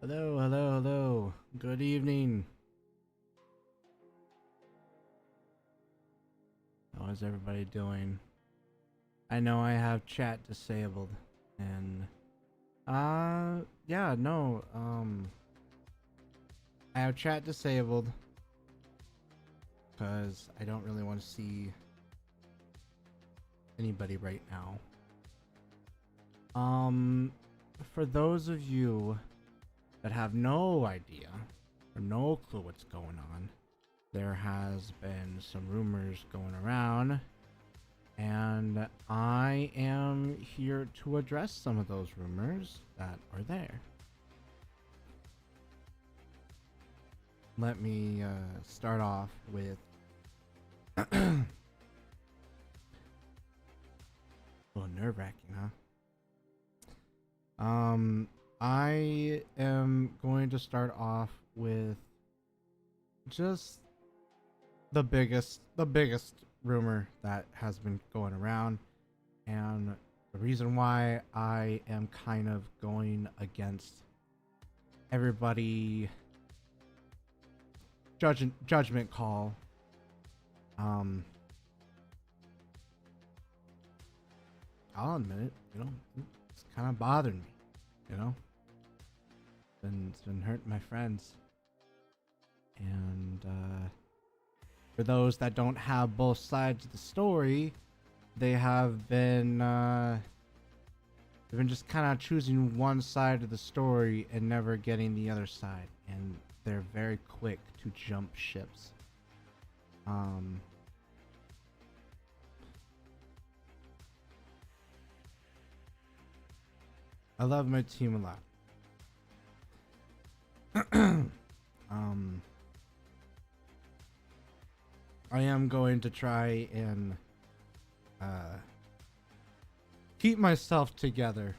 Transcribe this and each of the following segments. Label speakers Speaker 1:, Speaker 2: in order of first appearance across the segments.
Speaker 1: Hello, hello, hello. Good evening. How is everybody doing? I know I have chat disabled and yeah, no, I have chat disabled because I don't really want to see anybody right now. For those of you that have no idea or no clue what's going on, there has been some rumors going around, and I am here to address some of those rumors that are there. Let me start off with a little nerve-wracking, huh? I am going to start off with just the biggest rumor that has been going around, and the reason why I am kind of going against everybody judgment call. I'll admit it, it's kind of bothering me, It's been hurting my friends. And for those that don't have both sides of the story, they have been they've been just kind of choosing one side of the story and never getting the other side, and they're very quick to jump ships. I love my team a lot. I am going to try and keep myself together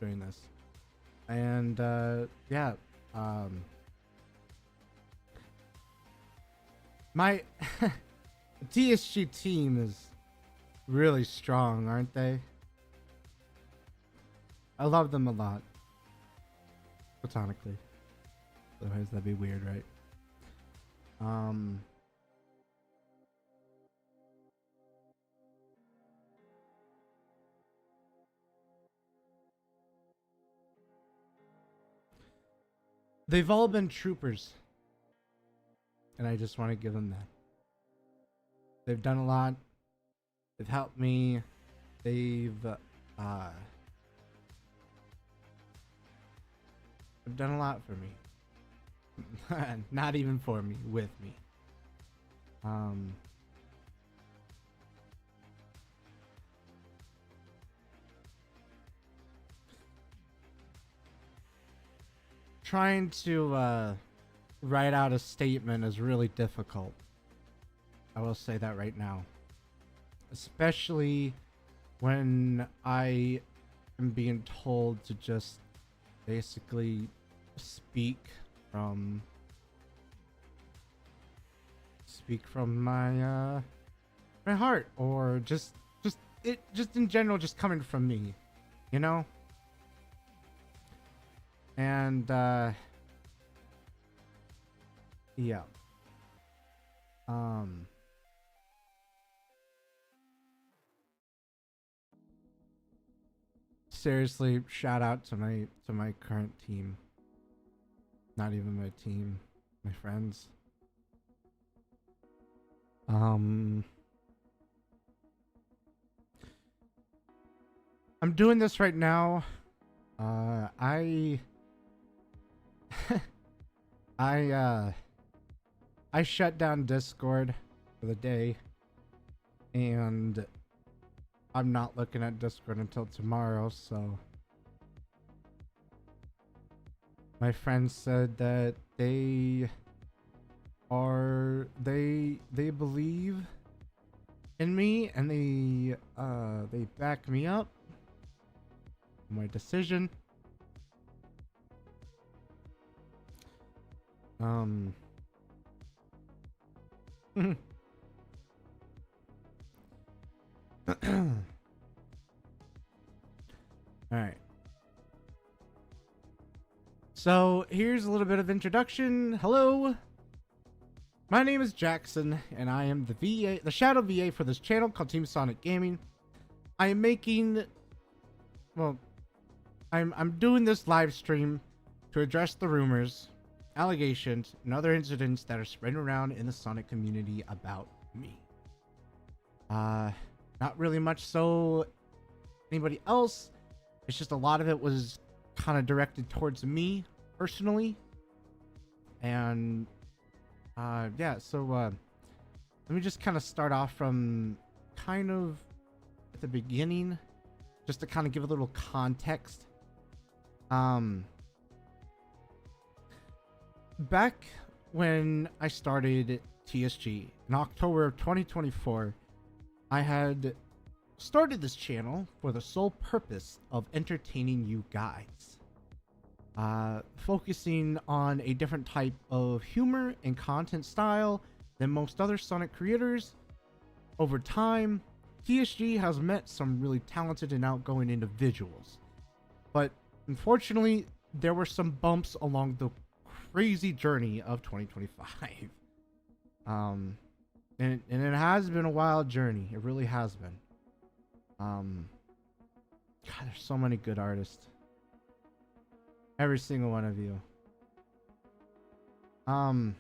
Speaker 1: doing this. And yeah, my TSG team is really strong, aren't they? I love them a lot. Platonically. Otherwise that'd be weird, right? They've all been troopers. And I just want to give them that. They've done a lot. They've helped me. They've done a lot for me. Not even for me, with me. Trying to write out a statement is really difficult. I will say that right now. Especially when I am being told to just basically speak from my my heart, or just in general, just coming from me, you know? And yeah. Seriously, shout out to my current team. Not even my team, my friends. I'm doing this right now. I shut down Discord for the day, and I'm not looking at Discord until tomorrow, so my friends said that they believe in me, and they back me up in my decision. Alright. So, here's a little bit of introduction. Hello. My name is Jackson, and I am the Shadow VA for this channel called Team Sonic Gaming. I am making... Well, I'm doing this live stream to address the rumors, allegations, and other incidents that are spreading around in the Sonic community about me. Not really much so anybody else. It's just a lot of it was kind of directed towards me personally. And yeah, so let me just kind of start off from kind of at the beginning, just to kind of give a little context. Back when I started TSG in October of 2024, I had started this channel for the sole purpose of entertaining you guys, focusing on a different type of humor and content style than most other Sonic creators. Over time, TSG has met some really talented and outgoing individuals, but unfortunately there were some bumps along the crazy journey of 2025. And it has been a wild journey. It really has been. God, there's so many good artists. Every single one of you. To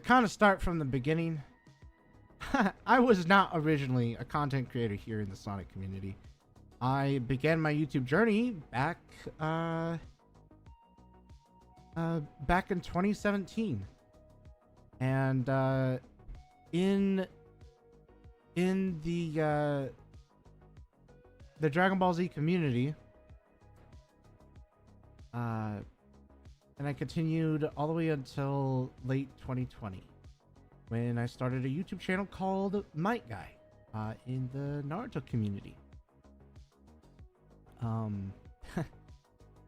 Speaker 1: kind of start from the beginning, I was not originally a content creator here in the Sonic community. I began my YouTube journey back in 2017, and in the Dragon Ball Z community, and I continued all the way until late 2020, when I started a YouTube channel called Might Guy in the Naruto community. Um,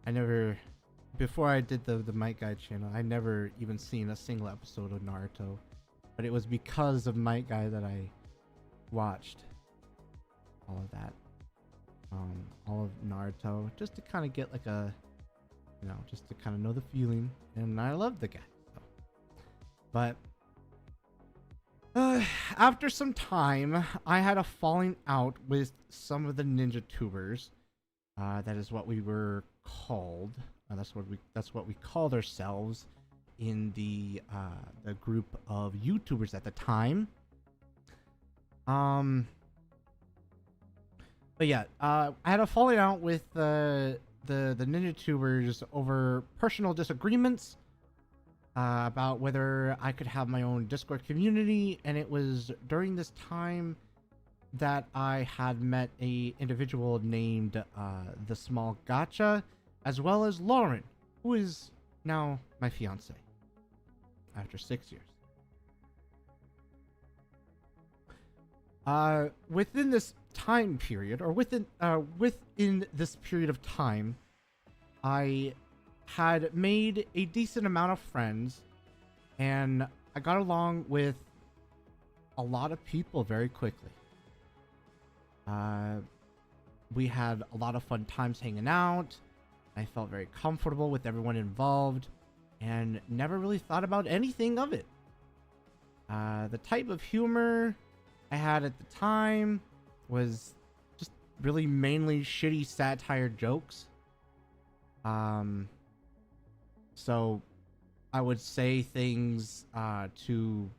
Speaker 1: I never, before I did the Might Guy channel, I never even seen a single episode of Naruto, but it was because of Might Guy that I watched all of that, all of Naruto, just to kind of get like a, just to kind of know the feeling, and I love the guy. So. But after some time, I had a falling out with some of the ninja tubers. That is what we were called. That's what we called ourselves in the group of YouTubers at the time. But yeah, I had a falling out with the ninja tubers over personal disagreements about whether I could have my own Discord community, and it was during this time that I had met a individual named the Small Gotcha, as well as Lauren, who is now my fiance after 6 years. Within this time period, or within this period of time, I had made a decent amount of friends, and I got along with a lot of people very quickly. We had a lot of fun times hanging out. I felt very comfortable with everyone involved and never really thought about anything of it. The type of humor I had at the time was just really mainly shitty satire jokes. So I would say things to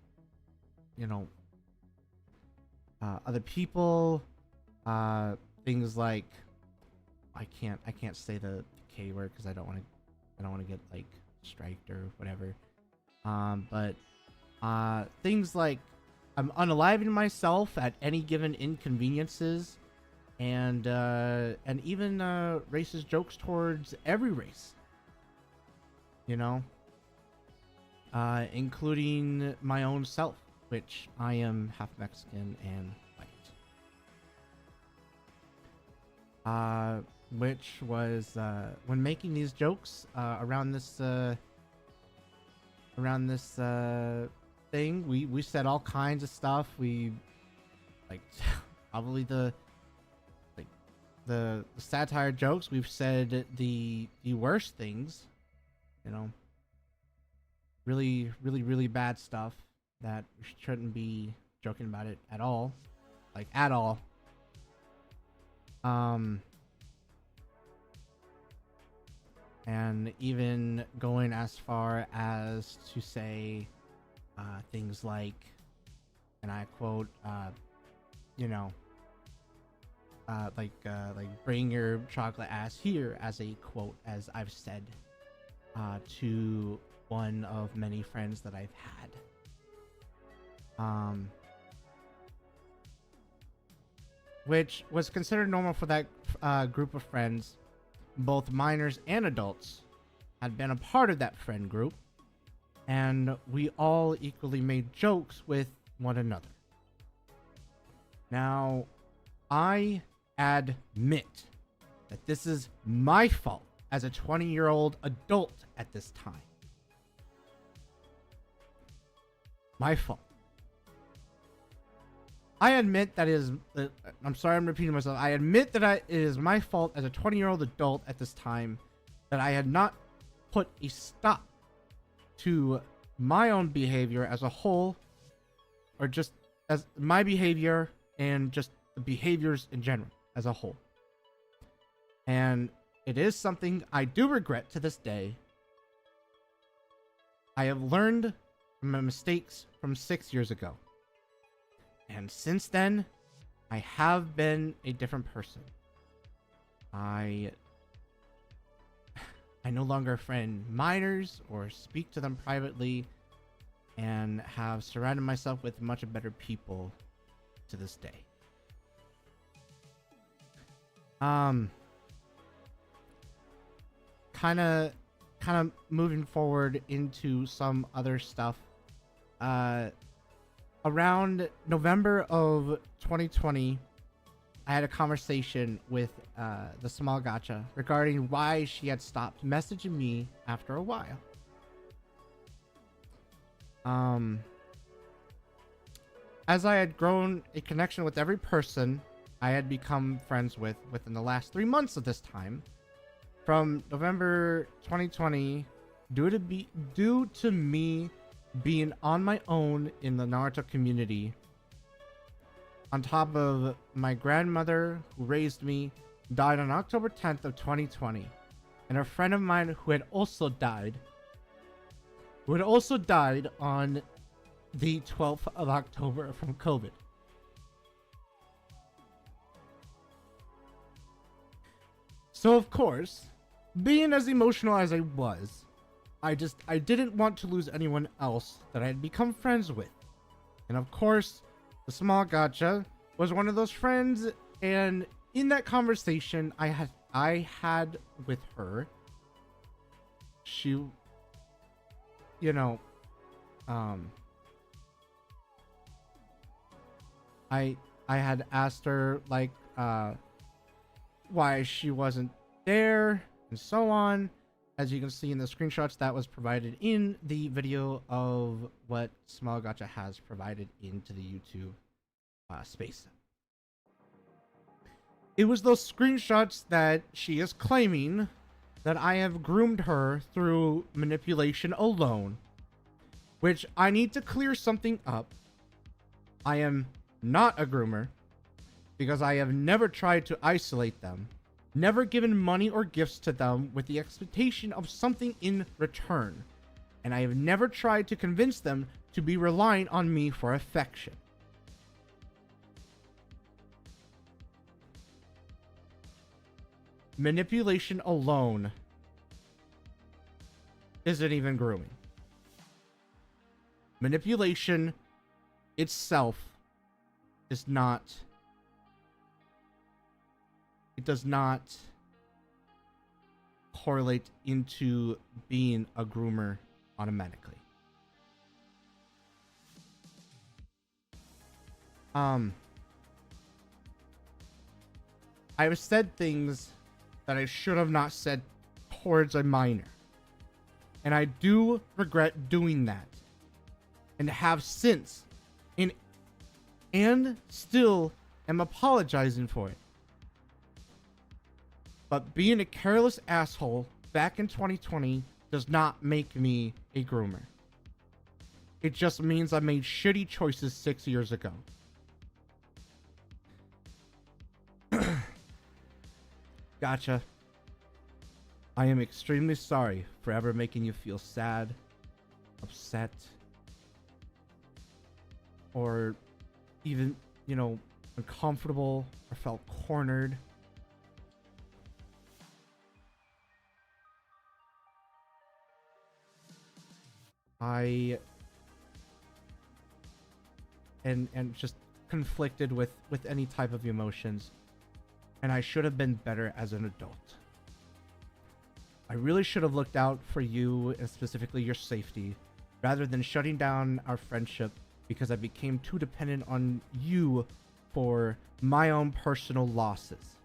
Speaker 1: other people, things like I can't say the K word because I don't want to get like striked or whatever. But things like I'm unaliving myself at any given inconveniences, and even racist jokes towards every race. Including my own self, which I am half Mexican and white. Which was when making these jokes around this thing, we said all kinds of stuff. We like probably the satire jokes. We've said the worst things, really, really, really bad stuff that we shouldn't be joking about it at all, like at all. And even going as far as to say things like, and I quote, like bring your chocolate ass here, as a quote, as I've said to one of many friends that I've had. Which was considered normal for that group of friends. Both minors and adults had been a part of that friend group, and we all equally made jokes with one another. Now, I admit that this is my fault as a 20-year-old adult at this time. My fault. I admit that it is. I'm sorry, I'm repeating myself. I admit that it is my fault as a 20-year-old adult at this time that I had not put a stop to my own behavior as a whole, or just as my behavior and just the behaviors in general as a whole. And it is something I do regret to this day. I have learned from my mistakes from 6 years ago. And since then, I have been a different person. I no longer friend minors or speak to them privately, and have surrounded myself with much better people to this day. Kind of moving forward into some other stuff. Around November of 2020, I had a conversation with the small gacha regarding why she had stopped messaging me after a while. As I had grown a connection with every person I had become friends with within the last 3 months of this time, from November 2020, due to me being on my own in the Naruto community, on top of my grandmother who raised me died on October 10th of 2020, and a friend of mine who had also died on the 12th of October from COVID. So of course, being as emotional as I was, I didn't want to lose anyone else that I had become friends with. And of course, the small gacha was one of those friends, and in that conversation I had with her, she, you know, I had asked her like why she wasn't there and so on. As you can see in the screenshots that was provided in the video of what Small Gacha has provided into the YouTube space. It was those screenshots that she is claiming that I have groomed her through manipulation alone, which I need to clear something up. I am not a groomer, because I have never tried to isolate them, never given money or gifts to them with the expectation of something in return, and I have never tried to convince them to be reliant on me for affection. Manipulation alone isn't even grooming. Manipulation itself is not... It does not correlate into being a groomer automatically. I've said things that I should have not said towards a minor, and I do regret doing that, and have since, and still am apologizing for it. But being a careless asshole back in 2020 does not make me a groomer. It just means I made shitty choices 6 years ago. Gotcha. I am extremely sorry for ever making you feel sad, upset, or even, you know, uncomfortable or felt cornered. And just conflicted with any type of emotions, and I should have been better as an adult. I really should have looked out for you, and specifically your safety, rather than shutting down our friendship because I became too dependent on you for my own personal losses.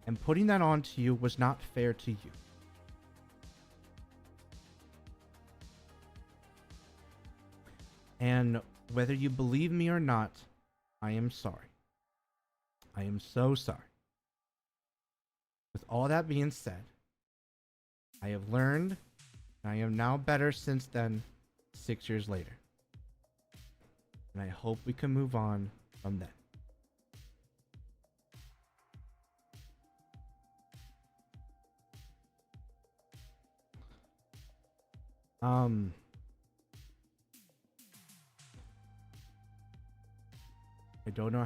Speaker 1: And putting that on to you was not fair to you. And whether you believe me or not, I am sorry. I am so sorry. With all that being said, I have learned, and I am now better since then, 6 years later. And I hope we can move on from that. I don't know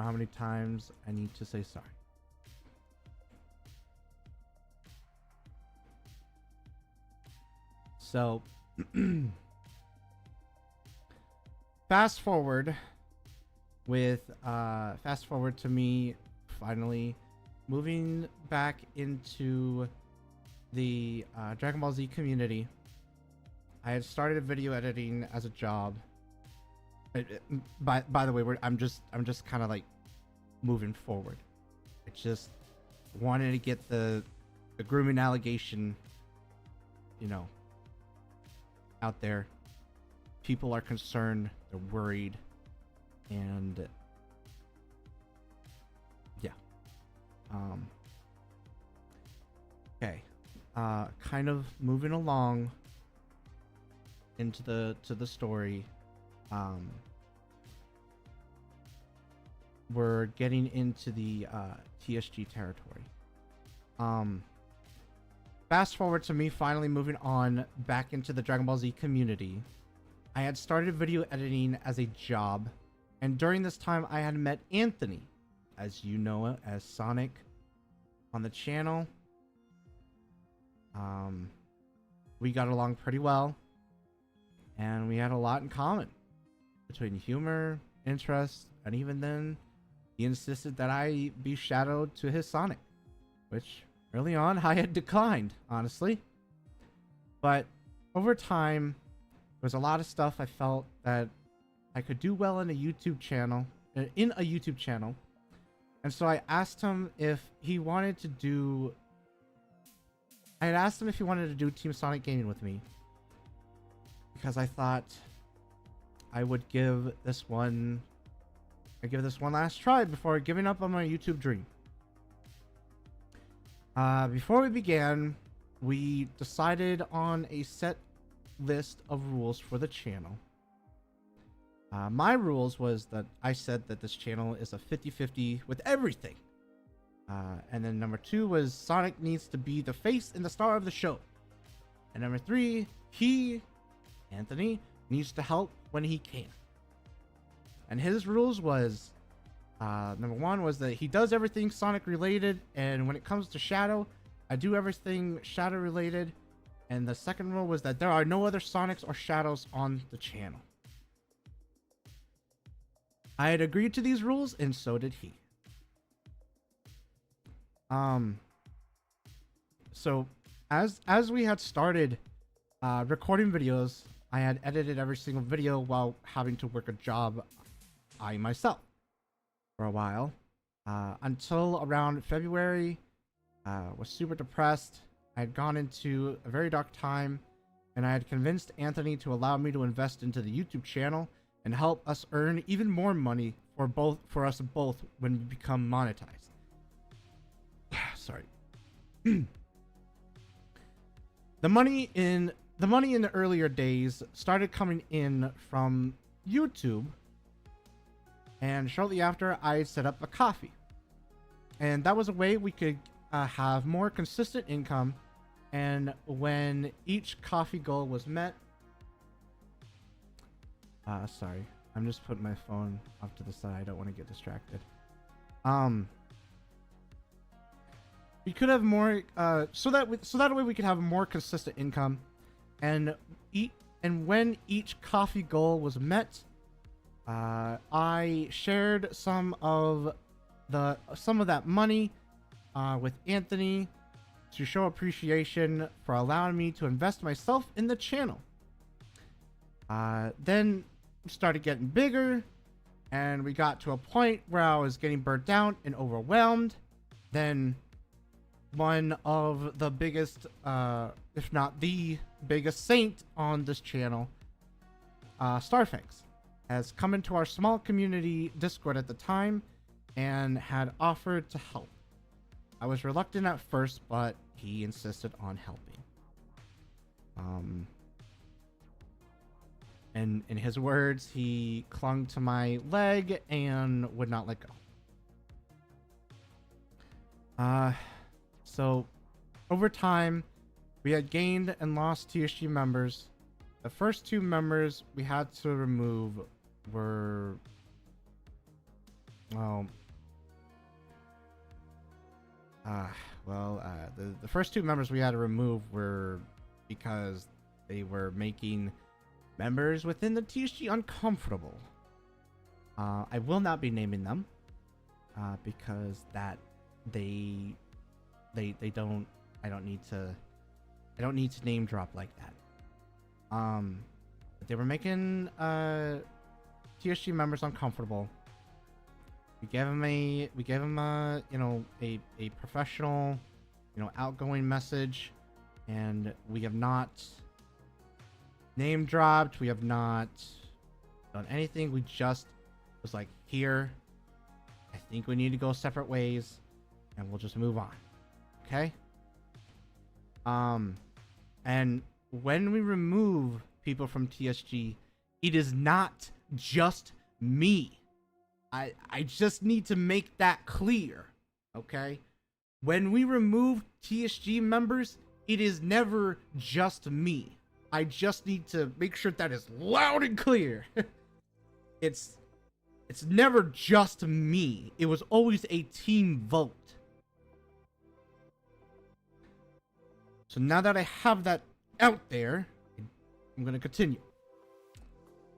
Speaker 1: how many times I need to say sorry. So fast forward to me finally moving back into the Dragon Ball Z community. I had started video editing as a job, By the way, I'm just kind of like moving forward. I just wanted to get the grooming allegation, you know, out there. People are concerned, they're worried, and yeah. Okay. Kind of moving along into the story. We're getting into the TSG territory. Fast forward to me finally moving on back into the Dragon Ball Z community. I had started video editing as a job, and during this time I had met Anthony, as you know, as Sonic on the channel. We got along pretty well, and we had a lot in common between humor, interests, and even then he insisted that I be shadowed to his Sonic, which early on I had declined, honestly. But over time, there was a lot of stuff I felt that I could do well in a YouTube channel, and so I asked him if he wanted to do. I had asked him if he wanted to do Team Sonic Gaming with me, because I thought I would give this one last try before giving up on my YouTube dream. Before we began, we decided on a set list of rules for the channel. My rules was that I said that this channel is a 50-50 with everything. And then number 2 was Sonic needs to be the face and the star of the show. And number 3, Anthony, needs to help when he can. And his rules was, number 1 was that he does everything Sonic related, and when it comes to Shadow, I do everything Shadow related. And the second rule was that there are no other Sonics or Shadows on the channel. I had agreed to these rules, and so did he. So as we had started recording videos, I had edited every single video while having to work a job I myself for a while, until around February. Was super depressed. I had gone into a very dark time, and I had convinced Anthony to allow me to invest into the YouTube channel and help us earn even more money for us both when we become monetized. Sorry. The money in the earlier days started coming in from YouTube, and shortly after I set up a coffee, and that was a way we could have more consistent income. And when each coffee goal was met, sorry, I'm just putting my phone off to the side. I don't want to get distracted. We could have more, so that way we could have more consistent income, and when each coffee goal was met, I shared some of that money with Anthony to show appreciation for allowing me to invest myself in the channel. Then we started getting bigger, and we got to a point where I was getting burnt out and overwhelmed. Then one of the biggest, if not the biggest saint on this channel, Starfangs, has come into our small community Discord at the time and had offered to help. I was reluctant at first, but he insisted on helping. And in his words, he clung to my leg and would not let go. So over time, we had gained and lost TSG members. The first 2 members we had to remove were, well, the first 2 members we had to remove were because they were making members within the TSG uncomfortable. I will not be naming them, because that they don't. I don't need to name drop like that. But they were making TSG members uncomfortable. We gave him a you know, a professional, you know, outgoing message, and we have not name dropped. We have not done anything. We just was like, here, I think we need to go separate ways, and we'll just move on. Okay? And when we remove people from TSG, it is not just me. I just need to make that clear. Okay? When we remove TSG members, it is never just me. I just need to make sure that is loud and clear. It's never just me. It was always a team vote. So now that I have that out there, I'm gonna continue.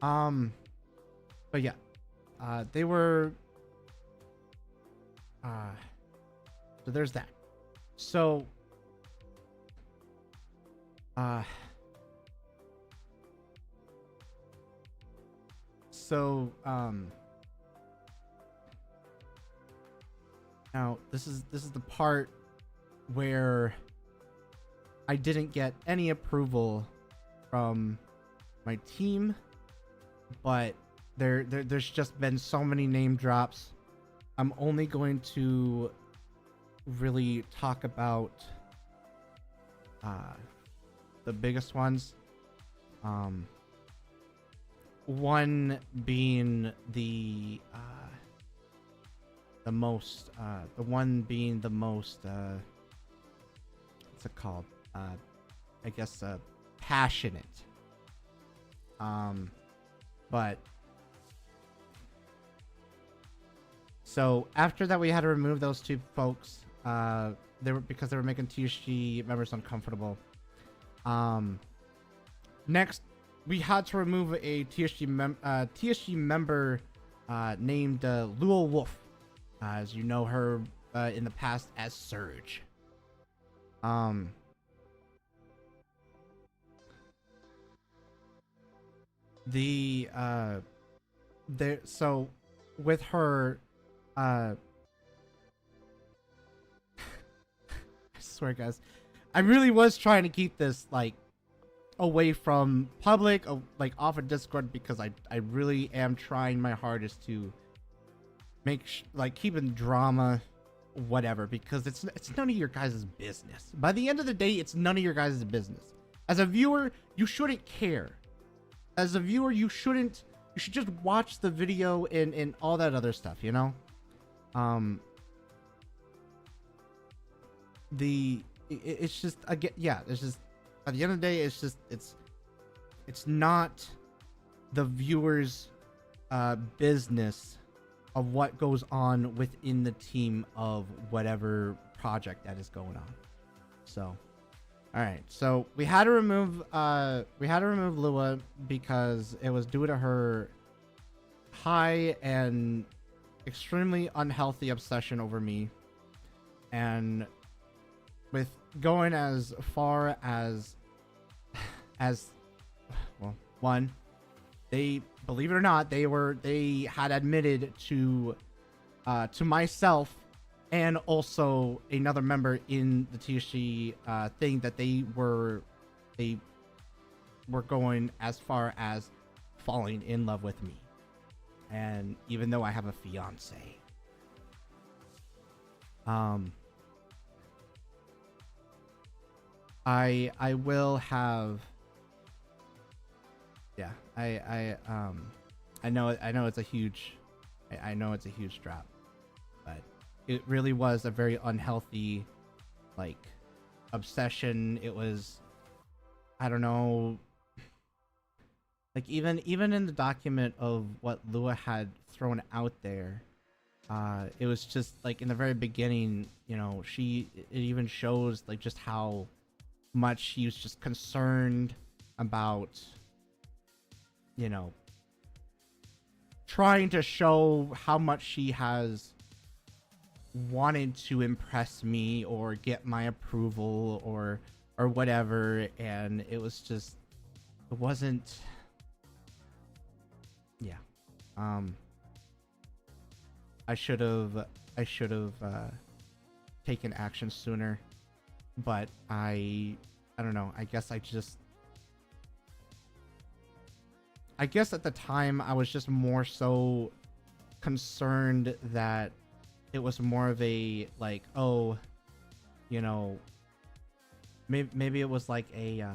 Speaker 1: But yeah, they were. So there's that. So, now this is the part where I didn't get any approval from my team, but there's just been so many name drops. I'm only going to really talk about the biggest ones. One being the most what's it called? I guess passionate. But so after that, we had to remove those two folks. Because they were making TSG members uncomfortable. Next, we had to remove a TSG member named Lua Wolf, as you know her in the past as Surge. So with her, I swear, guys, I really was trying to keep this like away from public, like off of Discord, because I really am trying my hardest to make like keeping drama, whatever, because it's none of your guys' business. By the end of the day, it's none of your guys' business. As a viewer, you shouldn't care. As a viewer, you should just watch the video and all that other stuff, you know? It's just, again, yeah, it's just, at the end of the day, it's just, it's not the viewer's business of what goes on within the team of whatever project that is going on. So, all right, so we had to remove Lua because it was due to her high and extremely unhealthy obsession over me, and with going as far as well, one, they, believe it or not, they had admitted to myself and also another member in the TSG thing that they were going as far as falling in love with me, and even though I have a fiance, I will have, yeah, I know it's a huge, I know it's a huge drop, but it really was a very unhealthy, like, obsession. It was, I don't know, like, even in the document of what Lua had thrown out there, it was just like in the very beginning, you know, it even shows like just how much she was just concerned about, you know, trying to show how much she has wanted to impress me or get my approval or whatever, and it was just, it wasn't, yeah, Um, I should have taken action sooner, but I don't know. I guess at the time I was just more so concerned that it was more of a like, oh, you know, maybe it was like a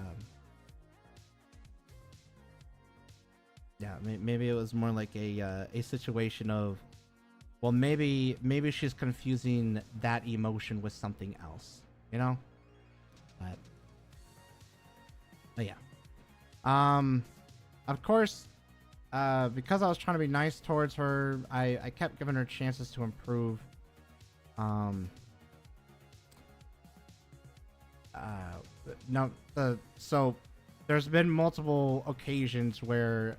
Speaker 1: maybe it was more like a situation of, well, maybe she's confusing that emotion with something else, you know. But yeah, of course, because I was trying to be nice towards her, I kept giving her chances to improve. No, so there's been multiple occasions where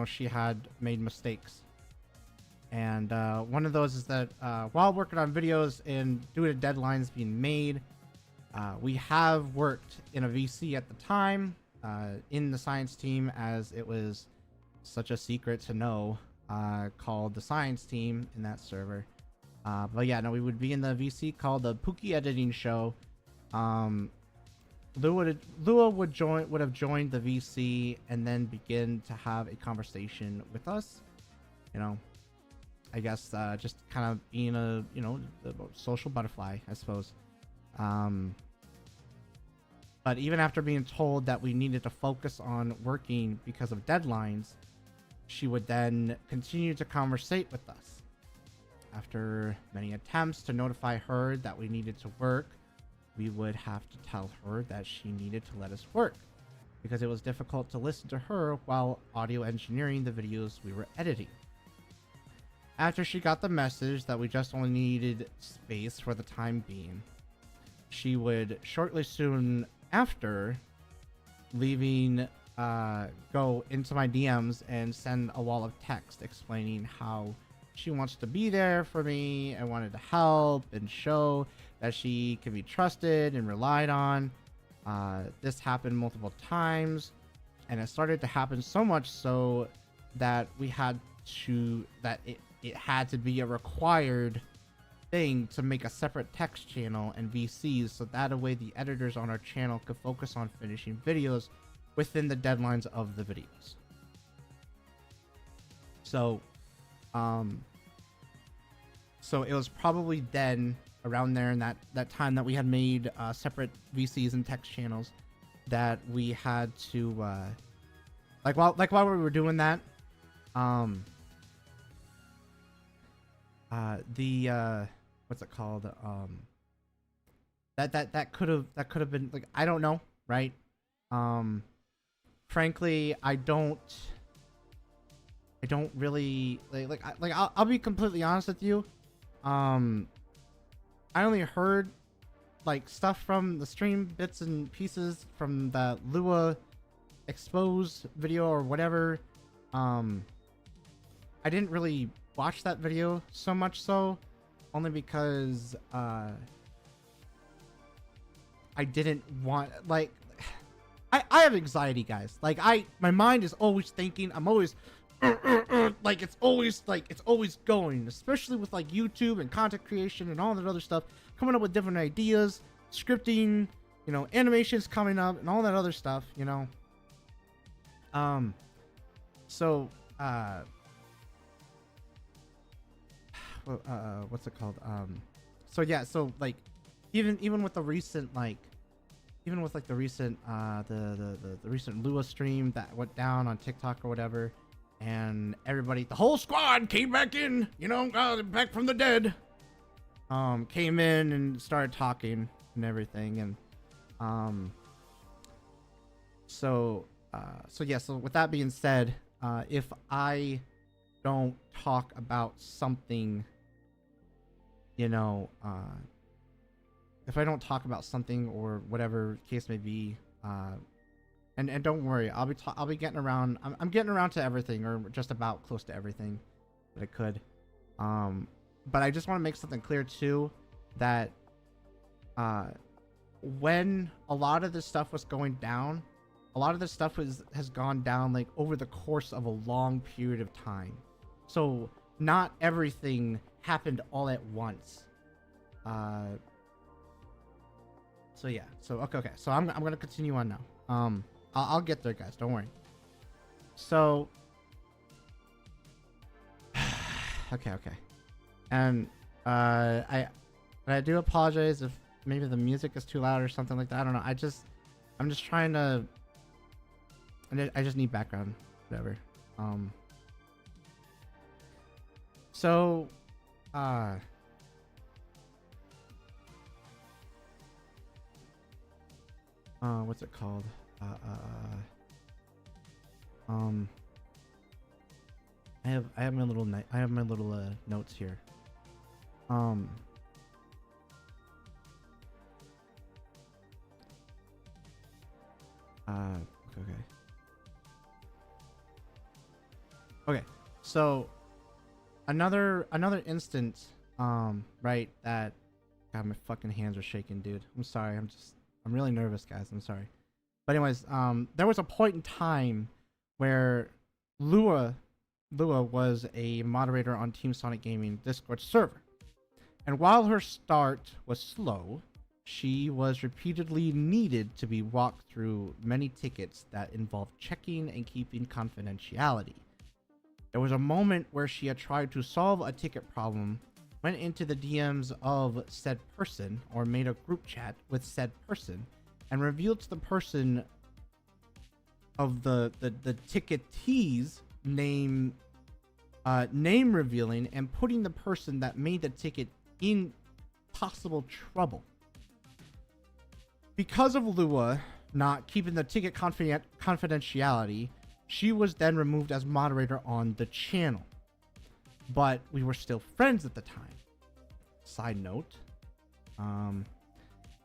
Speaker 1: she had made mistakes, and one of those is that while working on videos and due to deadlines being made, we have worked in a VC at the time, in the science team, as it was such a secret to know, called the science team in that server. But yeah, no, we would be in the VC called the Pookie Editing Show. Lua would have joined the VC and then begin to have a conversation with us. I guess just kind of being a the social butterfly, I suppose. But even after being told that we needed to focus on working because of deadlines, she would then continue to conversate with us. After many attempts to notify her that we needed to work, we would have to tell her that she needed to let us work, because it was difficult to listen to her while audio engineering the videos we were editing. After she got the message that we just only needed space for the time being, she would shortly soon after go into my DMs and send a wall of text explaining how she wants to be there for me and wanted to help and show that she can be trusted and relied on. This happened multiple times, and it started to happen so much so that it had to be a required thing to make a separate text channel and VCs, so that way the editors on our channel could focus on finishing videos within the deadlines of the videos. So it was probably then, around there, in that time that we had made separate VCs and text channels, that we had to while we were doing that, what's it called, that could have been, like, I don't know, right? Frankly, I don't really I'll be completely honest with you. I only heard stuff from the stream, bits and pieces from the Lua exposed video or whatever. I didn't really watch that video so much, so only because I didn't want, I have anxiety, guys. My mind is always thinking. I'm always it's always going, especially with YouTube and content creation and all that other stuff, coming up with different ideas, scripting, animations coming up and all that other stuff, what's it called, even with the recent the recent Lua stream that went down on TikTok or whatever, and everybody, the whole squad came back in, back from the dead, came in and started talking and everything. And so with that being said, if I don't talk about something, if I don't talk about something or whatever case may be, and don't worry, I'll be getting around. I'm getting around to everything, or just about close to everything that I could. But I just want to make something clear too, that when a lot of this stuff was going down, a lot of this stuff has gone down over the course of a long period of time. so not everything happened all at once. So yeah. So okay. So I'm gonna continue on now. I'll get there, guys. Don't worry. So okay. And I do apologize if maybe the music is too loud or something like that. I don't know. I'm just trying to. I just need background, whatever. So, what's it called? I have my little notes here. Okay. So another instance, right, that God, my fucking hands are shaking, dude. I'm sorry. I'm really nervous, guys. I'm sorry. But anyways, there was a point in time where Lua was a moderator on Team Sonic Gaming Discord server. And while her start was slow, she was repeatedly needed to be walked through many tickets that involved checking and keeping confidentiality. There was a moment where she had tried to solve a ticket problem, went into the DMs of said person, or made a group chat with said person, and revealed to the person of the ticketee's name revealing and putting the person that made the ticket in possible trouble. Because of Lua not keeping the ticket confidentiality, she was then removed as moderator on the channel. But we were still friends at the time. Side note,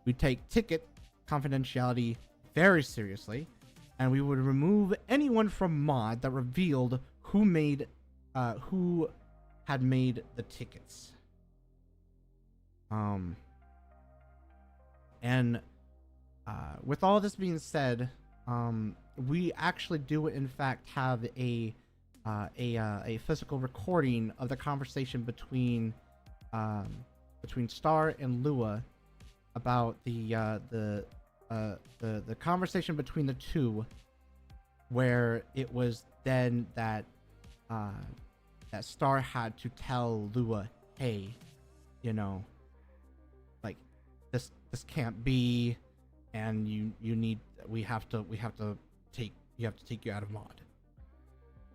Speaker 1: we take ticket confidentiality very seriously, and we would remove anyone from mod that revealed who had made the tickets. With all this being said, we actually do in fact have a physical recording of the conversation between Star and Lua about the conversation between the two, where it was then that that Star had to tell Lua, hey, you know, like this can't be, and we have to take you out of mod.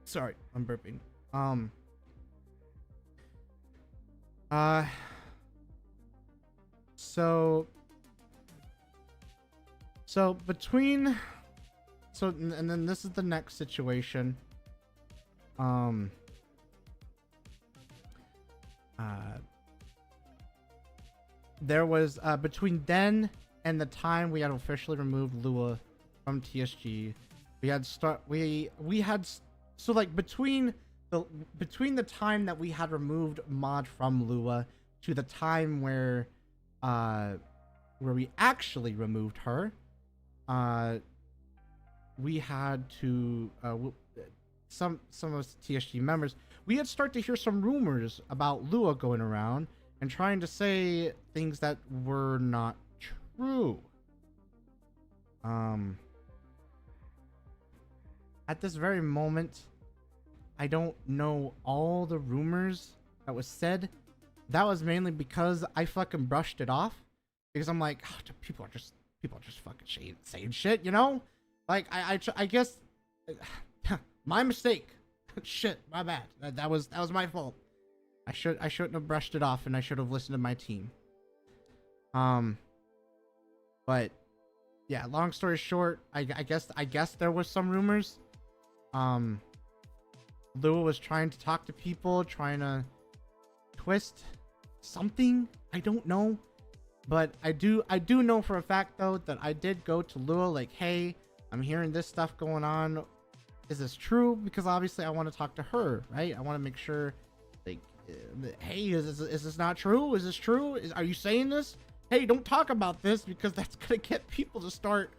Speaker 1: Sorry, I'm burping. And then this is the next situation. There was between then and the time we had officially removed Lua from TSG, so like between the time that we had removed mod from Lua to the time where we actually removed her, we had to some of us TSG members, we had started to hear some rumors about Lua going around and trying to say things that were not true. At this very moment, I don't know all the rumors that was said. That was mainly because I fucking brushed it off, because I'm like, oh, people are just fucking saying shit, you know? Like I guess my mistake. Shit, my bad. That was my fault. I shouldn't have brushed it off, and I should have listened to my team. But yeah, long story short, I guess there was some rumors. Lua was trying to talk to people, trying to twist something. I don't know, but I do know for a fact though that I did go to Lua like, hey, I'm hearing this stuff going on. Is this true? Because obviously I want to talk to her, right? I want to make sure, like, hey, is this not true? Is this true? Are you saying this? Hey, don't talk about this, because that's gonna get people to start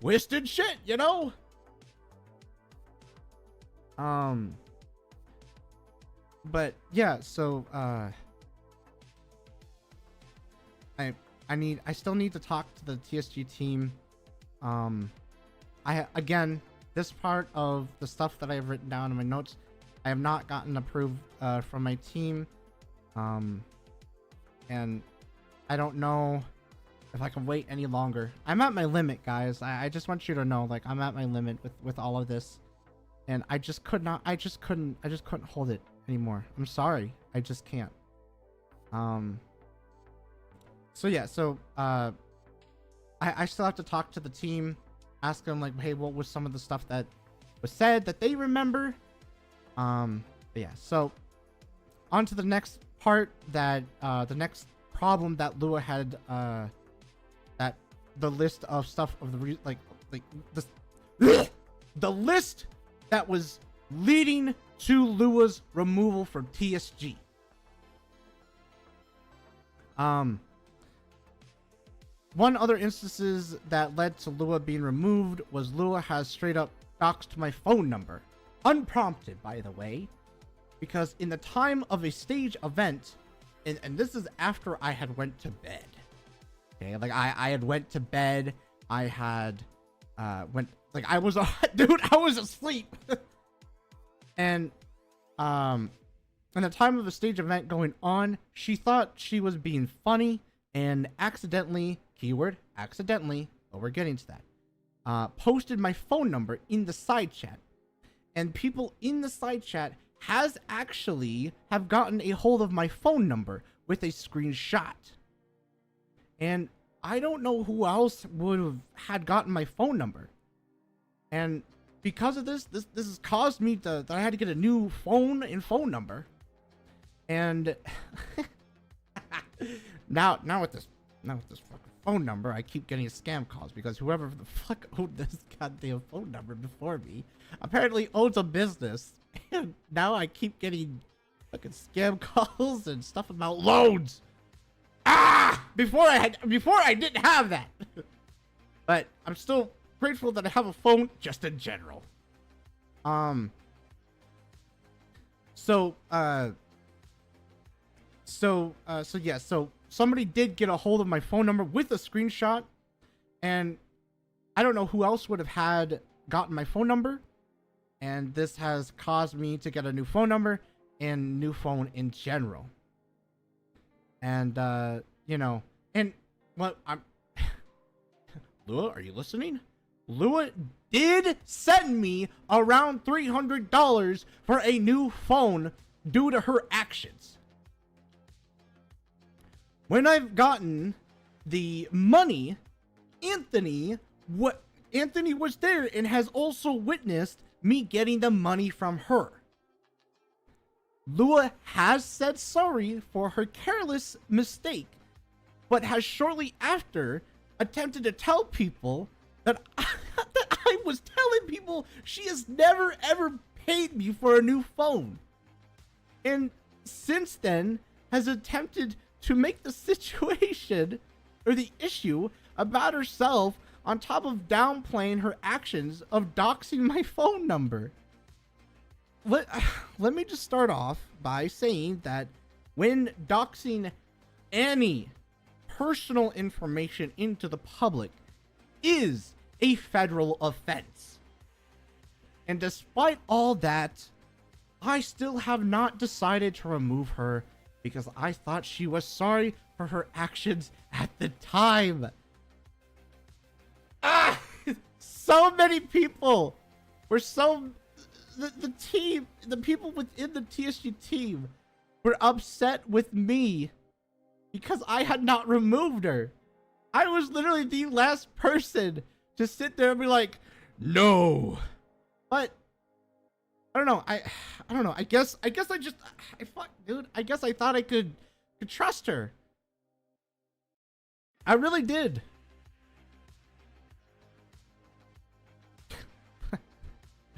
Speaker 1: twisted shit, you know? But yeah, so I still need to talk to the TSG team. Again, this part of the stuff that I have written down in my notes, I have not gotten approved from my team. And I don't know if I can wait any longer. I'm at my limit, guys. I just want you to know, like, I'm at my limit with all of this. And I just couldn't hold it anymore. I'm sorry. I just can't. So yeah, so I still have to talk to the team, ask them like, hey, what was some of the stuff that was said that they remember? But yeah, so on to the next part, that the next problem that Lua had, that the list of stuff of the the list that was leading to Lua's removal from TSG. One other instances that led to Lua being removed was Lua has straight up doxed my phone number. Unprompted, by the way. Because in the time of a stage event, and this is after I had went to bed. Okay, like I had went to bed. I had I was asleep. And in the time of a stage event going on, she thought she was being funny and accidentally, keyword accidentally, but we're getting to that, posted my phone number in the side chat. And people in the side chat have gotten a hold of my phone number with a screenshot. And I don't know who else had gotten my phone number. And because of this has caused me that I had to get a new phone and phone number. And now with this fucking phone number, I keep getting scam calls because whoever the fuck owned this goddamn phone number before me apparently owns a business. And now I keep getting fucking scam calls and stuff about loans. Before I didn't have that. But I'm still grateful that I have a phone just in general. So somebody did get a hold of my phone number with a screenshot, and I don't know who else would have gotten my phone number, and this has caused me to get a new phone number and new phone in general. And and what Lua, are you listening? Lua did send me around $300 for a new phone due to her actions. When I've gotten the money, Anthony was there and has also witnessed me getting the money from her. Lua has said sorry for her careless mistake, but has shortly after attempted to tell people that I was telling people she has never ever paid me for a new phone. And since then has attempted to make the situation or the issue about herself on top of downplaying her actions of doxing my phone number. Let me just start off by saying that when doxing any personal information into the public is a federal offense. And despite all that, I still have not decided to remove her because I thought she was sorry for her actions at the time. So many people were the team, the people within the TSG team were upset with me because I had not removed her. I was literally the last person to sit there and be like, no. But I don't know. I don't know. I guess I guess I thought I could trust her. I really did.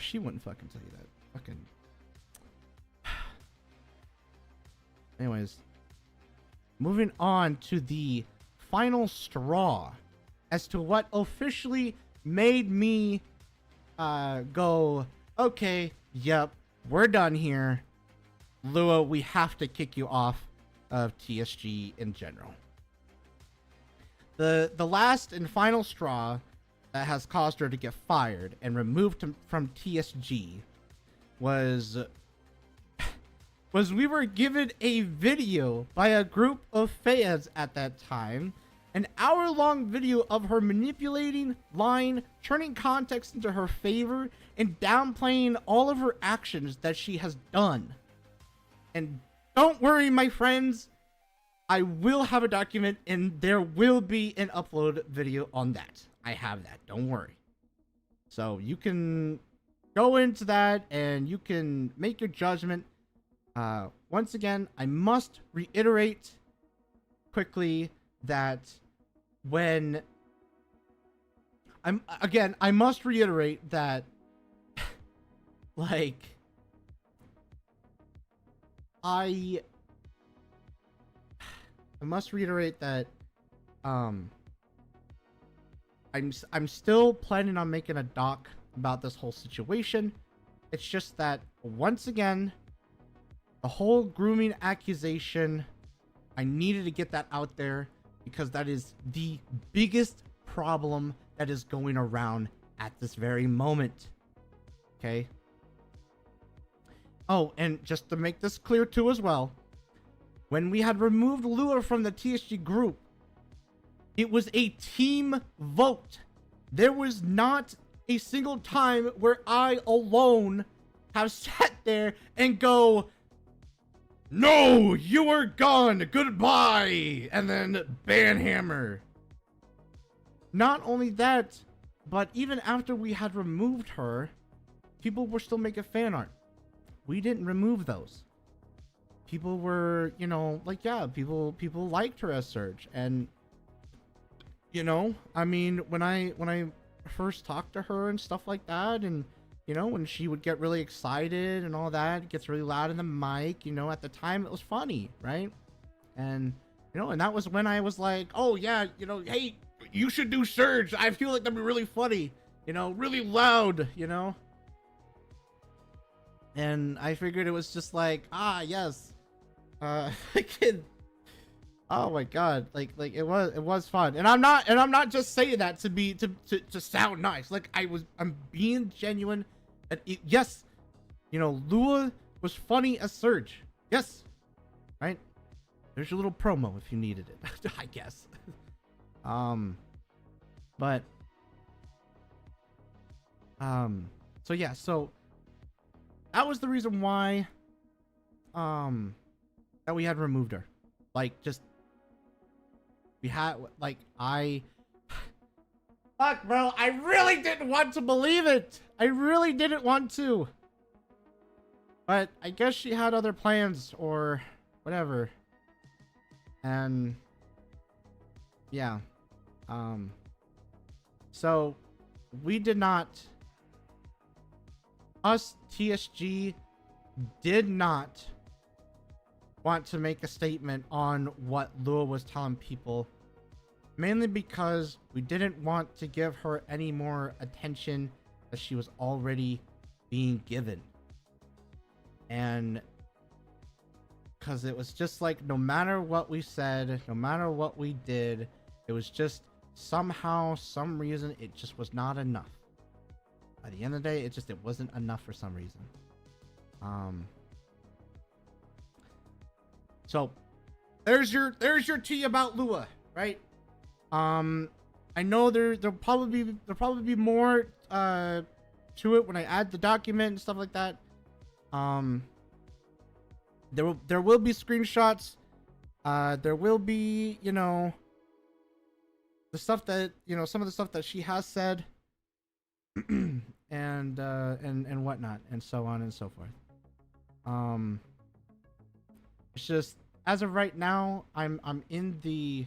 Speaker 1: She wouldn't fucking tell you that. Fucking. Anyways, moving on to the final straw as to what officially made me go, okay, yep, we're done here. Lua, we have to kick you off of TSG in general. The last and final straw that has caused her to get fired and removed from TSG was we were given a video by a group of fans at that time, an hour-long video of her manipulating, lying, turning context into her favor, and downplaying all of her actions that she has done. And don't worry, my friends, I will have a document and there will be an upload video on that. I have that, don't worry. So you can go into that and you can make your judgment. Once again, I must reiterate quickly that when I must reiterate that like I must reiterate that I'm still planning on making a doc about this whole situation. It's just that once again, the whole grooming accusation, I needed to get that out there because that is the biggest problem that is going around at this very moment. Okay? Oh, and just to make this clear too as well, when we had removed Lua from the TSG group, it was a team vote. There was not a single time where I alone have sat there and go, "No, you are gone, goodbye," and then banhammer. Not only that, but even after we had removed her, people were still making fan art. We didn't remove those. People were, you know, like, yeah, people liked her as Surge. And, you know, I mean, when I first talked to her and stuff like that, and, you know, when she would get really excited and all that, it gets really loud in the mic, you know, at the time it was funny, right? And, you know, and that was when I was like, oh yeah, you know, hey, you should do Surge. I feel like that'd be really funny, you know, really loud, you know? And I figured it was just like, ah, yes. Kid. Oh my god, like it was fun. And I'm not just saying that to be to sound nice. Like I'm being genuine. And yes, you know, Lua was funny as Surge. Yes. Right? There's your little promo if you needed it, I guess. But so yeah, so that was the reason why that we had removed her. Like, just we had, like, fuck, bro, I really didn't want to believe it. I really didn't want to. But I guess she had other plans or whatever. And yeah. So we did not, us TSG did not want to make a statement on what Lua was telling people, mainly because we didn't want to give her any more attention that she was already being given. And because it was just like, no matter what we said, no matter what we did, it was just somehow, some reason, it just was not enough. By the end of the day, it wasn't enough for some reason. So there's your tea about Lua, right? I know there'll probably be more to it when I add the document and stuff like that. There will be screenshots. There will be, you know, the stuff that, you know, some of the stuff that she has said, and whatnot, and so on and so forth. It's just, as of right now, I'm in the,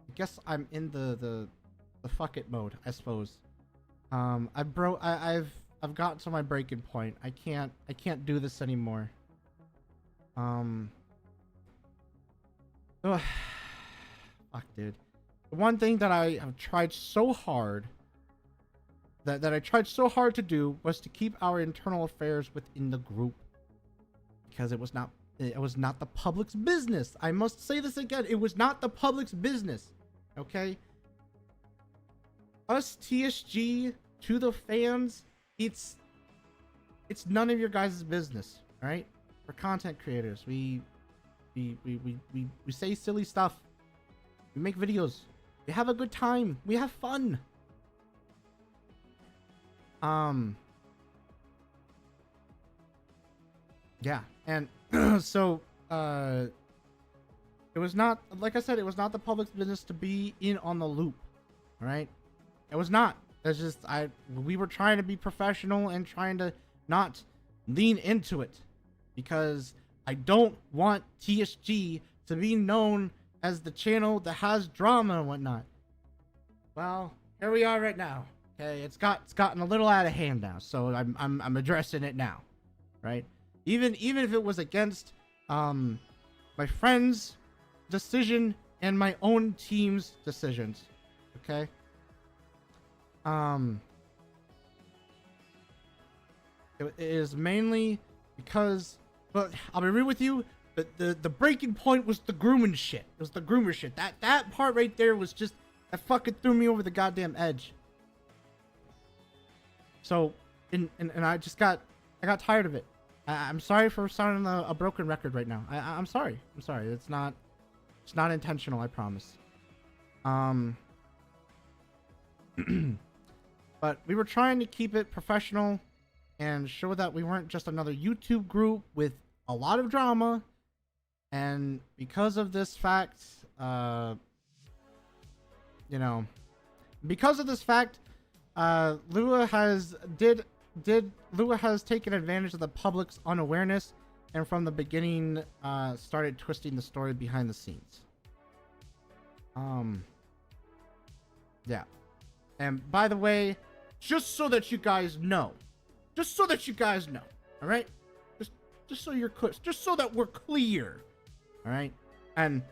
Speaker 1: I guess I'm in the fuck it mode, I suppose. I've gotten to my breaking point. I can't do this anymore. Ugh. Fuck, dude. The one thing that I have tried so hard, that I tried so hard to do, was to keep our internal affairs within the group. because it was not the public's business. I must say this again. It was not the public's business. Okay? Us TSG to the fans, it's none of your guys' business, all right? We're content creators. We say silly stuff. We make videos. We have a good time. We have fun. Yeah, and so it was not, like I said, it was not the public's business to be in on the loop. All right? It was not. It's just we were trying to be professional and trying to not lean into it, because I don't want TSG to be known as the channel that has drama and whatnot. Well, here we are right now. Okay, it's gotten a little out of hand now, so I'm addressing it now, right? Even if it was against my friend's decision and my own team's decisions, okay? It is mainly because, but I'll be real with you, the breaking point was the grooming shit. It was the groomer shit. That part right there was just, that fucking threw me over the goddamn edge. So, and I got tired of it. I'm sorry for sounding a broken record right now. I'm sorry. I'm sorry. It's not intentional, I promise. But we were trying to keep it professional and show that we weren't just another YouTube group with a lot of drama. And because of this fact, Lua has taken advantage of the public's unawareness, and from the beginning started twisting the story behind the scenes. Yeah. And by the way, just so that you guys know, all right? Just so you're clear, just so that we're clear, all right? And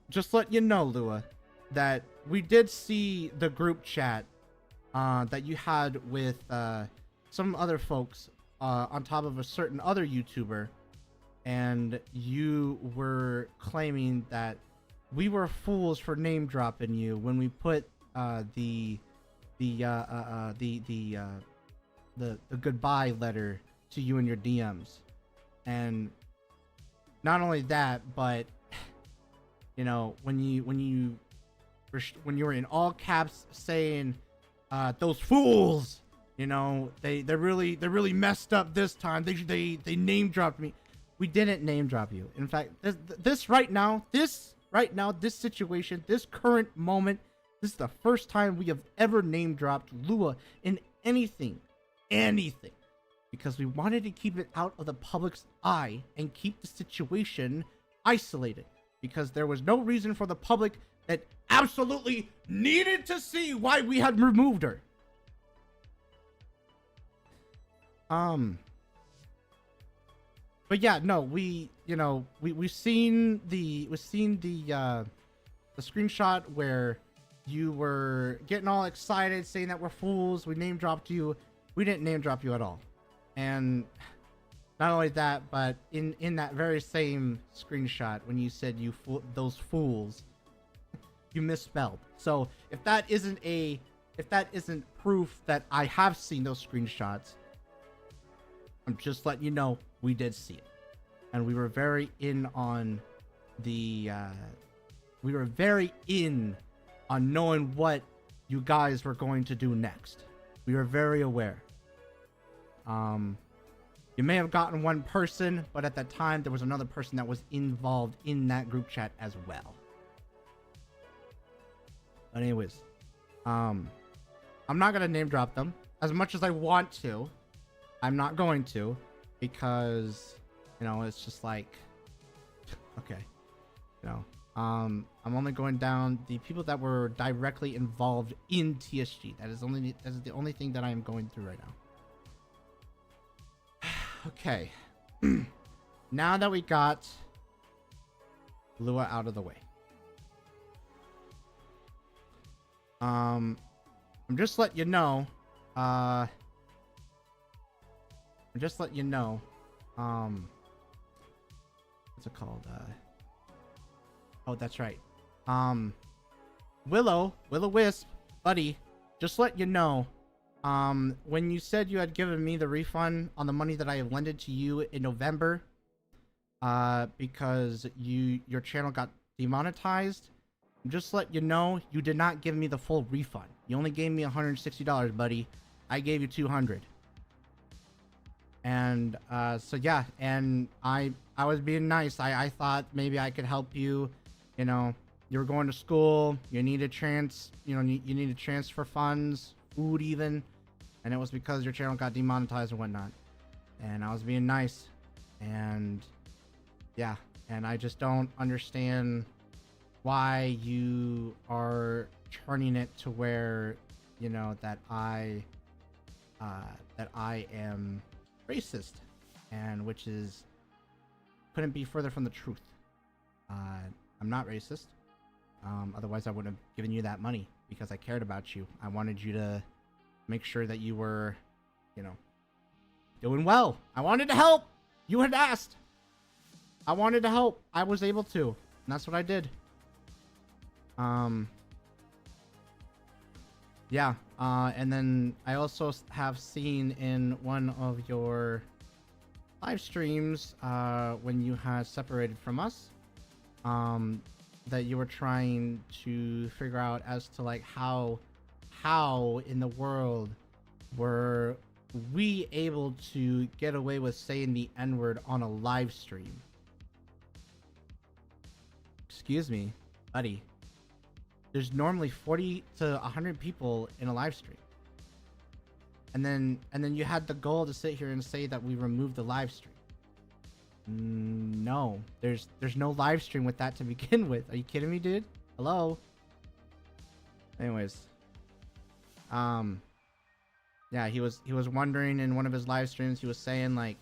Speaker 1: just let you know, Lua, that we did see the group chat that you had with some other folks on top of a certain other YouTuber, and you were claiming that we were fools for name dropping you when we put the goodbye letter to you in your DMs. And not only that, but you know, when you were in all caps saying those fools, you know, they really messed up this time. They name dropped me. We didn't name drop you. In fact, this situation, this current moment, this is the first time we have ever name dropped Lua in anything, because we wanted to keep it out of the public's eye and keep the situation isolated, because there was no reason for the public that absolutely needed to see why we had removed her. But yeah, no, we've seen the screenshot where you were getting all excited saying that we're fools. We name dropped you. We didn't name drop you at all. And not only that, but in that very same screenshot, when you said those fools, you misspelled. So if that isn't proof that I have seen those screenshots, I'm just letting you know we did see it, and we were very in on knowing what you guys were going to do next. We were very aware. You may have gotten one person, but at that time there was another person that was involved in that group chat as well. But anyways, I'm not gonna name drop them as much as I want to. I'm not going to, because it's just like, okay, I'm only going down the people that were directly involved in TSG. That is the only thing that I am going through right now. Okay. Now that we got Lua out of the way, I'm just letting you know, just let you know, what's it called? Oh, that's right. Willow Wisp, buddy, just let you know, when you said you had given me the refund on the money that I lended to you in November, because your channel got demonetized, just let you know, you did not give me the full refund. You only gave me $160, buddy. I gave you $200. And so yeah, and I was being nice. I thought maybe I could help you. You know, you were going to school, you needed you needed transfer funds, food even, and it was because your channel got demonetized and whatnot. And I was being nice, and yeah, and I just don't understand why you are turning it to where, you know, that I am racist, and which is couldn't be further from the truth. I'm not racist. Otherwise I wouldn't have given you that money, because I cared about you. I wanted you to make sure that you were, you know, doing well. I wanted to help. You had asked. I wanted to help. I was able to, and that's what I did. Yeah, and then I also have seen in one of your live streams, when you had separated from us, that you were trying to figure out as to like how in the world were we able to get away with saying the N-word on a live stream. Excuse me, buddy. There's normally 40 to 100 people in a live stream. And then you had the goal to sit here and say that we removed the live stream. No, there's no live stream with that to begin with. Are you kidding me, dude? Hello? Anyways. Yeah, he was wondering in one of his live streams, he was saying like,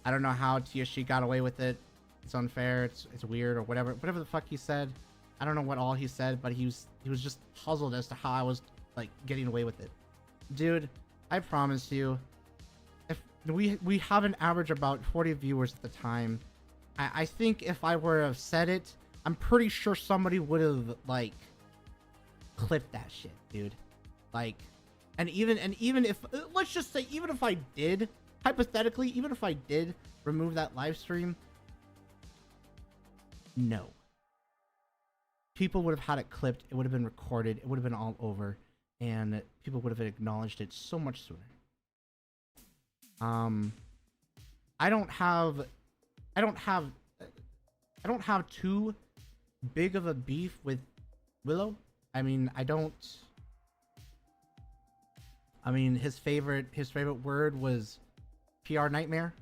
Speaker 1: I don't know how TSG got away with it. It's unfair, it's weird, or whatever the fuck he said. I don't know what all he said, but he was just puzzled as to how I was like getting away with it. Dude, I promise you, if we have an average about 40 viewers at the time, I think if I were to have said it, I'm pretty sure somebody would have like clipped that shit, dude. Like, and even if, let's just say, even if I did, hypothetically, even if I did remove that live stream, no. People would have had it clipped, it would have been recorded, it would have been all over, and people would have acknowledged it so much sooner. I don't have too big of a beef with Willow. I mean, his favorite word was PR nightmare.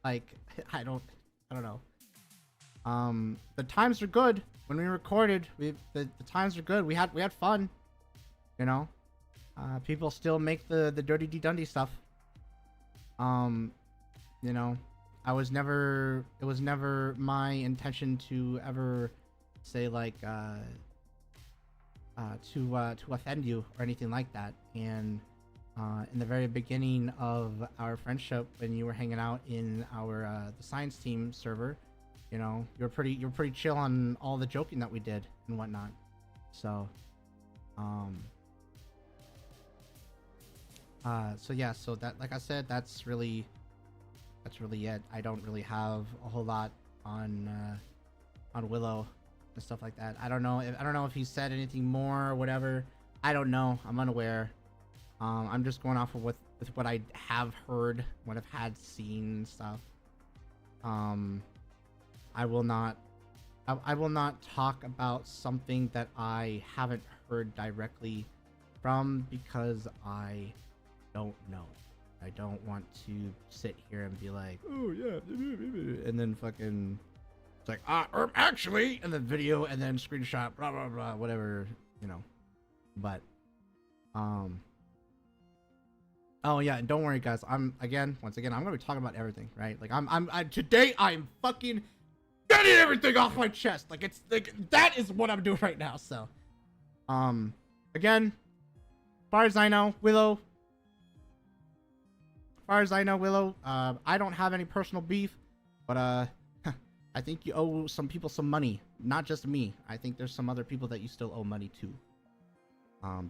Speaker 1: Like, I don't know. The times are good. When we recorded, the times are good. We had fun, you know. People still make the Dirty D Dundee stuff. You know, it was never my intention to ever say like to offend you or anything like that. And in the very beginning of our friendship, when you were hanging out in our the science team server, you know, you're pretty chill on all the joking that we did and whatnot. So, so yeah, so that, like I said, that's really it. I don't really have a whole lot on Willow and stuff like that. I don't know if he said anything more or whatever. I don't know. I'm unaware. I'm just going off of with what I have heard, what I've had seen and stuff. I will not talk about something that I haven't heard directly from, because I don't know. I don't want to sit here and be like, oh yeah, and then fucking it's like actually, and then video and then screenshot, blah blah blah, whatever, you know. But oh yeah, and don't worry guys, once again I'm gonna be talking about everything, right? Like today I'm fucking getting everything off my chest. Like, it's like, that is what I'm doing right now. So again, as far as I know, Willow, far as I know, Willow, I don't have any personal beef, but I think you owe some people some money. Not just me. I think there's some other people that you still owe money to.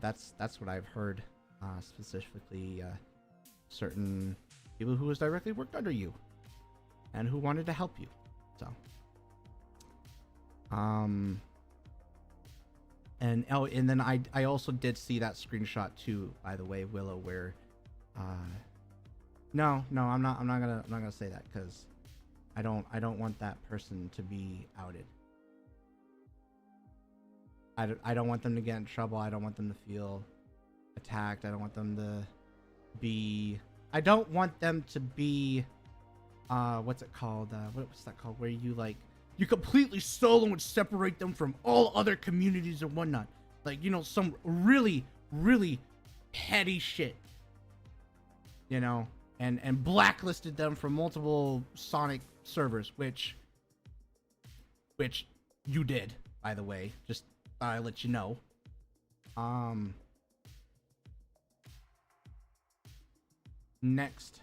Speaker 1: That's what I've heard. Specifically, certain people who was directly worked under you, and who wanted to help you. So, and then I also did see that screenshot too, by the way, Willow, where, no, I'm not gonna say that, because I don't want that person to be outed. I don't want them to get in trouble. I don't want them to feel attacked. I don't want them to be, I don't want them to be, what's it called? What's that called? Where you like, you completely solo and separate them from all other communities and whatnot. Like, you know, some really, really petty shit, you know, and blacklisted them from multiple Sonic servers, which you did, by the way. Just thought I'd let you know. Next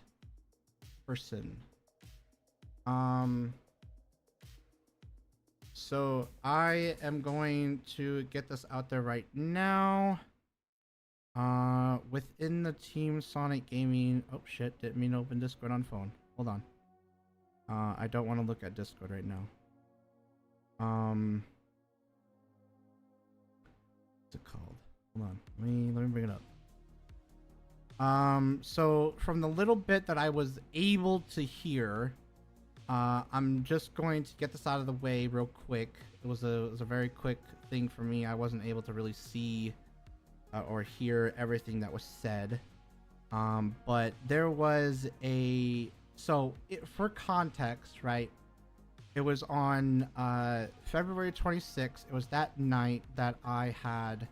Speaker 1: person. So I am going to get this out there right now. Within the team Sonic Gaming. Oh shit, didn't mean to open Discord on phone. Hold on. I don't want to look at Discord right now. What's it called? Hold on. Let me bring it up. So from the little bit that I was able to hear, I'm just going to get this out of the way real quick. It was a very quick thing for me. I wasn't able to really see or hear everything that was said. But there was for context, right? It was on February 26th. It was that night that I had,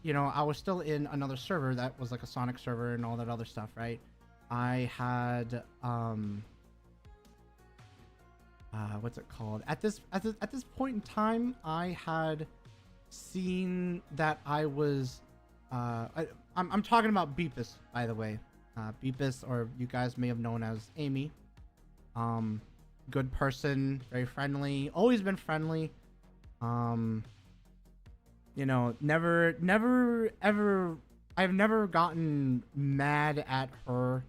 Speaker 1: you know, I was still in another server that was like a Sonic server and all that other stuff, right? I had, what's it called? At this point in time, I had seen that I was, I'm talking about Beepus, by the way. Beepus, or you guys may have known as Amy. Good person, very friendly, always been friendly. You know, never ever, I've never gotten mad at her.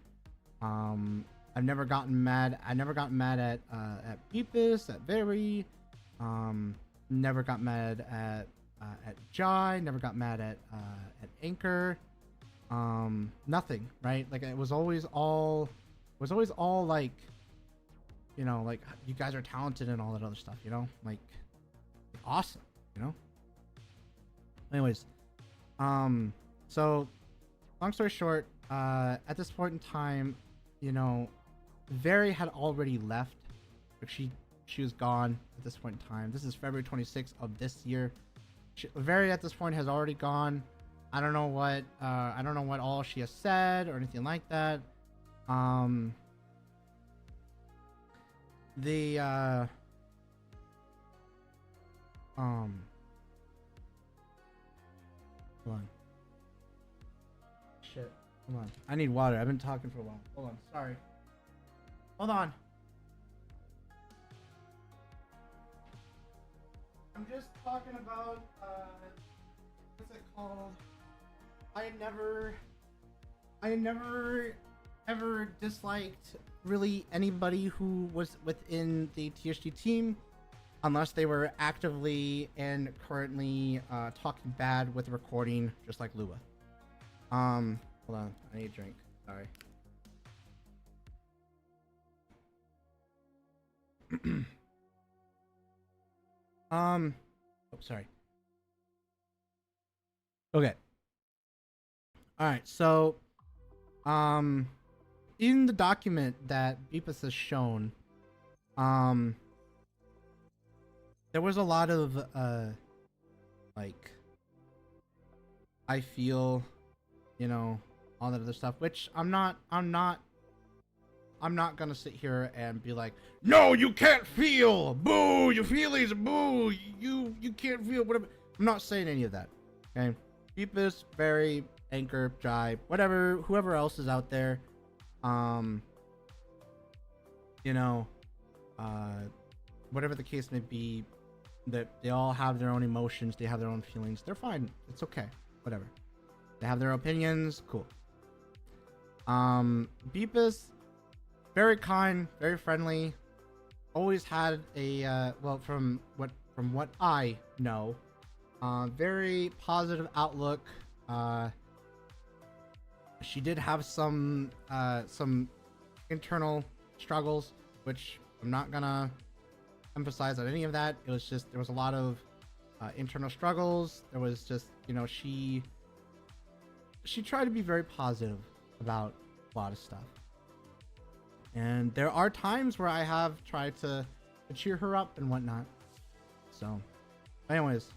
Speaker 1: I've never gotten mad. I never got mad at Beepus, at Very. Never got mad at Jai. Never got mad at Anchor. Nothing, right? Like it was always all like, you know, like you guys are talented and all that other stuff, you know, like awesome, you know. Anyways, so long story short, at this point in time, you know, Very had already left. Like she was gone at this point in time. This is February 26th of this year. Very at this point has already gone. I don't know what all she has said or anything like that. Hold on. Shit. Hold on. I need water. I've been talking for a while. Hold on. Sorry. Hold on. I'm just talking about, what's it called? I had never ever disliked really anybody who was within the TSG team, unless they were actively and currently talking bad with recording, just like Lua. Hold on, I need a drink. Sorry. Oh, sorry. Okay. All right. So, in the document that Beepus has shown, there was a lot of, like, I feel, you know, all that other stuff, which I'm not gonna sit here and be like, no, you can't feel, boo, your feelings, boo, you can't feel, whatever. I'm not saying any of that. Okay, Beepus, Very, Anchor, Jive, whatever, whoever else is out there, Um, you know, whatever the case may be, that they all have their own emotions, they have their own feelings. They're fine. It's okay. Whatever. They have their opinions. Cool. Beepus, very kind, very friendly. Always had a well, from what I know, very positive outlook. She did have some internal struggles, which I'm not gonna emphasize on any of that. It was just, there was a lot of internal struggles. There was just, you know, she tried to be very positive about a lot of stuff. And there are times where I have tried to cheer her up and whatnot. So, anyways,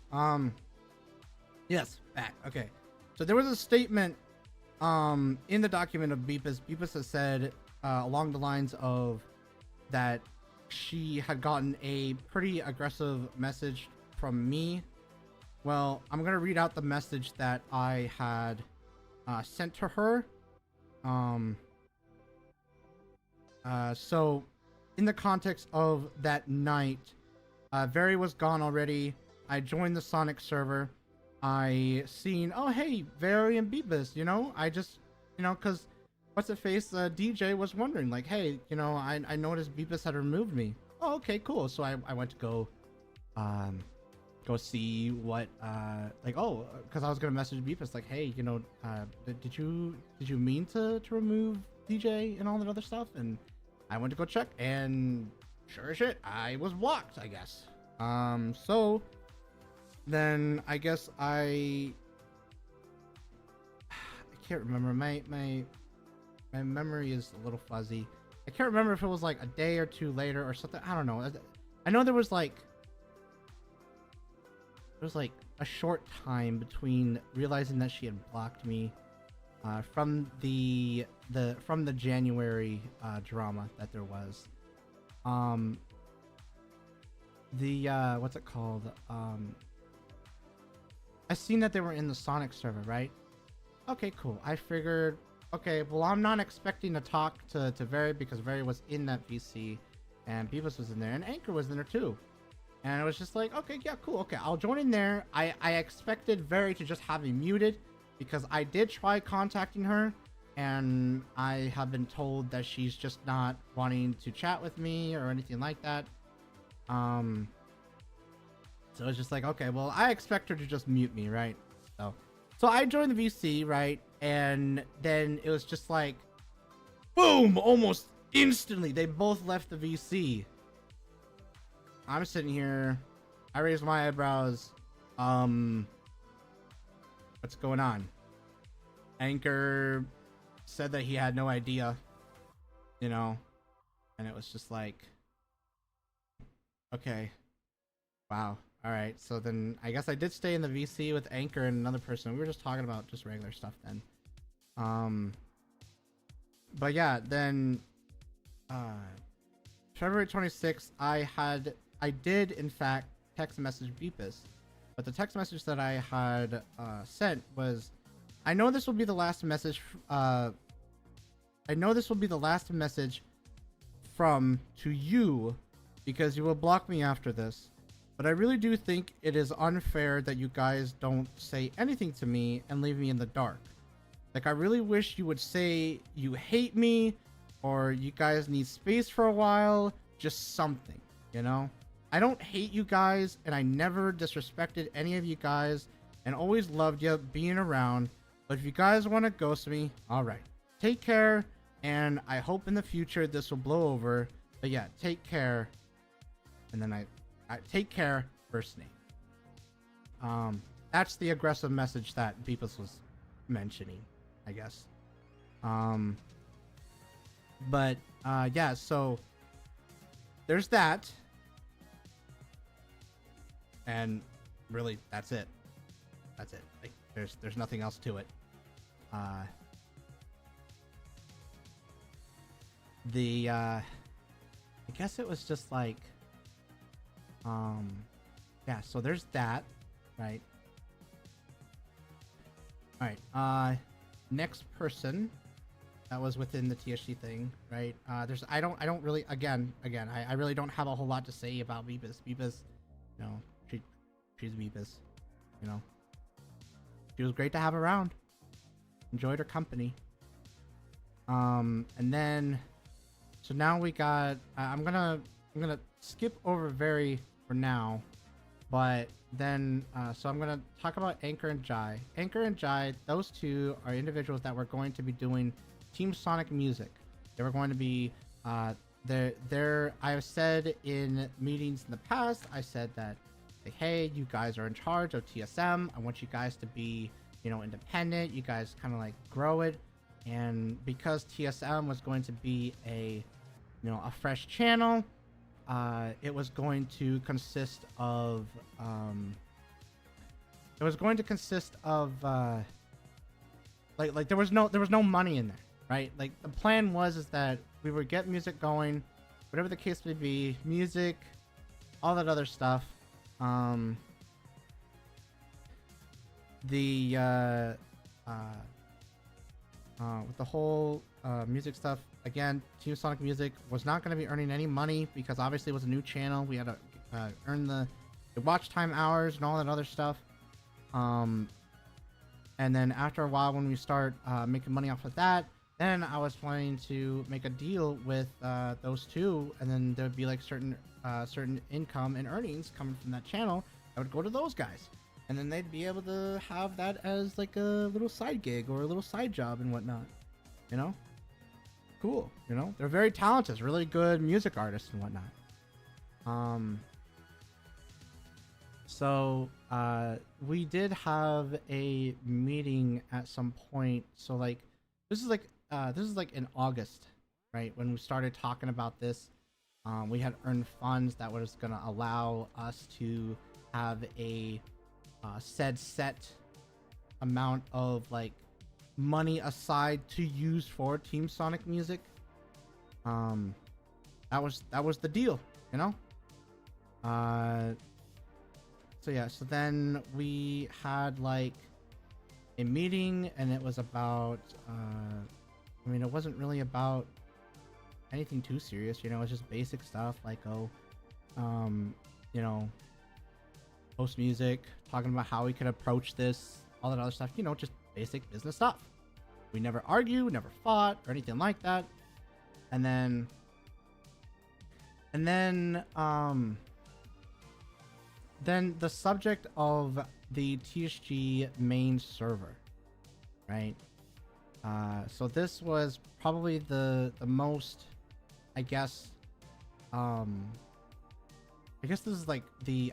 Speaker 1: yes, back. Okay. So there was a statement in the document of Beepus. Beepus has said along the lines of that she had gotten a pretty aggressive message from me. Well, I'm gonna read out the message that I had sent to her. So in the context of that night, Very was gone already. I joined the Sonic server. I seen, oh hey, Very and Beepus, you know, I just, you know, cause what's it face, DJ was wondering like, hey, you know, I noticed Beepus had removed me. Oh, okay, cool. So I went to go see what, like, oh, cause I was gonna message Beepus like, hey, you know, did you mean to remove DJ and all that other stuff? And I went to go check, and sure as shit, I was blocked, I guess. So then I guess I can't remember. My memory is a little fuzzy. I can't remember if it was like a day or two later or something. I don't know. I know there was like a short time between realizing that she had blocked me from the January drama that there was. What's it called? I seen that they were in the Sonic server, right? Okay, cool. I figured, okay, well, I'm not expecting to talk to Very, because Very was in that VC and Beavis was in there and Anchor was in there too. And it was just like, okay, yeah, cool. Okay, I'll join in there. I expected Very to just have me muted, because I did try contacting her and I have been told that she's just not wanting to chat with me or anything like that. So it's just like, okay, well, I expect her to just mute me, right? So I joined the VC, right? And then it was just like, boom, almost instantly, they both left the VC. I'm sitting here, I raised my eyebrows. What's going on? Anchor said that he had no idea, you know, and it was just like, okay, wow. All right, so then I guess I did stay in the VC with Anchor and another person. We were just talking about just regular stuff then. But yeah, then February 26th, I did in fact text message Beepus, but the text message that I had sent was, I know this will be the last message. I know this will be the last message from to you, because you will block me after this. But I really do think it is unfair that you guys don't say anything to me and leave me in the dark. Like, I really wish you would say you hate me, or you guys need space for a while, just something, you know? I don't hate you guys, and I never disrespected any of you guys, and always loved you being around. But if you guys want to ghost me, all right. Take care, and I hope in the future this will blow over. But yeah, take care. And then I take care, first name. That's the aggressive message that Beepus was mentioning, I guess. But yeah, so there's that. And really, that's it. That's it. Like, there's nothing else to it. I guess it was just like, yeah, so there's that, right? All right, next person that was within the TSG thing, right? I don't really, I really don't have a whole lot to say about Beebus. Beebus, you know, she's Beebus, you know. She was great to have around. Enjoyed her company. And then, so now we got, I'm gonna skip over Very for now, but then, so I'm gonna talk about Anchor and Jai. Anchor and Jai, those two are individuals that were going to be doing Team Sonic music. They were going to be, I've said in meetings in the past, I said that, hey, you guys are in charge of TSM. I want you guys to be, you know, independent. You guys kind of like grow it. And because TSM was going to be a, you know, a fresh channel, it was going to consist of, like there was no money in there, right? Like the plan was that we would get music going, whatever the case may be, music, all that other stuff. With the whole music stuff, again, Team Sonic Music was not going to be earning any money because obviously it was a new channel. We had to earn the watch time hours and all that other stuff. And then after a while, when we start making money off of that, then I was planning to make a deal with those two, and then there'd be like certain income and earnings coming from that channel that would go to those guys, and then they'd be able to have that as like a little side gig or a little side job and whatnot, you know. Cool, you know, they're very talented, really good music artists and whatnot. So we did have a meeting at some point. So like this is like in August, right, when we started talking about this. We had earned funds that was going to allow us to have a set amount of like money aside to use for Team Sonic music. That was the deal, you know. So yeah, so then we had like a meeting, and it was about I mean, it wasn't really about anything too serious, you know. It's just basic stuff like, you know, post music, talking about how we could approach this, all that other stuff, you know, just basic business stuff. We never argued, never fought or anything like that. And then the subject of the TSG main server, right? So this was probably the most, I guess this is like the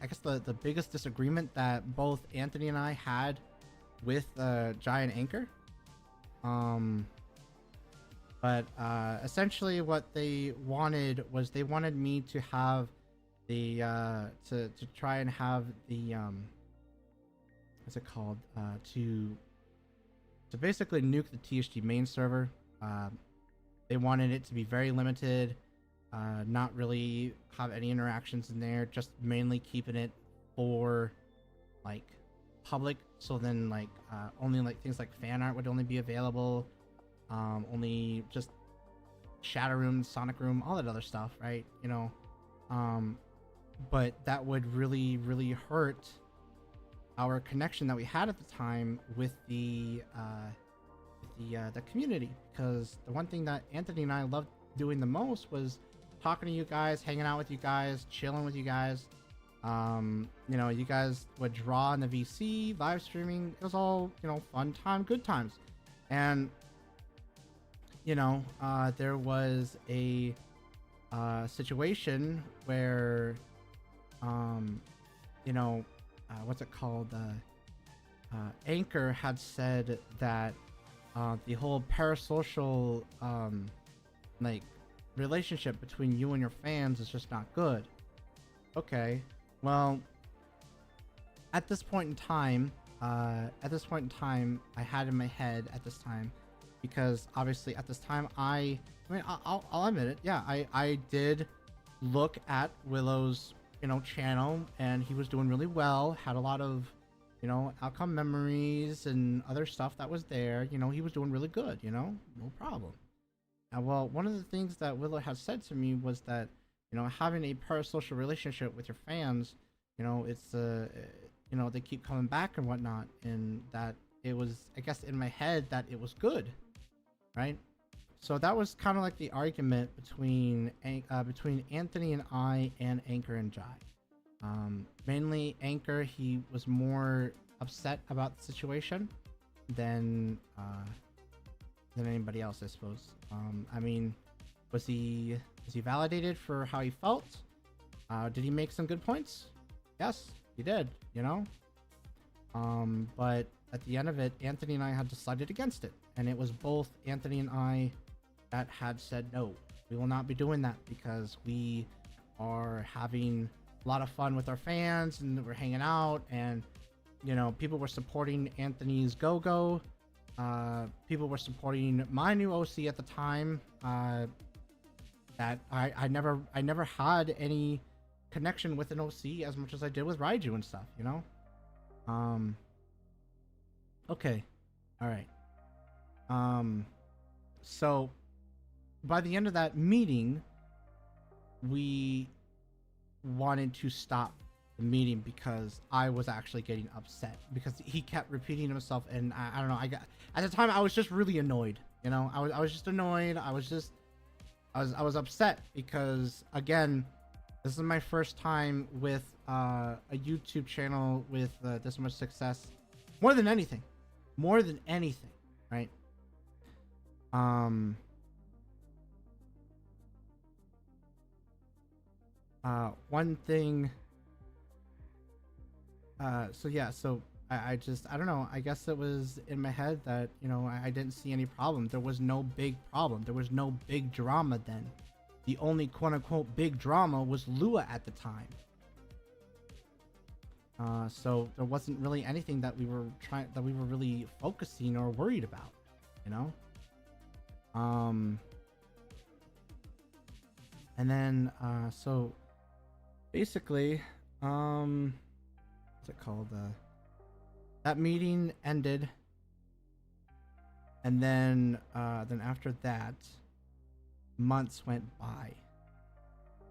Speaker 1: biggest disagreement that both Anthony and I had with Jai and Anchor. But essentially what they wanted was they wanted me to have the to try and have the what's it called, to basically nuke the TSG main server. They wanted it to be very limited, not really have any interactions in there, just mainly keeping it for like public. So then like only like things like fan art would only be available, only just shadow room, sonic room, all that other stuff, right? You know, but that would really hurt our connection that we had at the time with the community, because the one thing that Anthony and I loved doing the most was talking to you guys, hanging out with you guys, chilling with you guys. You know, you guys would draw in the VC, live streaming. It was all, you know, fun time, good times. And you know, there was a situation where you know, what's it called, Anchor had said that the whole parasocial like relationship between you and your fans is just not good. Okay, well, at this point in time, I had in my head at this time, because obviously at this time I mean, I'll admit it, yeah, I did look at Willow's, you know, channel, and he was doing really well, had a lot of, you know, outcome memories and other stuff that was there, you know, he was doing really good, you know, no problem. Well, one of the things that Willow has said to me was that, having a parasocial relationship with your fans, it's they keep coming back and whatnot, and that it was, I guess, in my head that it was good, right? So that was kind of like the argument between Anthony and I and Anchor and Jai. Mainly Anchor, he was more upset about the situation than anybody else, I suppose. I mean, was he validated for how he felt? Did he make some good points? Yes, he did. But at the end of it, Anthony and I had decided against it, and it was both Anthony and I that had said no, we will not be doing that because we are having a lot of fun with our fans and we're hanging out, and people were supporting Anthony's go-go. People were supporting my new OC at the time. That I never had any connection with an OC as much as I did with Raiju and stuff. Okay, all right. So by the end of that meeting, we wanted to stop the meeting because I was actually getting upset because he kept repeating himself, and I don't know. At the time I was just really annoyed. I was just annoyed. I was upset because, again, this is my first time with a YouTube channel with this much success. More than anything, right? One thing. So I don't know. I guess it was in my head that, I didn't see any problem. There was no big problem. There was no big drama then. The only quote unquote big drama was Lua at the time. So there wasn't really anything that we were really focusing or worried about, and then, so basically, what's it called? That meeting ended, and then after that, months went by,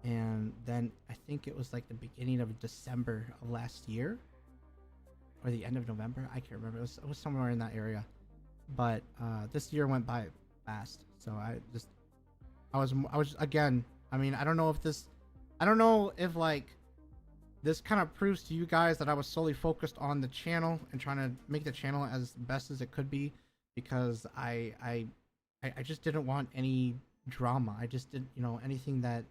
Speaker 1: and then I think it was like the beginning of December of last year, or the end of November. I can't remember. It was somewhere in that area, but this year went by fast. So I was again. I mean, I don't know if like this kind of proves to you guys that I was solely focused on the channel and trying to make the channel as best as it could be, because I just didn't want any drama. I just didn't, anything that,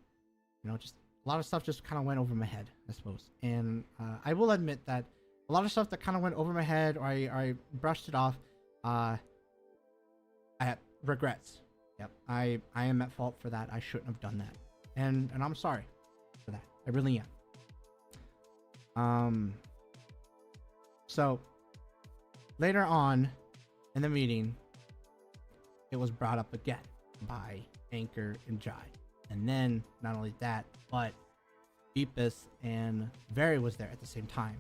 Speaker 1: just a lot of stuff just kind of went over my head, I suppose. And I will admit that a lot of stuff that kind of went over my head, or I brushed it off, I had regrets. Yep, I am at fault for that. I shouldn't have done that, and I'm sorry for that. I really am. So later on in the meeting, it was brought up again by Anchor and Jai, and then not only that, but Beepus and Very was there at the same time.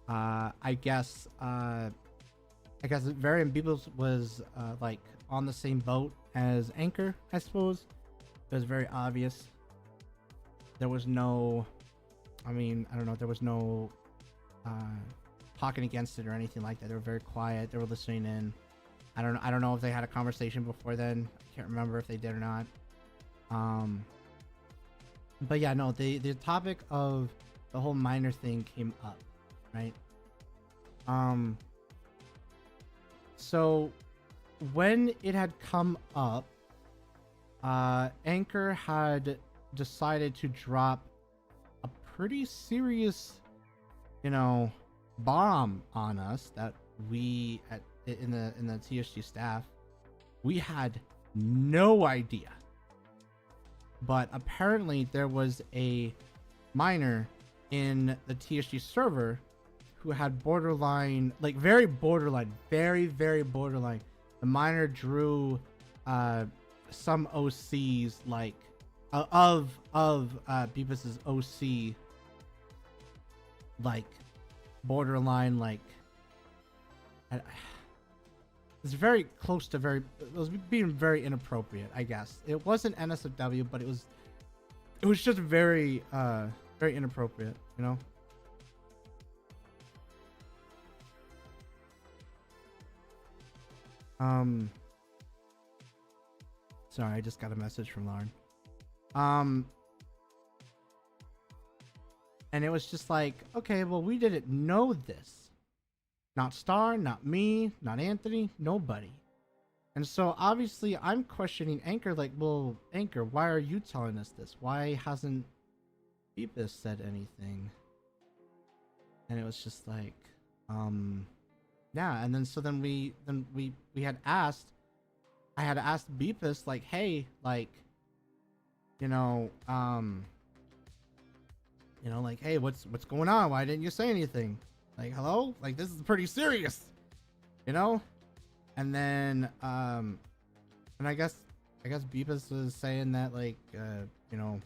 Speaker 1: I guess Very and Beepus was like on the same boat as Anchor, I suppose. It was very obvious. There was no, I don't know, there was no talking against it or anything like that. They were very quiet. They were listening in. I don't know if they had a conversation before then. I can't remember if they did or not. But yeah, no, the topic of the whole minor thing came up, right? So when it had come up, Anchor had decided to drop a pretty serious, bomb on us that we in the TSG staff, we had no idea. But apparently there was a miner in the TSG server who had borderline, like very borderline, very borderline. The miner drew some OCs, like of Beepus's OC, like borderline, like it's very close to it was being very inappropriate, I guess. It wasn't NSFW, but it was just very very inappropriate, you know. Sorry, I just got a message from Lauren. And it was just like, okay, well, we didn't know this. Not Star, not me, not Anthony, nobody. And so obviously I'm questioning Anchor, like, well, Anchor, why are you telling us this? Why hasn't Beepus said anything? And it was just like, yeah. And then we had asked, I had asked Beepus, like, hey, like, you know, like, hey, what's going on? Why didn't you say anything? Like, hello? Like, this is pretty serious, you know? And then, and I guess Beepus was saying that, like, you know,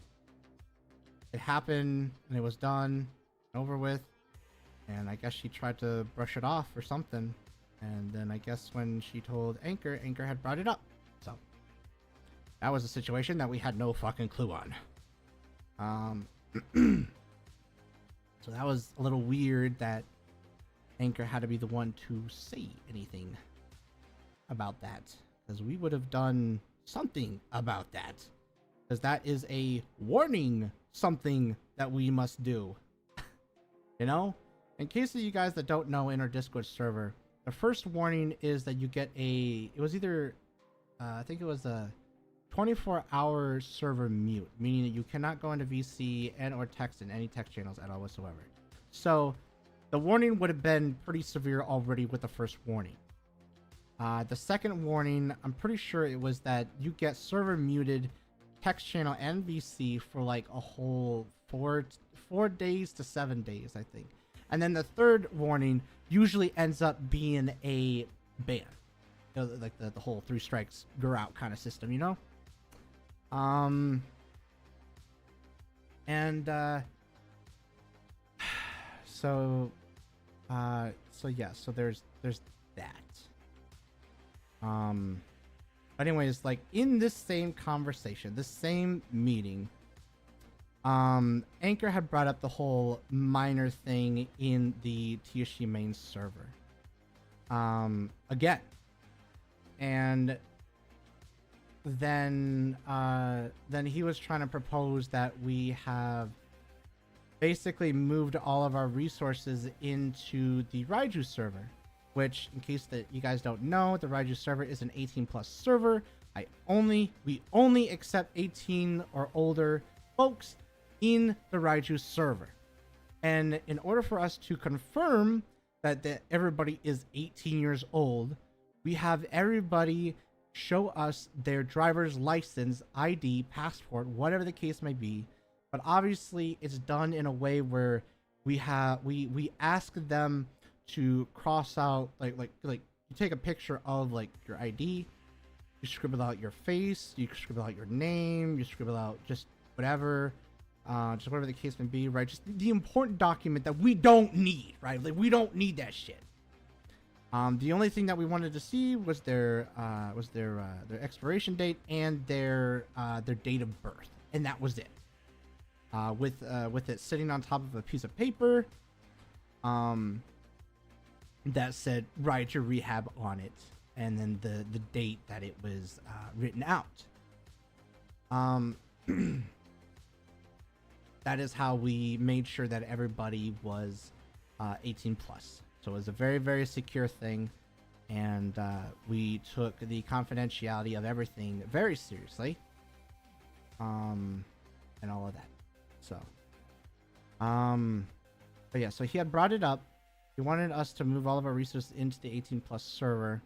Speaker 1: it happened and it was done, over with. And I guess she tried to brush it off or something. And then I guess when she told Anchor, Anchor had brought it up. So that was a situation that we had no fucking clue on. So that was a little weird that Anchor had to be the one to say anything about that, because we would have done something about that, because that is a warning, something that we must do. You know, in case of you guys that don't know, in our Discord server, the first warning is that you get it was either I think it was a 24-hour server mute, meaning that you cannot go into VC and or text in any text channels at all whatsoever. So the warning would have been pretty severe already with the first warning. The second warning, I'm pretty sure it was that you get server muted, text channel, and VC for like a whole 4 days to 7 days, I think. And then the third warning usually ends up being a ban, you know, like the whole 3 strikes you're out kind of system, you know. So yeah, so there's that. But anyways, like, in this same conversation, this same meeting, Anchor had brought up the whole minor thing in the TSG main server again, and then he was trying to propose that we have basically moved all of our resources into the Raiju server, which, in case that you guys don't know, the Raiju server is an 18+ server. We only accept 18 or older folks in the Raiju server. And in order for us to confirm that everybody is 18 years old, we have everybody show us their driver's license, ID, passport, whatever the case may be. But obviously it's done in a way where we ask them to cross out, like you take a picture of like your ID, you scribble out your face, you scribble out your name, you scribble out just whatever, just whatever the case may be, right? Just the important document that we don't need, right? Like, we don't need that shit. The only thing that we wanted to see was their expiration date and their date of birth, and that was it. With it sitting on top of a piece of paper, that said Raiju Rehab on it, and then the date that it was written out. That is how we made sure that everybody was 18+. So it was a very, very secure thing, and we took the confidentiality of everything very seriously, and all of that. So, but yeah, so he had brought it up. He wanted us to move all of our resources into the 18+ server,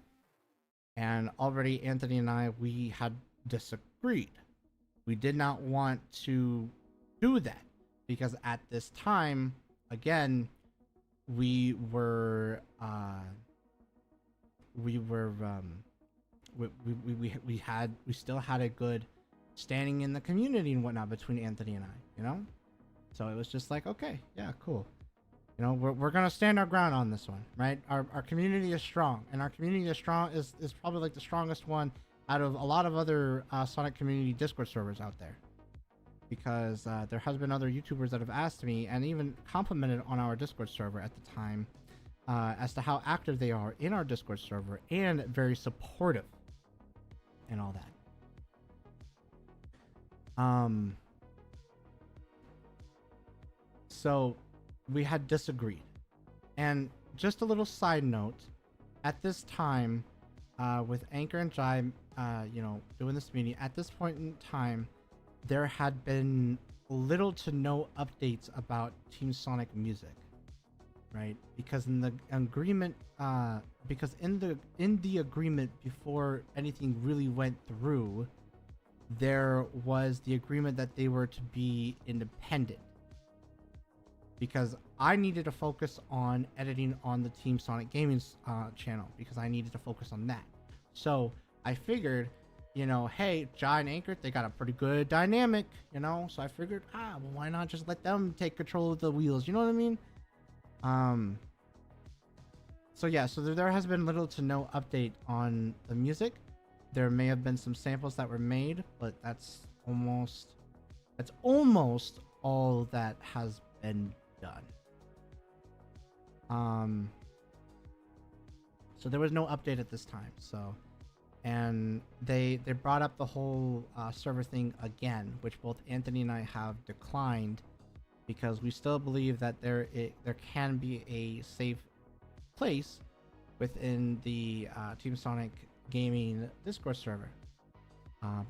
Speaker 1: and already Anthony and I, we had disagreed. We did not want to do that because at this time, again, we still had a good standing in the community and whatnot between Anthony and I, you know? So it was just like, okay, yeah, cool. You know, we're gonna stand our ground on this one, right? Our community is strong, and our community is probably like the strongest one out of a lot of other Sonic community Discord servers out there. Because there has been other YouTubers that have asked me and even complimented on our Discord server at the time as to how active they are in our Discord server and very supportive and all that. So we had disagreed. And just a little side note, at this time, with Anchor and Jai, you know, doing this meeting, at this point in time, there had been little to no updates about Team Sonic music, right? Because in the agreement, in the agreement before anything really went through, there was the agreement that they were to be independent. Because I needed to focus on editing on the Team Sonic Gaming channel because I needed to focus on that. So I figured, you know, hey, Jai and Anchor, they got a pretty good dynamic, you know? So I figured, well, why not just let them take control of the wheels? You know what I mean? So yeah, so there has been little to no update on the music. There may have been some samples that were made, but that's almost all that has been done. So there was no update at this time. So, and they brought up the whole server thing again, which both Anthony and I have declined because we still believe that there can be a safe place within the Team Sonic Gaming Discord server.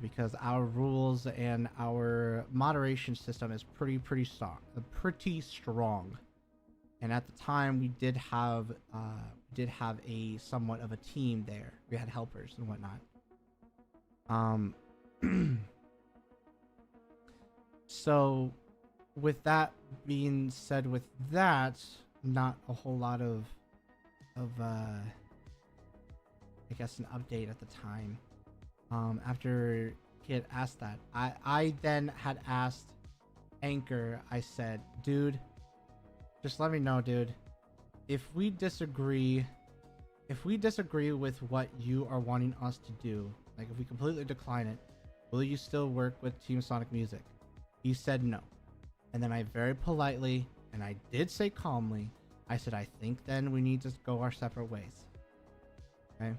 Speaker 1: Because our rules and our moderation system is pretty strong, and at the time we did have a somewhat of a team there. We had helpers and whatnot. So with that being said, with that, not a whole lot of I guess an update at the time. After he had asked that, I then had asked Anchor, I said, dude, just let me know, dude, if we disagree with what you are wanting us to do, like if we completely decline it, will you still work with Team Sonic Music? He said no. And then I very politely, and I did say calmly, I said, I think then we need to go our separate ways. Okay?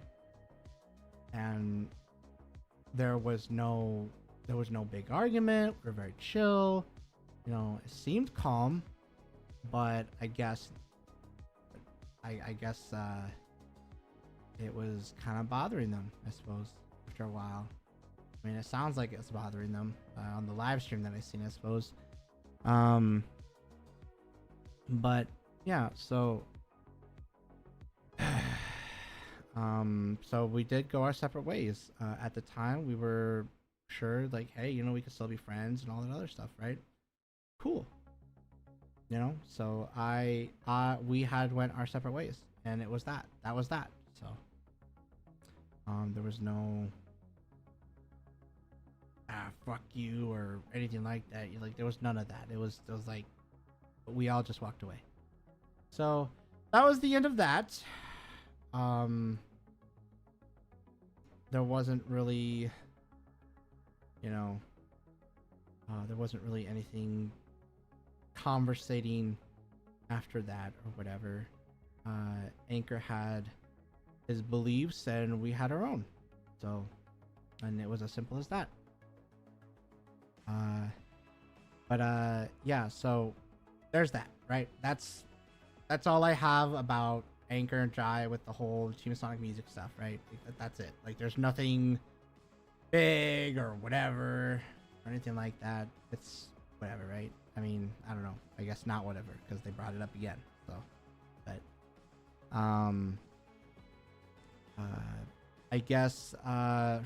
Speaker 1: And there was no big argument. We're very chill. You know, it seemed calm, but I guess it was kind of bothering them, I suppose, after a while. I mean, it sounds like it's bothering them on the live stream that I seen, I suppose. But yeah, so so we did go our separate ways. At the time, we were sure, like, hey, you know, we could still be friends and all that other stuff, right? Cool. You know, so we had went our separate ways, and it was that. That was that. So, there was no fuck you or anything like that. Like, there was none of that. It was like we all just walked away. So that was the end of that. There wasn't really, you know, there wasn't really anything conversating after that or whatever. Anchor had his beliefs and we had our own. So, and it was as simple as that. Yeah, so there's that, right? That's all I have about Anchor and Jai with the whole Team Sonic music stuff, right? That's it. Like, there's nothing big or whatever or anything like that. It's whatever, right? I mean, I don't know. I guess not whatever, because they brought it up again. So, but I guess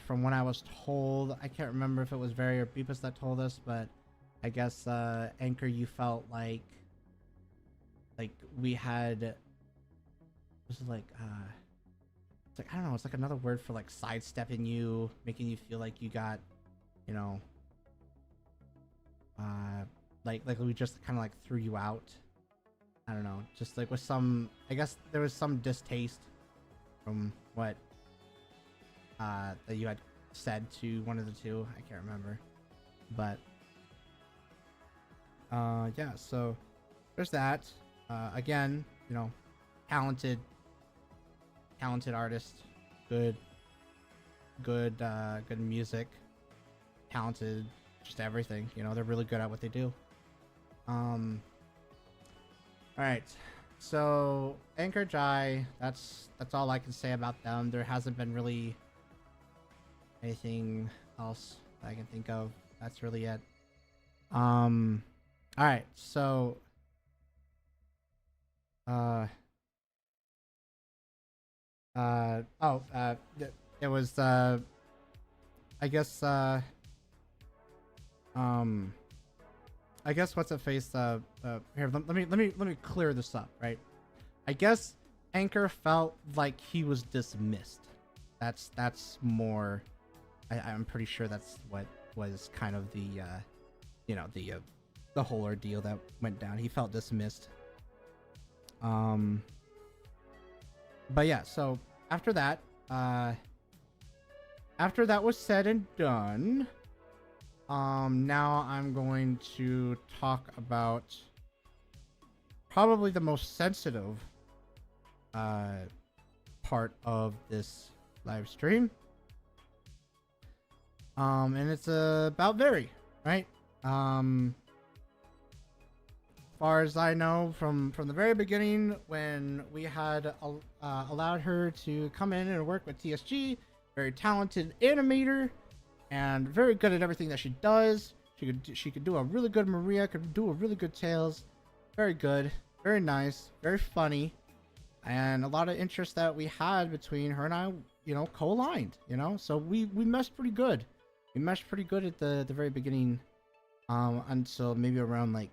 Speaker 1: from when I was told, I can't remember if it was Very or Beepus that told us, but I guess Anchor, you felt like we had, was it like it's like, I don't know, it's like another word for like sidestepping you, making you feel like you got, you know, like we just kind of like threw you out I don't know, just like with some, I guess there was some distaste from what that you had said to one of the two. I can't remember, but yeah. So there's that. Again, you know, talented artist, good good music, talented, just everything. You know, they're really good at what they do. All right. So Anchor Jai, that's all I can say about them. There hasn't been really anything else that I can think of. That's really it. All right. So it was I guess I guess what's it face here, let me clear this up, right? I guess Anchor felt like he was dismissed. That's more, I'm pretty sure that's what was kind of the you know, the whole ordeal that went down. He felt dismissed. But yeah, so after that was said and done, now I'm going to talk about probably the most sensitive part of this live stream. And it's about Very, right? Far as I know, from the very beginning, when we had allowed her to come in and work with TSG, very talented animator and very good at everything that she does. She could do a really good Maria, could do a really good Tails. Very good, very nice, very funny, and a lot of interest that we had between her and I, you know, co-aligned, you know. So we meshed pretty good. We meshed pretty good at the very beginning, until maybe around like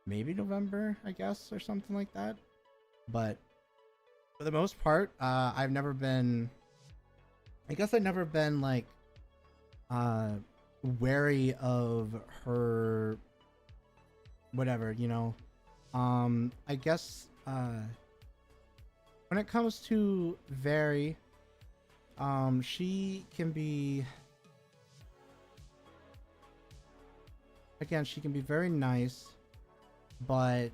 Speaker 1: maybe November, I guess, or something like that. But for the most part, I've never been like wary of her, whatever, you know. I guess when it comes to Very, she can be, again, she can be very nice, but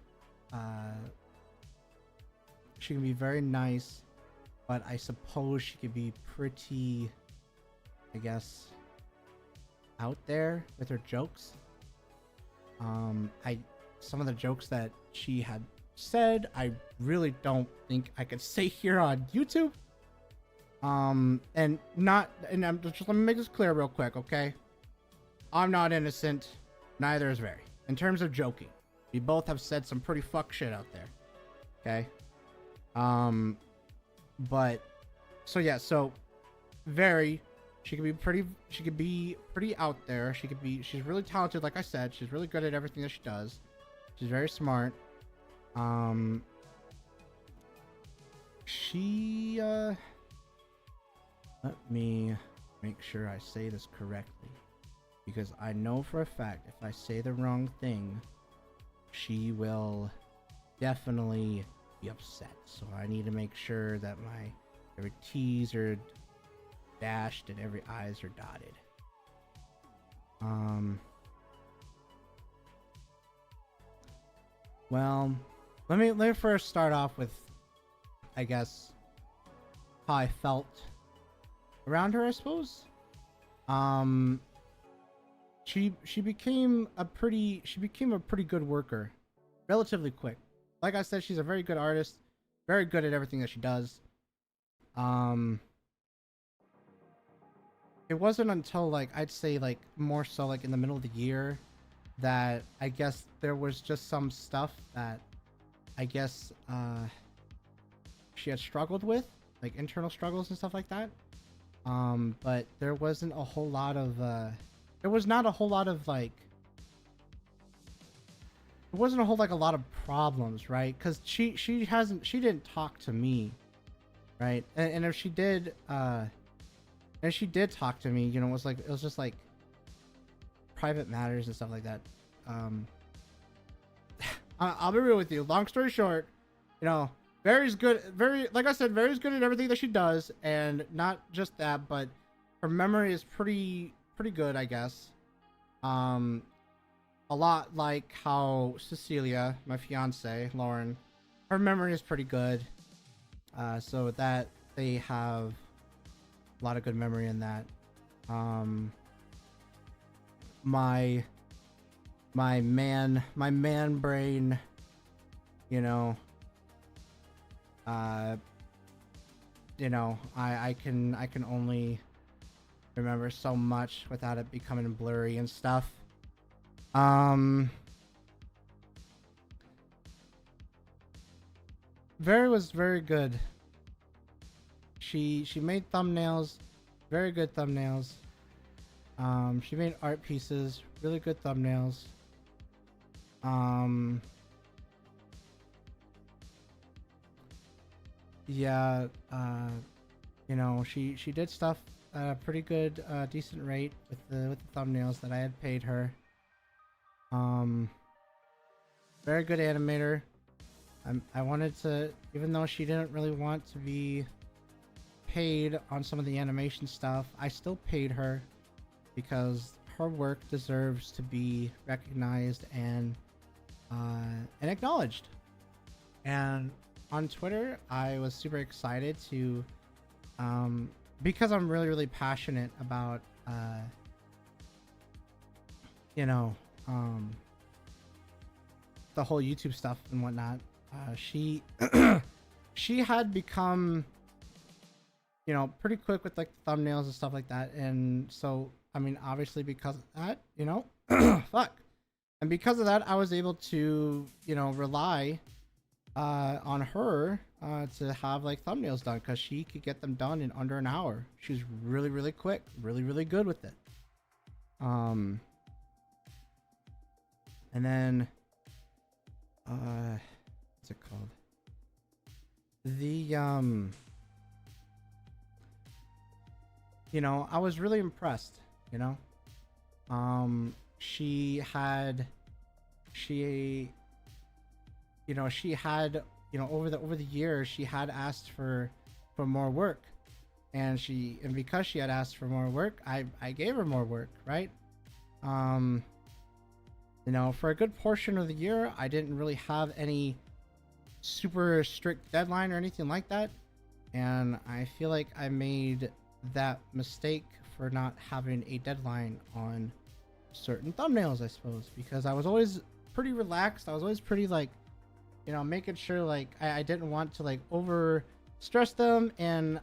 Speaker 1: she can be very nice, but I suppose she could be pretty, I guess, out there with her jokes. Some of the jokes that she had said, I really don't think I could say here on YouTube. And I'm just, let me make this clear real quick, okay? I'm not innocent, neither is Very. In terms of joking, we both have said some pretty fuck shit out there, okay? But so yeah, so Very, she could be pretty out there. She's really talented, like I said. She's really good at everything that she does. She's very smart. She let me make sure I say this correctly, because I know for a fact if I say the wrong thing, she will definitely be upset. So I need to make sure that my every T's are dashed and every I's are dotted. Well, let me first start off with, I guess, how I felt around her, I suppose. She became a pretty good worker relatively quick. Like I said, she's a very good artist, very good at everything that she does. It wasn't until, like, I'd say, like, more so like in the middle of the year, that I guess there was just some stuff that I guess she had struggled with, like internal struggles and stuff like that. But there wasn't a whole lot of there was not a whole lot of like, it wasn't a whole like a lot of problems, right? Because she didn't talk to me, right? And if she did talk to me, you know, it was just like private matters and stuff like that. I'll be real with you. Long story short, you know, Barry's good. Very, like I said, Barry's good at everything that she does, and not just that, but her memory is pretty good, I guess. Um, a lot like how Cecilia, my fiance, Lauren, her memory is pretty good. So with that, they have a lot of good memory in that. My man brain, you know, I can only remember so much without it becoming blurry and stuff. Very was very good. She made thumbnails, very good thumbnails. She made art pieces, really good thumbnails. Yeah, she did stuff at a pretty good, decent rate with the thumbnails that I had paid her. Very good animator. I wanted to, even though she didn't really want to be paid on some of the animation stuff, I still paid her because her work deserves to be recognized and acknowledged. And on Twitter, I was super excited to, because I'm really passionate about, the whole YouTube stuff and whatnot. She she had become, pretty quick with like the thumbnails and stuff like that, and so I mean, obviously because of that, fuck, and because of that, I was able to, rely on her to have like thumbnails done, because she could get them done in under an hour. She's really quick, really good with it. And then what's it called? I was really impressed, she had over the years she had asked for more work, and because she had asked for more work, I gave her more work, right? For a good portion of the year, I didn't really have any super strict deadline or anything like that, and I feel like I made that mistake for not having a deadline on certain thumbnails, I suppose, because I was always pretty relaxed. I was always pretty like, making sure like I didn't want to like over stress them. And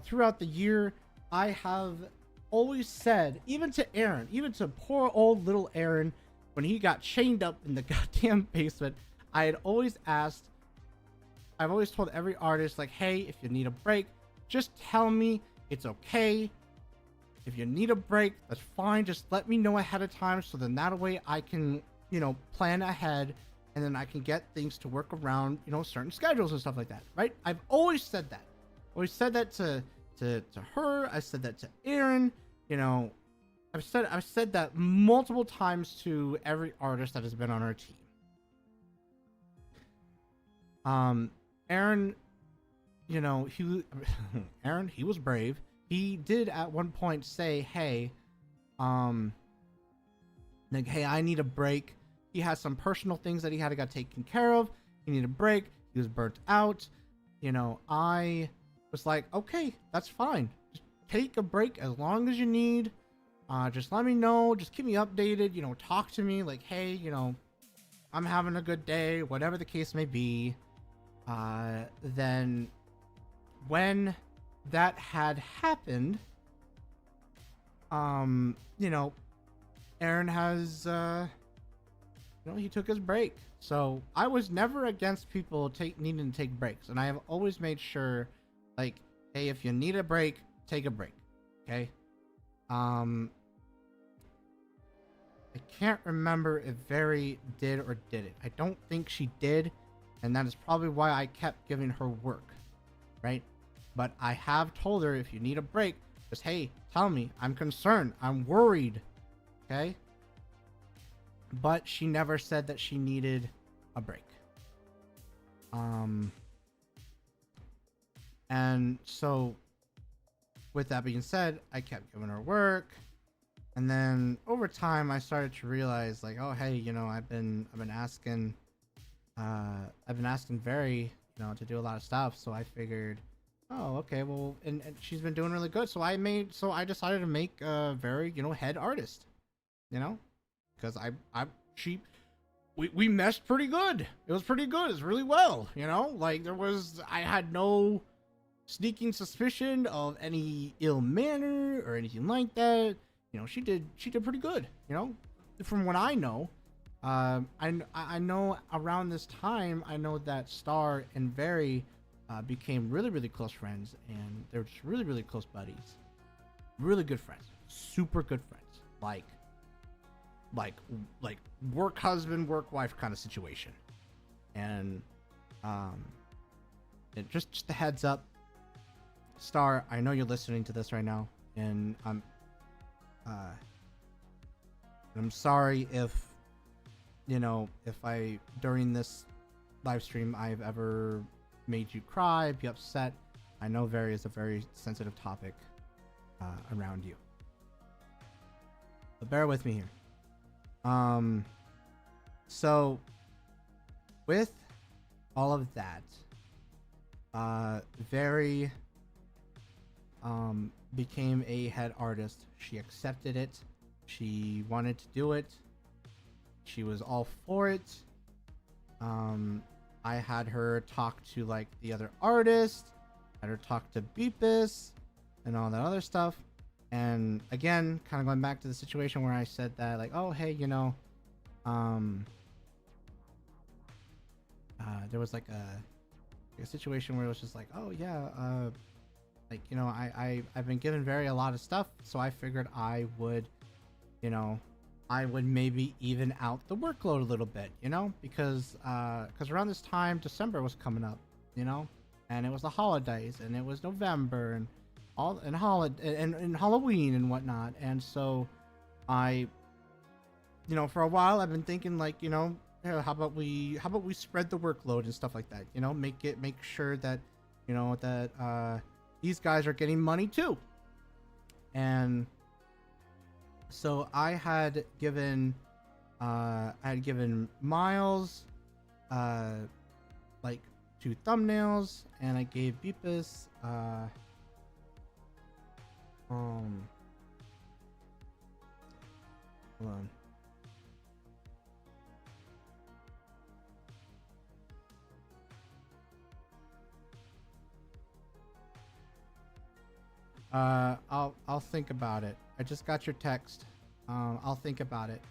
Speaker 1: throughout the year, I have always said, even to Aaron, even to poor old little Aaron, when he got chained up in the goddamn basement, I've always told every artist, like, hey, if you need a break, just tell me. It's okay. If you need a break, that's fine. Just let me know ahead of time, so then that way I can, plan ahead, and then I can get things to work around, certain schedules and stuff like that, right? I've always said that. Always said that to her. I said that to Aaron. I've said that multiple times to every artist that has been on our team. Aaron, he was brave. He did at one point say, hey, like, hey, I need a break. He has some personal things that he had to get taken care of. He needed a break. He was burnt out. I was like, okay, that's fine. Just take a break as long as you need. Just let me know. Just keep me updated. Talk to me like, hey, I'm having a good day, whatever the case may be. Then when that had happened, Aaron has, he took his break. So I was never against people needing to take breaks. And I have always made sure, like, hey, if you need a break, take a break. Okay. I can't remember if Very did or didn't. I don't think she did. And that is probably why I kept giving her work. Right. But I have told her, if you need a break, just, hey, tell me. I'm concerned. I'm worried. Okay. but she never said that she needed a break. And so with that being said, I kept giving her work. And then over time I started to realize like, oh, hey, you know, I've been asking Very, you know, to do a lot of stuff. So I figured, oh, okay, well, and she's been doing really good. So I decided to make Very, you know, head artist, you know, because we meshed pretty good. It was pretty good. It was really well, you know, like I had no sneaking suspicion of any ill manner or anything like that. You know, she did pretty good, you know, from what I know. I know around this time, I know that Star and Very became really, really close friends, and they're just really, really close buddies. Really good friends. Super good friends. Like work husband, work wife kind of situation. And just a heads up, Star, I know you're listening to this right now, and I'm sorry if, you know, if I, during this live stream, I've ever made you cry, be upset. I know Very is a very sensitive topic around you. But bear with me here. So with all of that, Very became a head artist. She accepted it. She wanted to do it. She was all for it. I had her talk to like the other artists, had her talk to Beepus and all that other stuff. And again, kind of going back to the situation where I said that, like, oh, hey, you know, there was like a situation where it was just like, oh yeah, like, you know, I've been given Very a lot of stuff, so I figured I would, you know, I would maybe even out the workload a little bit, you know, because around this time December was coming up, you know, and it was the holidays, and it was November, and and Halloween and whatnot. And so I, you know, for a while I've been thinking like, you know, how about we spread the workload and stuff like that, you know, make sure that, you know, that these guys are getting money too. And so I had given Miles like 2 thumbnails, and I gave Beepus hold on. I'll think about it. I just got your text. I'll think about it.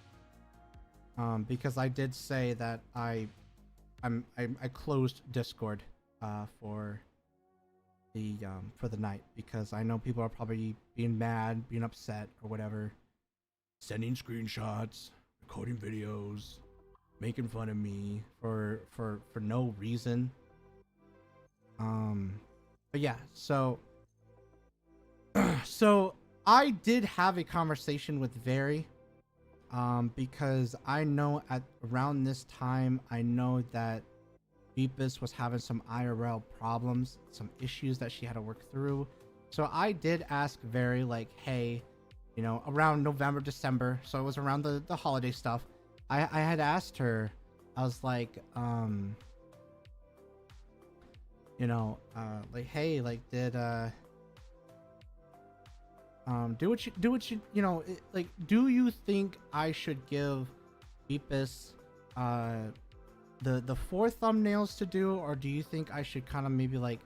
Speaker 1: Because I did say that I closed Discord for the night, because I know people are probably being mad, being upset, or whatever, sending screenshots, recording videos, making fun of me for no reason. But yeah, so I did have a conversation with Very, because I know around this time, I know that Beepus was having some IRL problems, some issues that she had to work through. So I did ask Very, like, hey, you know, around November, December, so it was around the holiday stuff, I had asked her, I was like, you know, like, hey, like, did do what you you know, like, do you think I should give Beepus the 4 thumbnails to do, or do you think I should kind of maybe like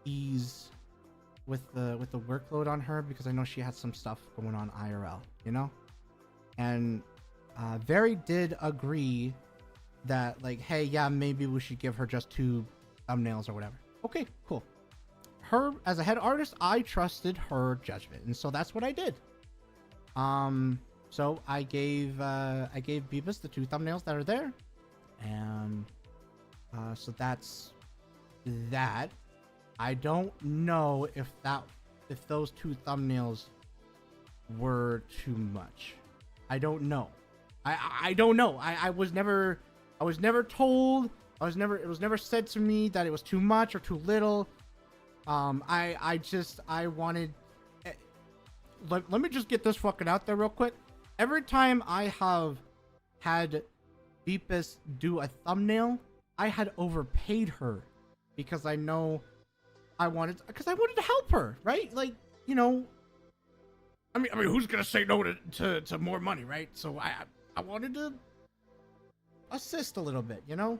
Speaker 1: ease with the workload on her, because I know she had some stuff going on IRL, you know? And Very did agree that, like, hey, yeah, maybe we should give her just 2 thumbnails or whatever. Okay, cool. Her as a head artist, I trusted her judgment, and so that's what I did. So I gave Beepus the 2 thumbnails that are there, and so that's that. I don't know if those 2 thumbnails were too much. I don't know. I don't know. I was never told. It was never said to me that it was too much or too little. I wanted. Let me just get this fucking out there real quick. Every time I have had Beepus do a thumbnail, I had overpaid her because I wanted to help her, right? Like, you know, I mean, who's gonna say no to more money, right? So I wanted to assist a little bit, you know,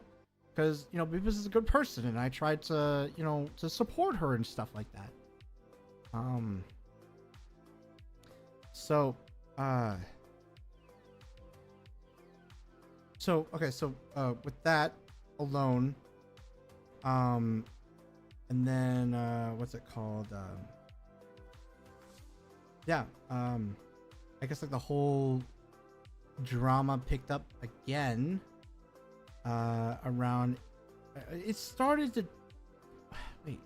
Speaker 1: because you know Beepus is a good person, and I tried to, you know, to support her and stuff like that. With that alone, and then what's it called? I guess like the whole drama picked up again around. It started to wait.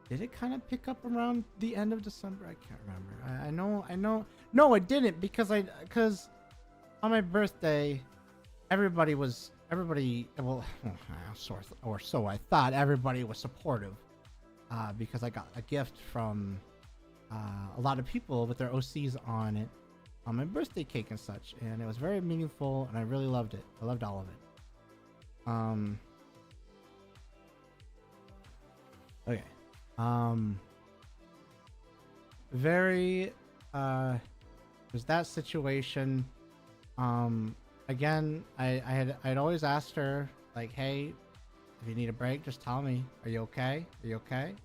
Speaker 1: Did it kind of pick up around the end of December? I can't remember. I know. No, it didn't because on my birthday, everybody, well, or so I thought, everybody was supportive because I got a gift from a lot of people with their OCs on it on my birthday cake and such, and it was very meaningful, and I really loved it. I loved all of it. Okay. There's that situation. Again, I'd always asked her, like, hey, if you need a break, just tell me. Are you okay? Are you okay?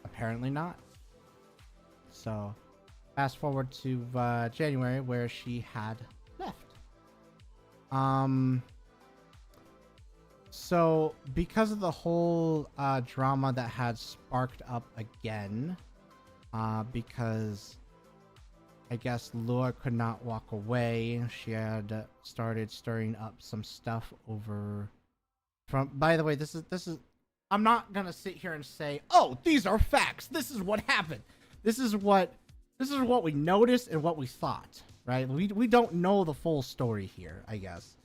Speaker 1: Apparently not. So, fast forward to January, where she had left. So, because of the whole drama that had sparked up again, because I guess Lua could not walk away, she had started stirring up some stuff over from. By the way, this is. I'm not gonna sit here and say, "Oh, these are facts. This is what happened." This is what we noticed and what we thought. Right? We don't know the full story here, I guess.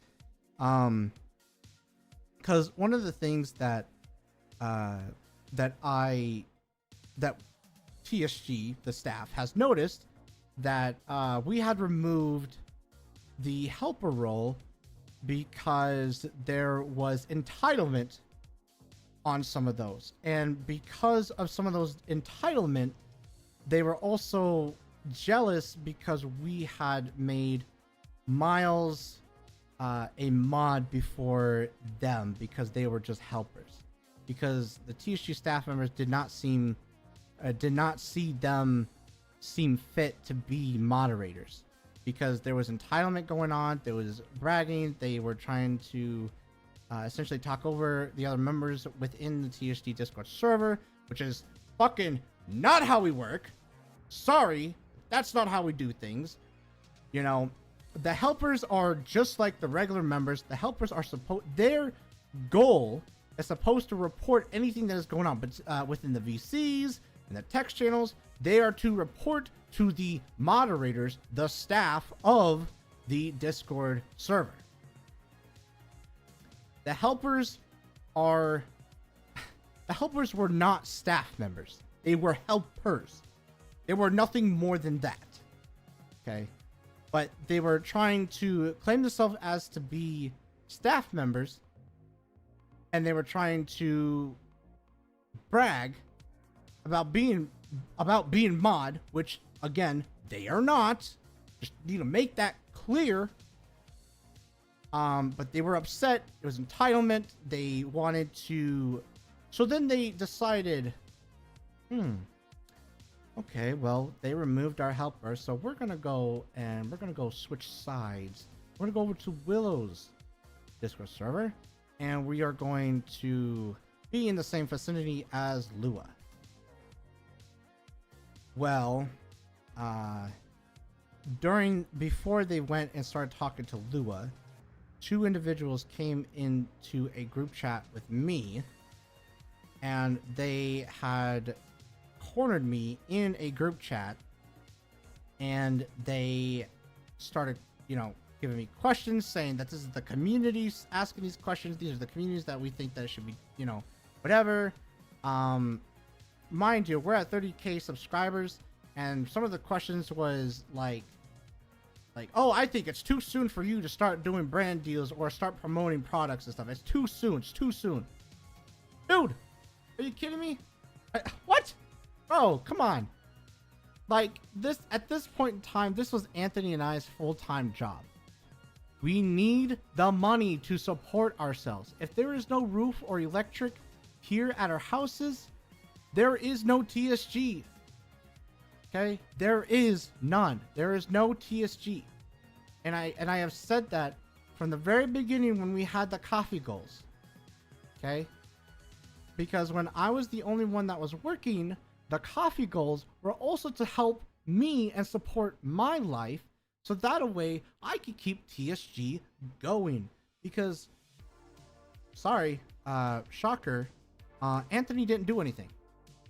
Speaker 1: Because one of the things that TSG, the staff, has noticed that we had removed the helper role because there was entitlement on some of those, and because of some of those entitlement, they were also jealous because we had made Miles a mod before them, because they were just helpers, because the TSG staff members did not see them seem fit to be moderators, because there was entitlement going on, there was bragging, they were trying to essentially talk over the other members within the TSG Discord server, which is fucking not how we work. Sorry, that's not how we do things. You know, the helpers are just like the regular members. The helpers are their goal is supposed to report anything that is going on, but within the VCs and the text channels, they are to report to the moderators, the staff of the Discord server. The helpers were not staff members. They were helpers. They were nothing more than that. Okay. But they were trying to claim themselves as to be staff members, and they were trying to brag about being mod, which again, they are not. Just need to make that clear. But they were upset. It was entitlement. They wanted to. So then they decided, okay, well, they removed our helper, so we're gonna go switch sides. We're gonna go over to Willow's Discord server, and we are going to be in the same vicinity as Lua. Well, before they went and started talking to Lua, two individuals came into a group chat with me, and they had cornered me in a group chat and they started, giving me questions saying that this is the communities asking these questions. These are the communities that we think that it should be, whatever. Mind you, we're at 30K subscribers, and some of the questions was like, oh, I think it's too soon for you to start doing brand deals or start promoting products and stuff. It's too soon. It's too soon. Dude, are you kidding me? What? Bro, come on. Like, this, at this point in time, this was Anthony and I's full-time job. We need the money to support ourselves. If there is no roof or electric here at our houses, there is no TSG. Okay? There is none. There is no TSG. And I have said that from the very beginning when we had the coffee goals. Okay? Because when I was the only one that was working, the coffee goals were also to help me and support my life, so that a way I could keep TSG going. Because, sorry, shocker, Anthony didn't do anything.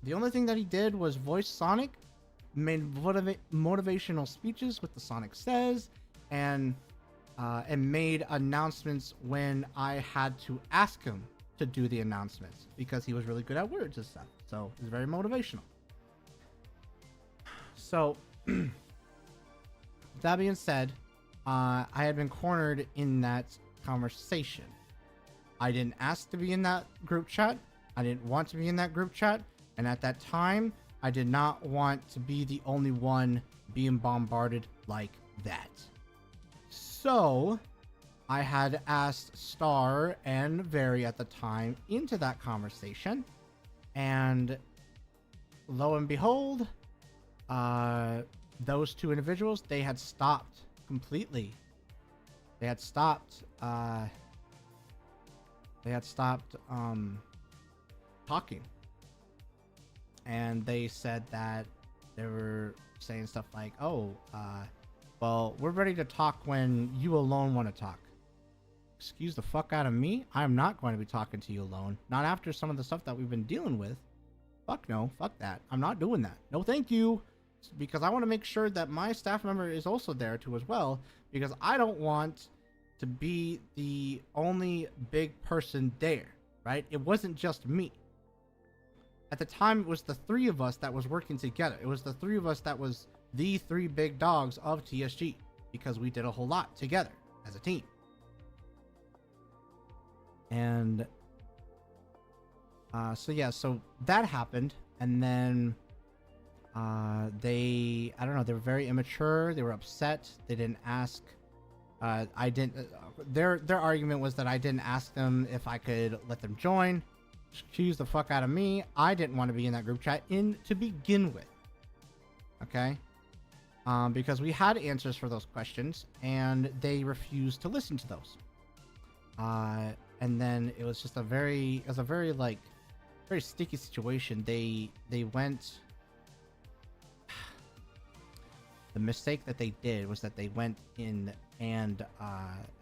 Speaker 1: The only thing that he did was voice Sonic, made motivational speeches with the Sonic Says, and made announcements when I had to ask him to do the announcements, because he was really good at words and stuff. So it's very motivational. So that being said, I had been cornered in that conversation. I didn't ask to be in that group chat. I didn't want to be in that group chat. And at that time, I did not want to be the only one being bombarded like that. So I had asked Star and Very at the time into that conversation. And lo and behold, those two individuals, they had stopped completely. They had stopped talking. And they said that they were saying stuff like, oh, well, we're ready to talk when you alone want to talk. Excuse the fuck out of me. I'm not going to be talking to you alone. Not after some of the stuff that we've been dealing with. Fuck no. Fuck that. I'm not doing that. No, thank you. Because I want to make sure that my staff member is also there too as well. Because I don't want to be the only big person there. Right? It wasn't just me. At the time, it was the three of us that was working together. It was the three of us that was the three big dogs of TSG. Because we did a whole lot together as a team. And so that happened. And then I don't know, they were very immature. They were upset. They didn't ask. Their argument was that I didn't ask them if I could let them join. Excuse the fuck out of me. I didn't want to be in that group chat to begin with. Okay? Because we had answers for those questions, and they refused to listen to those. And then it was just a very sticky situation. They went. The mistake that they did was that they went in and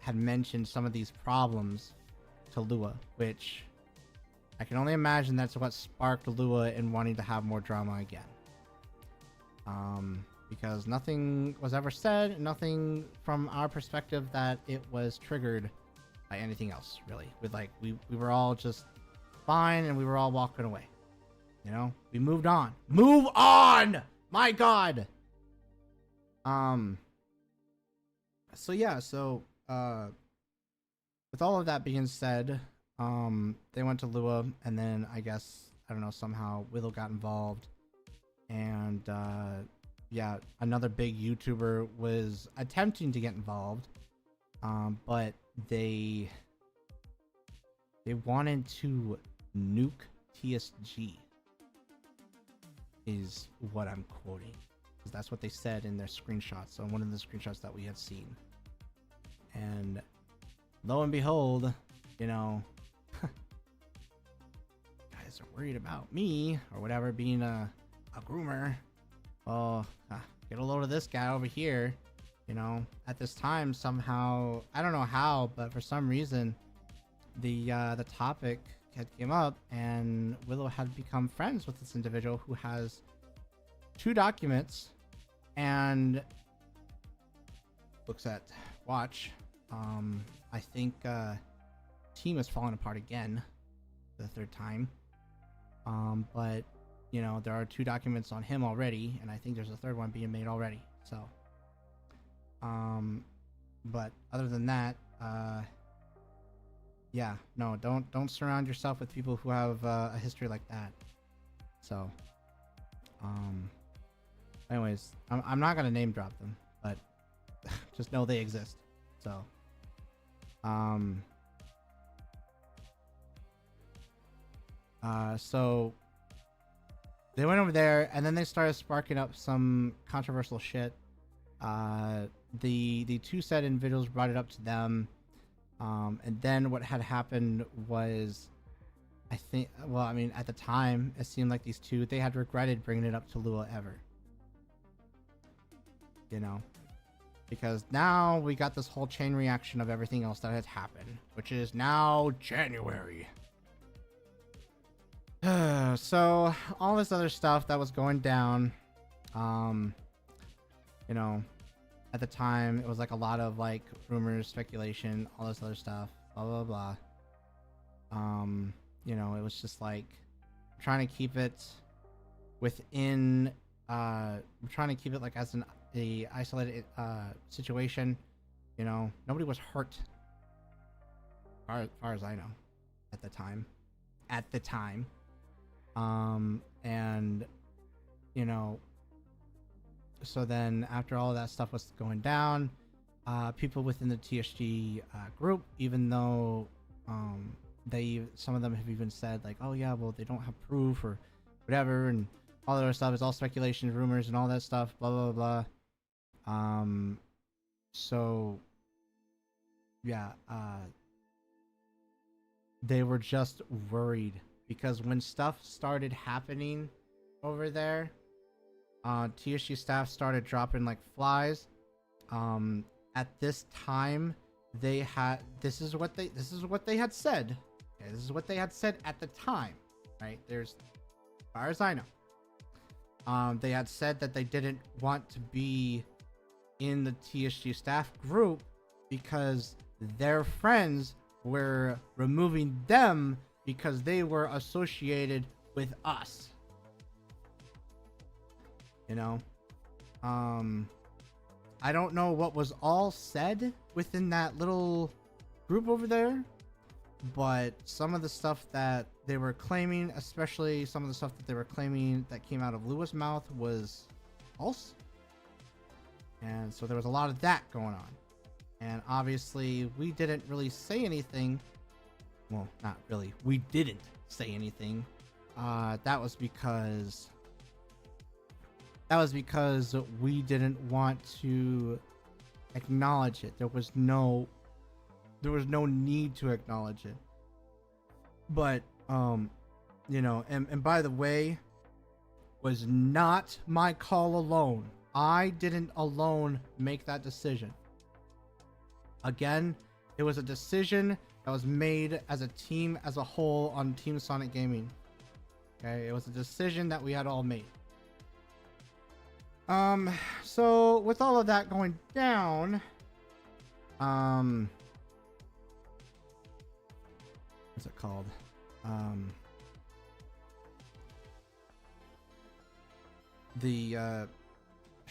Speaker 1: had mentioned some of these problems to Lua, which I can only imagine that's what sparked Lua in wanting to have more drama again. Because nothing was ever said, nothing from our perspective that it was triggered by anything else, really. We were all just fine, and we were all walking away. We moved on. Move on! My God! So with all of that being said, they went to Lua, and then I guess, I don't know, somehow Willow got involved, and another big YouTuber was attempting to get involved, but they wanted to nuke TSG, is what I'm quoting. That's what they said in their screenshots. So one of the screenshots that we had seen. And lo and behold, guys are worried about me or whatever being a groomer. Well, get a load of this guy over here. At this time, somehow, I don't know how, but for some reason, the topic had came up, and Willow had become friends with this individual who has 2 documents and looks at watch. I think team has fallen apart again for the third time. But you know, there are 2 documents on him already, and I think there's a third one being made already. So but other than that, yeah, no, don't surround yourself with people who have a history like that. So anyways, I'm not gonna name drop them, but just know they exist. So so they went over there, and then they started sparking up some controversial shit. The 2 said individuals brought it up to them, and then what had happened was, I think, well, I mean, at the time, it seemed like these 2, they had regretted bringing it up to Lua ever. You know, because now we got this whole chain reaction of everything else that has happened, which is now January. So all this other stuff that was going down, you know, at the time it was like a lot of like rumors, speculation, all this other stuff, blah blah blah. You know, it was just like trying to keep it within trying to keep it like as a isolated situation. You know, nobody was hurt, far as I know, at the time. And you know, so then after all of that stuff was going down, people within the TSG group, even though some of them have even said like, oh yeah, well, they don't have proof or whatever, and all that other stuff is all speculation, rumors, and all that stuff, blah blah blah. So yeah, they were just worried because when stuff started happening over there, TSG staff started dropping like flies. At this time, they had this is what they had said. Okay, this is what they had said at the time, right? There's, as far as I know, they had said that they didn't want to be in the TSG staff group because their friends were removing them because they were associated with us. You know, I don't know what was all said within that little group over there, but some of the stuff that they were claiming, especially some of the stuff that they were claiming that came out of Lua's mouth, was false. And so there was a lot of that going on. And obviously we didn't really say anything. Well, not really. We didn't say anything. That was because we didn't want to acknowledge it. There was no need to acknowledge it. But you know, and by the way, was not my call alone. I didn't alone make that decision. Again, it was a decision that was made as a team as a whole on Team Sonic Gaming. Okay, it was a decision that we had all made. So with all of that going down, what's it called?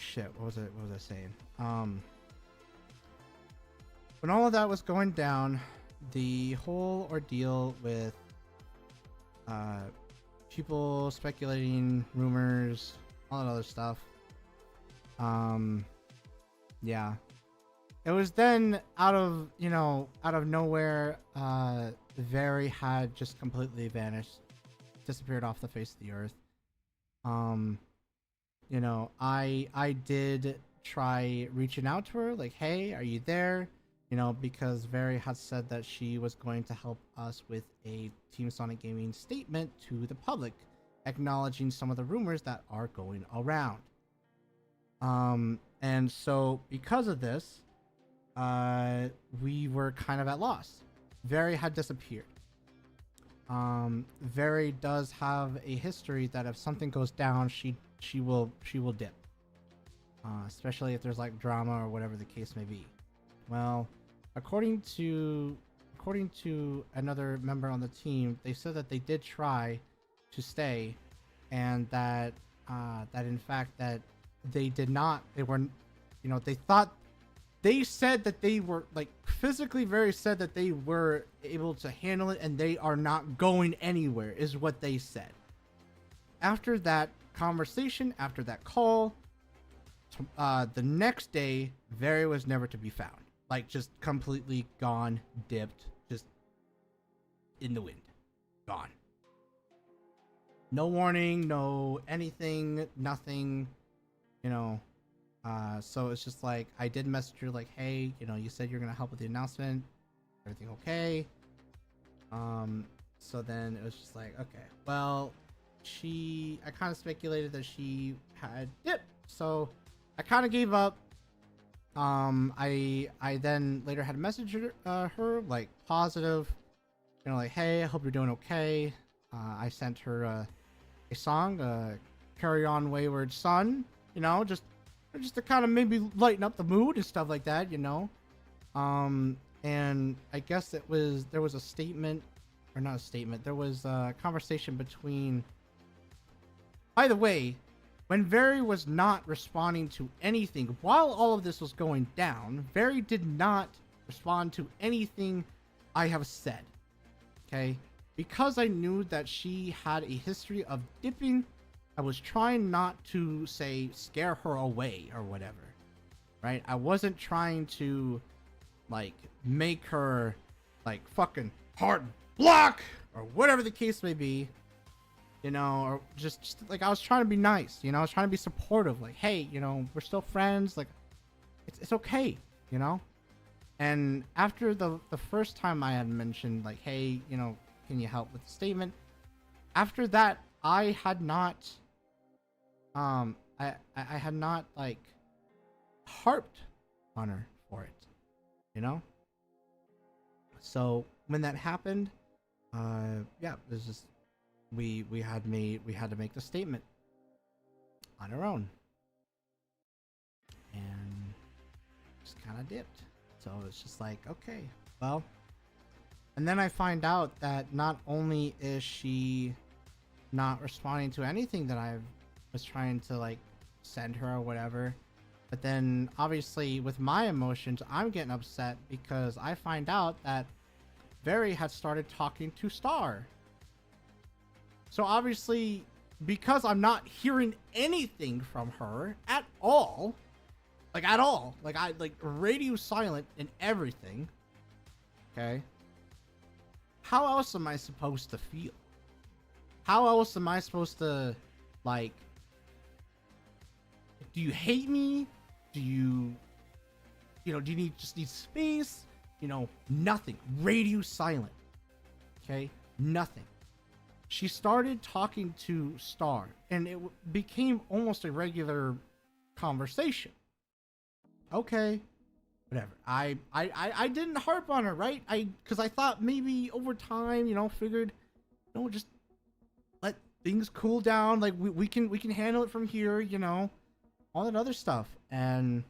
Speaker 1: Shit, what was I saying? When all of that was going down, the whole ordeal with people speculating, rumors, all that other stuff, yeah, it was then out of nowhere, Very had just completely vanished, disappeared off the face of the earth. You know, I did try reaching out to her, like, hey, are you there? You know, because Very had said that she was going to help us with a Team Sonic Gaming statement to the public, acknowledging some of the rumors that are going around. And so because of this, we were kind of at loss. Very had disappeared. Very does have a history that if something goes down, she will dip. especially if there's like drama or whatever the case may be. Well, according to another member on the team, they said that they did try to stay, and that in fact that they did not. They were, they thought. They said that they were like physically very said that they were able to handle it and they are not going anywhere is what they said. After that conversation, after that call, the next day, Very was never to be found. Like just completely gone, dipped, just in the wind, gone. No warning, no anything, nothing, so it's just like, I did message her like, hey, you said you're gonna help with the announcement, everything okay? So then it was just like, okay, well, I kind of speculated that she had dipped, so I kind of gave up. I then later had a message her like positive, like, hey, I hope you're doing okay. I sent her a song, Carry On Wayward Son, just to kind of maybe lighten up the mood and stuff like that, and I guess there was a statement, or not a statement, there was a conversation between, by the way, when Very was not responding to anything while all of this was going down, Very did not respond to anything I have said, okay? Because I knew that she had a history of dipping, I was trying not to say scare her away or whatever, right? I wasn't trying to like make her like fucking hard block or whatever the case may be, or just like I was trying to be nice, I was trying to be supportive, like, hey, we're still friends, like it's okay, And after the first time I had mentioned like, hey, can you help with the statement? After that, I had not I had not like harped on her for it, So when that happened, yeah, there's just we had to make the statement on our own, and just kind of dipped. So it's just like, okay, well, and then I find out that not only is she not responding to anything that I was trying to like send her or whatever, but then obviously with my emotions, I'm getting upset because I find out that Very had started talking to Star. So obviously, because I'm not hearing anything from her at all, like I like radio silent and everything, okay, how else am I supposed to feel? How else am I supposed to, like, do you hate me? Do you just need space? Nothing. Radio silent. Okay? Nothing. She started talking to Star, and it became almost a regular conversation. Okay. Whatever. I didn't harp on her, right? Because I thought maybe over time, figured, just let things cool down. Like we can handle it from here, all that other stuff. And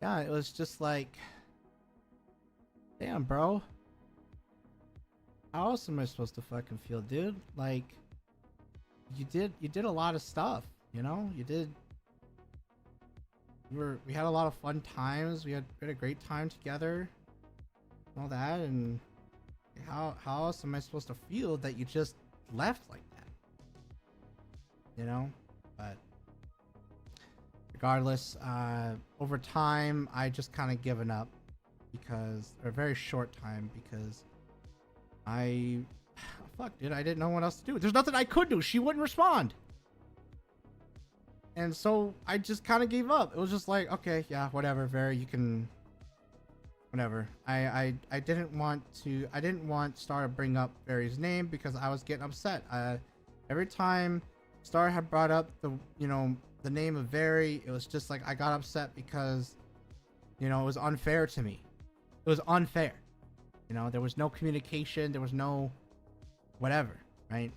Speaker 1: yeah, it was just like, damn, bro. How else am I supposed to fucking feel, dude? Like, you did a lot of stuff, you did. We had a lot of fun times. We had a great time together, and all that. And how else am I supposed to feel that you just left like that? But regardless, over time, I just kind of given up because, or a very short time, because fuck, dude, I didn't know what else to do. There's nothing I could do. She wouldn't respond. And so I just kind of gave up. It was just like, okay, yeah, whatever, Very, you can, whatever. I didn't want Star to bring up Very's name because I was getting upset. Every time Star had brought up the name of Very, it was just like I got upset because, it was unfair to me. It was unfair. There was no communication. There was no whatever, right?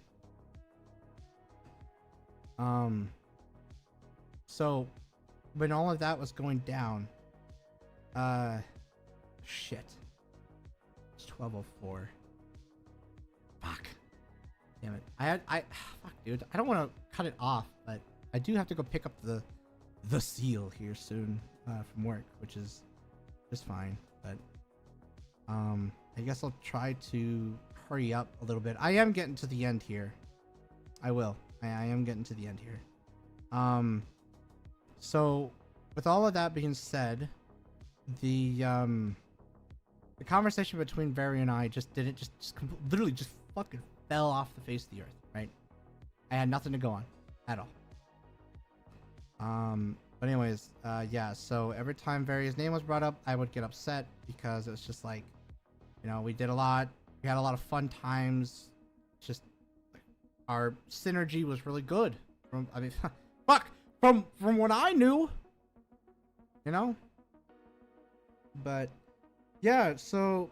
Speaker 1: So when all of that was going down, shit. It's 12:04. Fuck. Damn it. Fuck, dude. I don't want to cut it off, but I do have to go pick up the seal here soon from work, which is just fine. But I guess I'll try to hurry up a little bit. I am getting to the end here. I will. I am getting to the end here. So with all of that being said, the conversation between Barry and I literally just fucking fell off the face of the earth, right? I had nothing to go on at all. But anyways, yeah, so every time Barry's name was brought up, I would get upset because it was just like, you know, we had a lot of fun times. Just our synergy was really good. From what I knew, you know. But yeah, so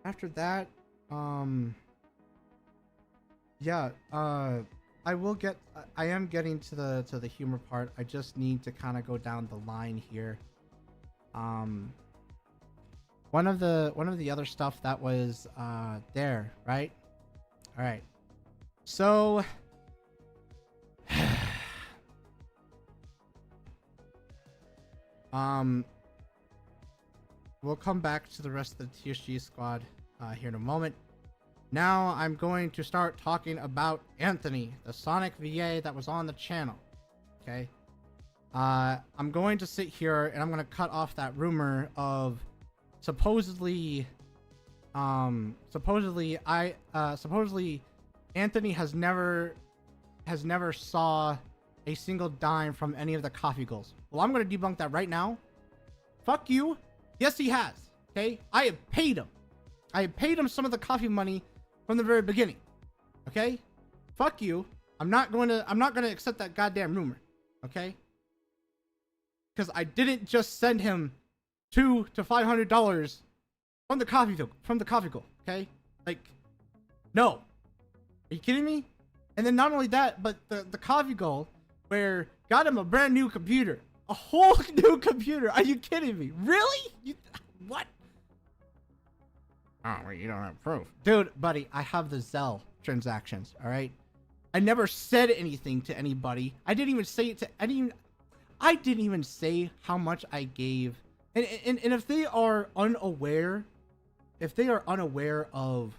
Speaker 1: after that, yeah, I am getting to the humor part. I just need to kind of go down the line here. One of the other stuff that was there, right? All right. So we'll come back to the rest of the TSG squad here in a moment. Now I'm going to start talking about Anthony, the Sonic VA that was on the channel. Okay. I'm going to sit here and I'm going to cut off that rumor of supposedly Anthony has never saw a single dime from any of the coffee goals. Well, I'm going to debunk that right now. Fuck you. Yes, he has. Okay. I have paid him. I have paid him some of the coffee money from the very beginning. Okay. Fuck you. I'm not going to accept that goddamn rumor. Okay. Because I didn't just send him $200 to $500 from the coffee goal. Okay. Like, no. Are you kidding me? And then not only that, but the coffee goal where got him a brand new computer. A whole new computer. Are you kidding me? Really? What? Oh, well, you don't have proof. Dude, buddy, I have the Zelle transactions, all right? I never said anything to anybody. I didn't even say it to any... I didn't even say how much I gave. And if they are unaware of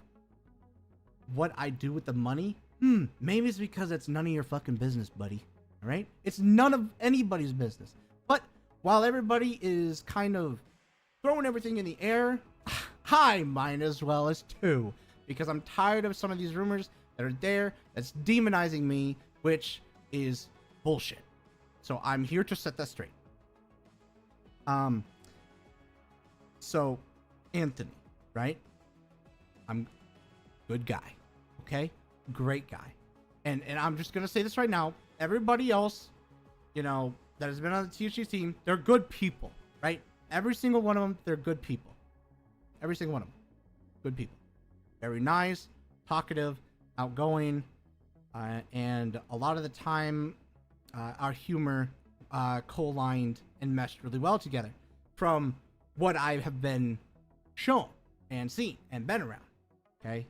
Speaker 1: what I do with the money, maybe it's because it's none of your fucking business, buddy. All right? It's none of anybody's business. But while everybody is kind of throwing everything in the air, I might as well as too. Because I'm tired of some of these rumors that are there that's demonizing me, which is bullshit. So I'm here to set that straight. So Anthony, right? I'm good guy. Okay? Great guy. And I'm just gonna say this right now. Everybody else, you know, that has been on the TSG team, they're good people, right? Every single one of them, they're good people. Every single one of them. Good people. Very nice, talkative, outgoing, and a lot of the time, our humor co-aligned and meshed really well together from what I have been shown and seen and been around. Okay.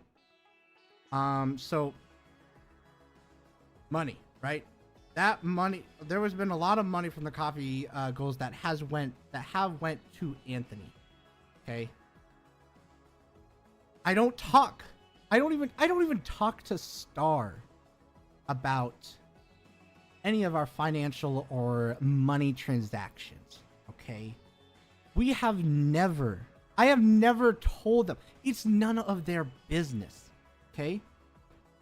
Speaker 1: So money, right? That money, there has been a lot of money from the coffee goals that have went to Anthony. Okay. I don't even talk to Star about any of our financial or money transactions. Okay. I have never told them. It's none of their business. Okay.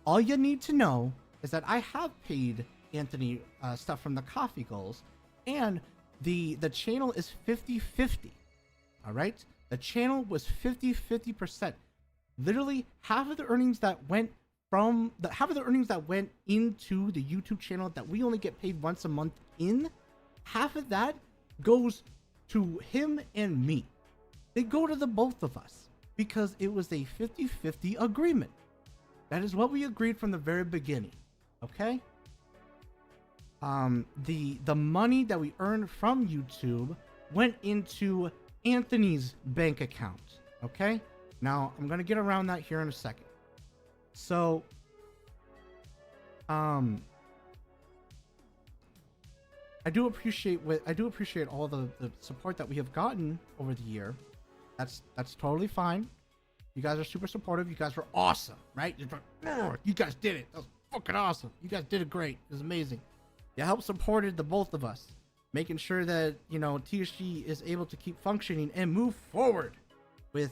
Speaker 1: All you need to know is that I have paid Anthony stuff from the coffee goals, and the channel is 50-50. All right. The channel was 50%. Literally half of the earnings that went into the YouTube channel that we only get paid once a month in, half of that goes to him and me. They go to the both of us because it was a 50-50 agreement. That is what we agreed from the very beginning. Okay? the money that we earned from YouTube went into Anthony's bank account. Okay, now I'm gonna get around that here in a second. So, I do appreciate all the support that we have gotten over the year. That's totally fine. You guys are super supportive. You guys were awesome, right? You guys did it. That was fucking awesome. You guys did it great. It was amazing. You helped supported the both of us, making sure that, you know, TSG is able to keep functioning and move forward with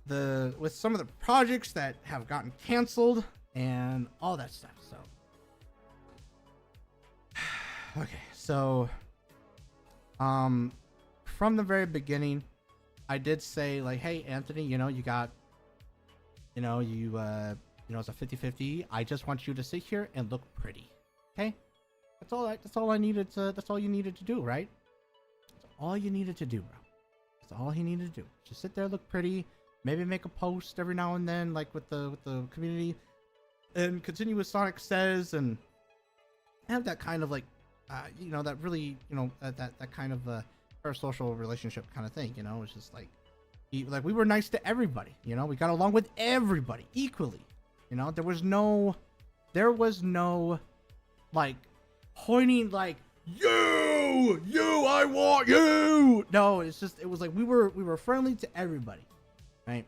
Speaker 1: some of the projects that have gotten canceled and all that stuff. So, okay, so from the very beginning, I did say, like, hey, Anthony, you know, you got, you know, it's a 50-50. I just want you to sit here and look pretty. Okay? That's all you needed to do, right? That's all you needed to do, bro. That's all he needed to do. Just sit there, look pretty, maybe make a post every now and then, like with the community, and continue with Sonic Says, and have that kind of like, you know, that really, you know, that kind of parasocial relationship kind of thing, you know. It's just like we were nice to everybody, you know. We got along with everybody equally, you know. There was no like pointing like you I want you. No, it's just, it was like we were friendly to everybody, right?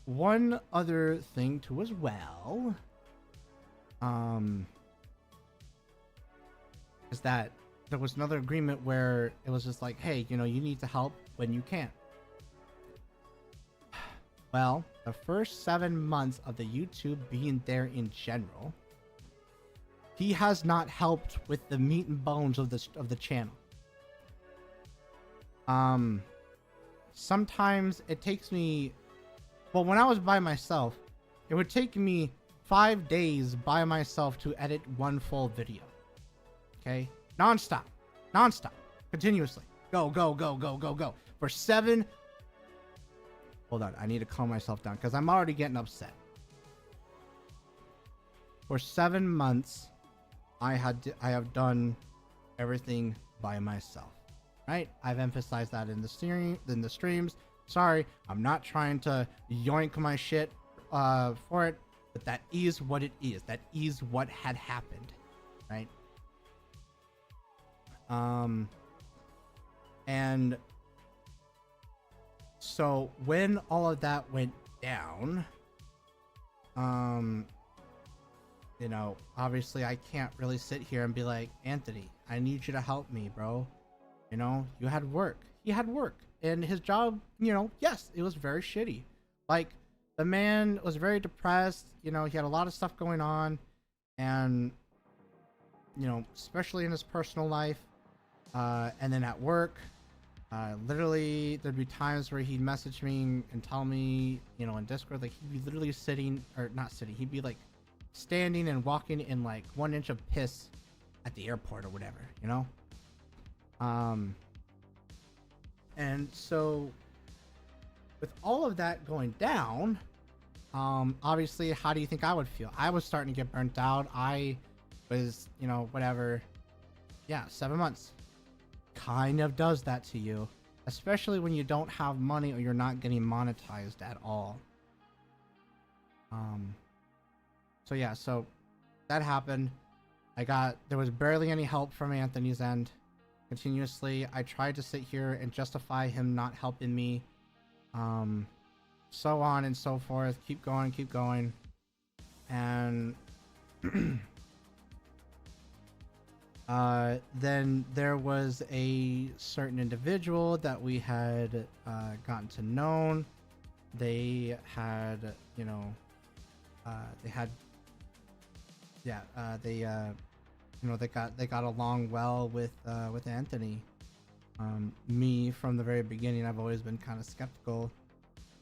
Speaker 1: One other thing too as well, is that there was another agreement where it was just like, hey, you know, you need to help when you can. Well, the first 7 months of the YouTube being there in general, he has not helped with the meat and bones of the channel. Sometimes it takes me, well, when I was by myself, it would take me 5 days by myself to edit one full video. Okay? Non-stop, continuously. Go. For 7. Hold on, I need to calm myself down because I'm already getting upset. For 7 months, I have done everything by myself. Right? I've emphasized that in the streams. Sorry, I'm not trying to yoink my shit for it, but that is what it is. That is what had happened, right? And so when all of that went down, you know, obviously I can't really sit here and be like, Anthony, I need you to help me, bro. You know, you had work. He had work. And his job, you know, yes, it was very shitty. Like, the man was very depressed. You know, he had a lot of stuff going on. And, you know, especially in his personal life. And then at work, literally, there'd be times where he'd message me and tell me, you know, in Discord, like, he'd be literally sitting, or not sitting, he'd be, like, standing and walking in, like, 1 inch of piss at the airport or whatever, you know? And so, with all of that going down, obviously, how do you think I would feel? I was starting to get burnt out. I was, you know, whatever. Yeah, 7 months. Kind of does that to you, especially when you don't have money or you're not getting monetized at all. So yeah, so that happened. There was barely any help from Anthony's end. Continuously, I tried to sit here and justify him not helping me. So on and so forth. Keep going. And then there was a certain individual that we had gotten to know. They had, you know, you know, they got along well with Anthony. Me from the very beginning, I've always been kind of skeptical,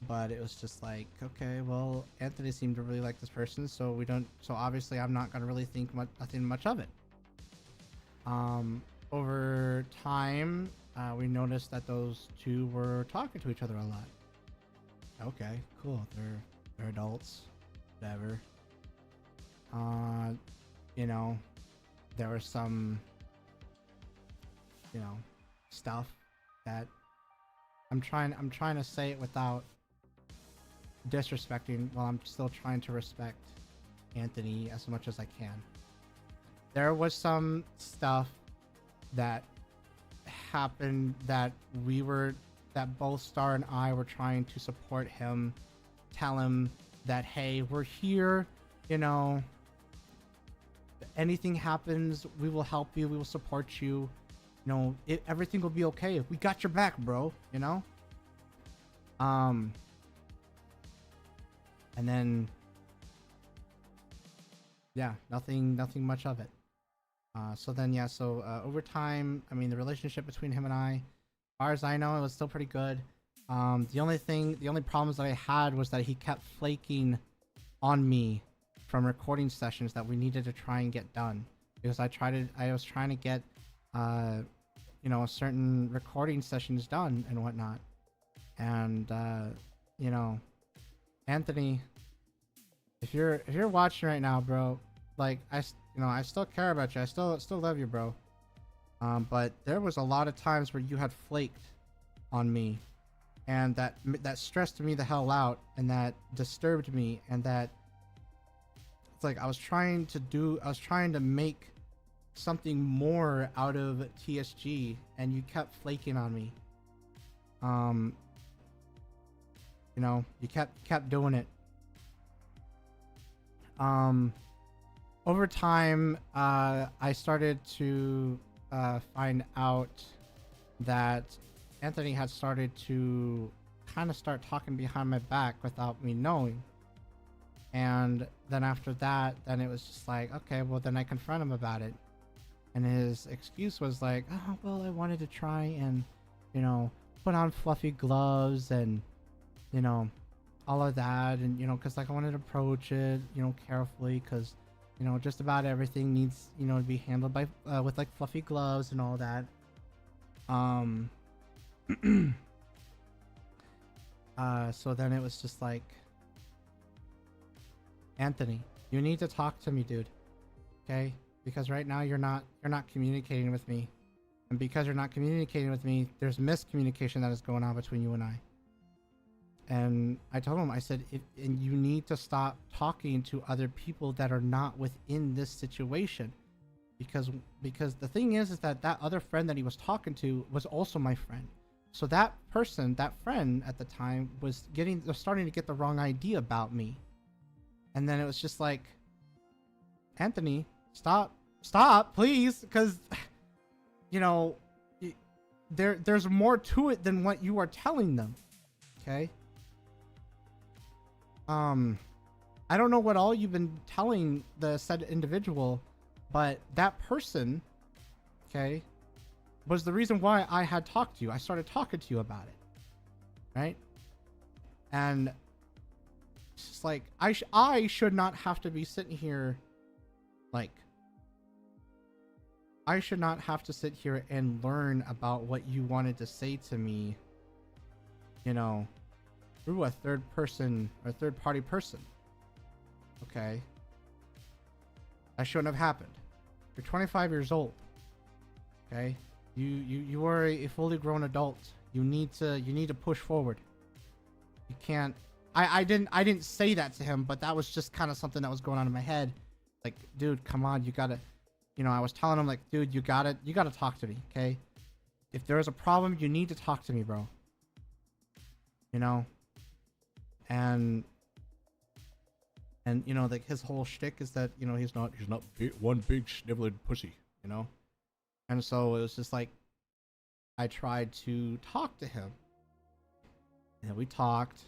Speaker 1: but it was just like, okay, well, Anthony seemed to really like this person, so obviously I'm not gonna really think much of it. Over time, we noticed that those two were talking to each other a lot. Okay, cool. They're adults, whatever. you know, there was some, stuff that I'm trying to say it without disrespecting, while I'm still trying to respect Anthony as much as I can. There was some stuff that happened that both Star and I were trying to support him, tell him that, hey, we're here, anything happens, we will help you, we will support you, everything will be okay. We got your back, bro, and then yeah, nothing much of it. Over time, I mean, the relationship between him and I, as far as I know, it was still pretty good. The only problems that I had was that he kept flaking on me from recording sessions that we needed to try and get done, because I was trying to get certain recording sessions done and whatnot. And Anthony, if you're watching right now, bro, like I still care about you. I still love you, bro. But there was a lot of times where you had flaked on me, and that stressed me the hell out, and that disturbed me, and that it's like I was trying to make something more out of TSG, and you kept flaking on me. You kept doing it. Over time, I started to find out that Anthony had started to kind of start talking behind my back without me knowing. And then after that, then it was just like, okay, well, then I confront him about it. And his excuse was like, oh, well, I wanted to try and, put on fluffy gloves and, all of that. And, because like I wanted to approach it, carefully, because, just about everything needs, to be handled by, with like fluffy gloves and all that. So then it was just like, Anthony, you need to talk to me, dude. Okay? Because right now you're not communicating with me. And because you're not communicating with me, there's miscommunication that is going on between you and I. And I told him, I said, and you need to stop talking to other people that are not within this situation. Because the thing is that other friend that he was talking to was also my friend. So that friend at the time was starting to get the wrong idea about me. And then it was just like, Anthony, stop, please. Because, there's more to it than what you are telling them. Okay. I don't know what all you've been telling the said individual, but that person, okay, was the reason why I had talked to you. I started talking to you about it, right? And it's just like, I should not have to be sitting here, like, I should not have to sit here and learn about what you wanted to say to me, through a third party person. Okay. That shouldn't have happened. You're 25 years old. Okay. You are a fully grown adult. You need to push forward. You can't. I didn't say that to him, but that was just kind of something that was going on in my head. Like, dude, come on, you gotta, I was telling him, like, dude, you gotta talk to me, okay? If there is a problem, you need to talk to me, bro. And like his whole shtick is that he's not one big sniveling pussy, and so it was just like, I tried to talk to him, and we talked,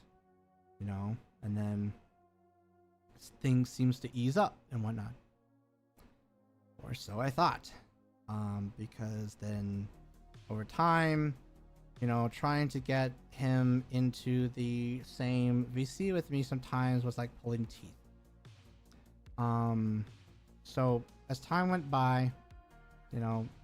Speaker 1: and then things seems to ease up and whatnot, or so I thought, because then over time, trying to get him into the same VC with me sometimes was like pulling teeth. So as time went by,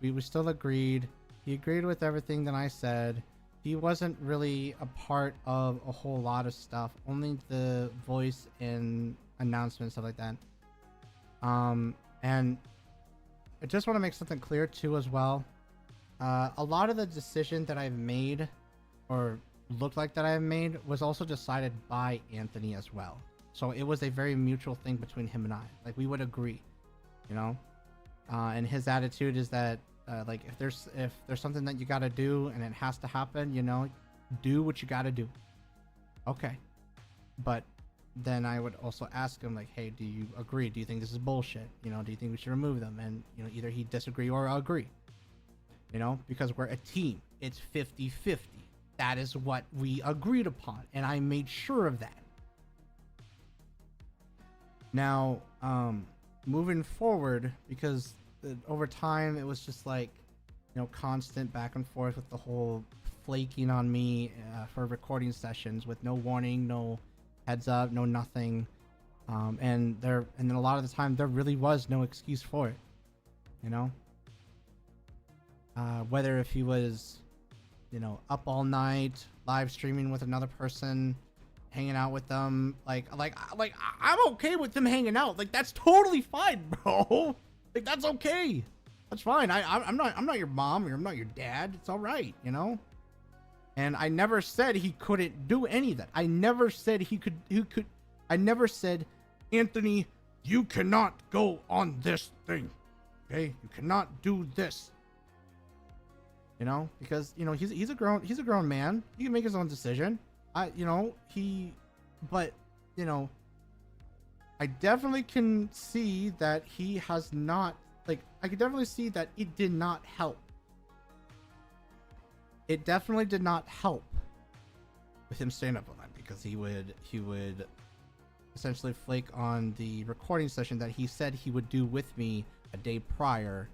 Speaker 1: we still agreed. He agreed with everything that I said. He wasn't really a part of a whole lot of stuff, only the voice and announcements, stuff like that. And I just want to make something clear too as well. A lot of the decision that I've made, or looked like that I've made, was also decided by Anthony as well. So it was a very mutual thing between him and I. Like, we would agree, you know. And his attitude is that like, if there's something that you got to do and it has to happen, you know, do what you got to do. Okay. But then I would also ask him, like, hey, do you agree? Do you think this is bullshit? You know, do you think we should remove them? And, you know, either he disagree or agree, you know, because we're a team. It's 50-50. That is what we agreed upon, and I made sure of that. Now, moving forward, because over time it was just like, you know, constant back and forth with the whole flaking on me for recording sessions with no warning, no heads up, no nothing. And then a lot of the time there really was no excuse for it, you know. Whether if he was, you know, up all night live streaming with another person, hanging out with them, like I'm okay with them hanging out. Like, that's totally fine, bro. Like, that's okay. That's fine. I'm not your mom, or I'm not your dad. It's all right, you know. And I never said he couldn't do any of that. I never said he could. I never said, Anthony, you cannot go on this thing. Okay, you cannot do this. You know, because, you know, he's a grown man. He can make his own decision. But, you know, I definitely can see that he has not, like, I can definitely see that it did not help. It definitely did not help with him staying up all night, because he would essentially flake on the recording session that he said he would do with me a day prior,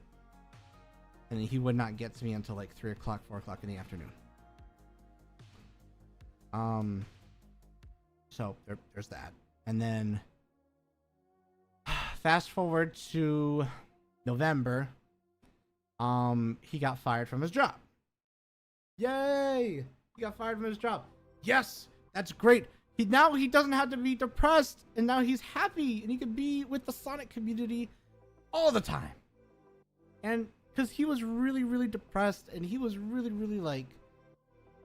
Speaker 1: and he would not get to me until like 3 o'clock, 4 o'clock in the afternoon. So there's that. And then fast forward to November, he got fired from his job. Yay! He got fired from his job. Yes, that's great. Now he doesn't have to be depressed, and now he's happy, and he can be with the Sonic community all the time. And because he was really, really depressed, and he was really, really, like,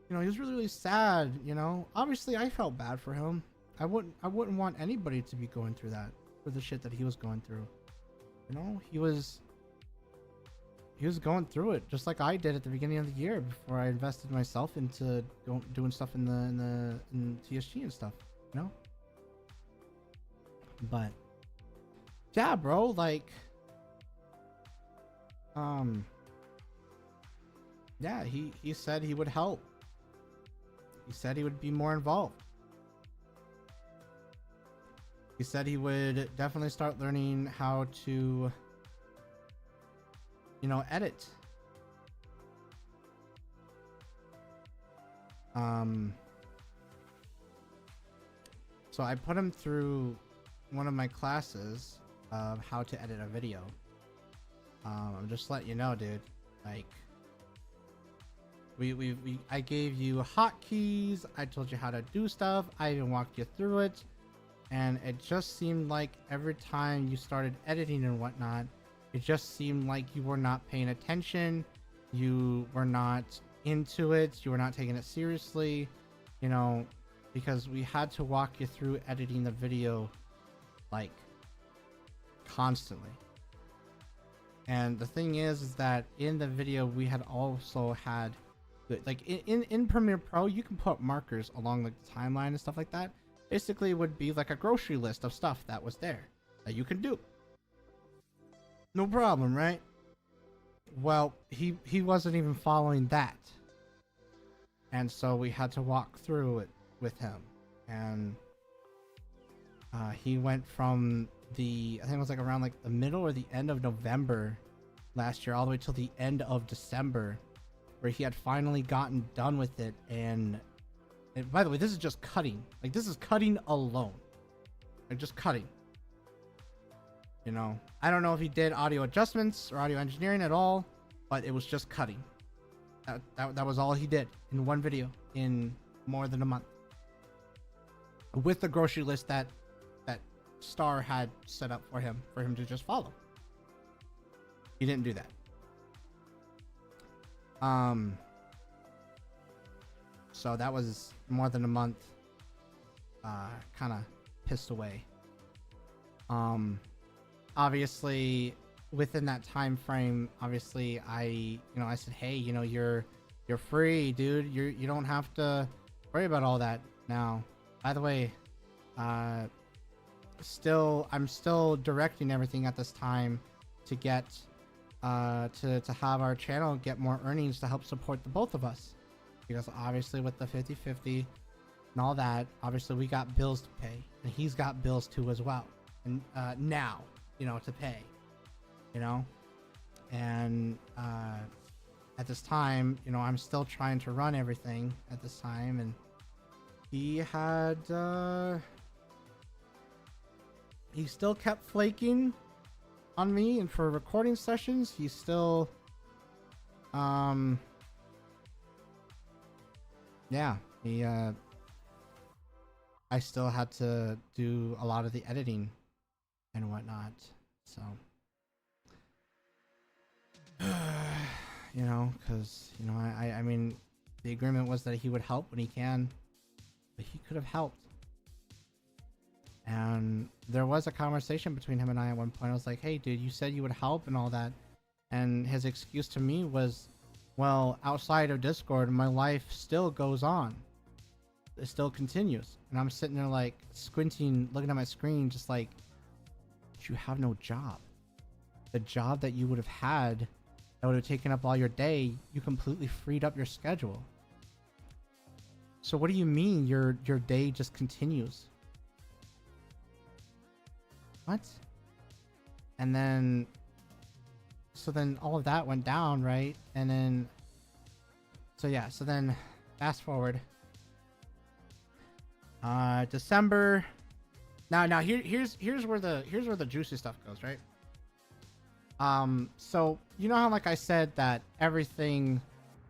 Speaker 1: you know, he was really, really sad, you know. Obviously, I felt bad for him. I wouldn't want anybody to be going through that, for the shit that he was going through. You know, he was going through it just like I did at the beginning of the year, before I invested myself into doing stuff in TSG and stuff, you know. But yeah, bro, like, yeah, he said he would help. He said he would be more involved. He said he would definitely start learning how to, you know, edit. So I put him through one of my classes of how to edit a video. I'm just letting you know, dude. Like, I gave you hotkeys. I told you how to do stuff. I even walked you through it. And it just seemed like every time you started editing and whatnot, it just seemed like you were not paying attention. You were not into it. You were not taking it seriously, you know, because we had to walk you through editing the video, like, constantly. And the thing is that in the video, we had also had, like, in Premiere Pro, you can put markers along like the timeline and stuff like that. Basically, it would be like a grocery list of stuff that was there that you can do. No problem, right? Well, he wasn't even following that. And so we had to walk through it with him. And he went from I think it was like around like the middle or the end of November last year, all the way till the end of December, where he had finally gotten done with it. And by the way, this is just cutting. Like, this is cutting alone. Like, just cutting. You know, I don't know if he did audio adjustments or audio engineering at all, but it was just cutting. That was all he did in one video in more than a month, with the grocery list that Star had set up for him to just follow. He didn't do that. So that was more than a month, kind of pissed away. Obviously within that time frame, obviously I said, hey, you're free, dude. You don't have to worry about all that now. By the way, I'm still directing everything at this time to get to have our channel get more earnings to help support the both of us, because obviously with the 50-50 and all that, obviously we got bills to pay, and he's got bills too as well, and now to pay, and at this time, I'm still trying to run everything at this time, and he had he still kept flaking on me, and for recording sessions he still yeah, I still had to do a lot of the editing and whatnot, so because I mean, the agreement was that he would help when he can, but he could have helped. And there was a conversation between him and I at one point. I was like, hey dude, you said you would help and all that, and his excuse to me was, well, outside of Discord my life still goes on, it still continues. And I'm sitting there like squinting, looking at my screen, just like, you have no job. The job that you would have had that would have taken up all your day, you completely freed up your schedule. So what do you mean your day just continues? What? And then so then all of that went down, right? And then so then fast forward December. Now here's where the juicy stuff goes, right? So how like I said that everything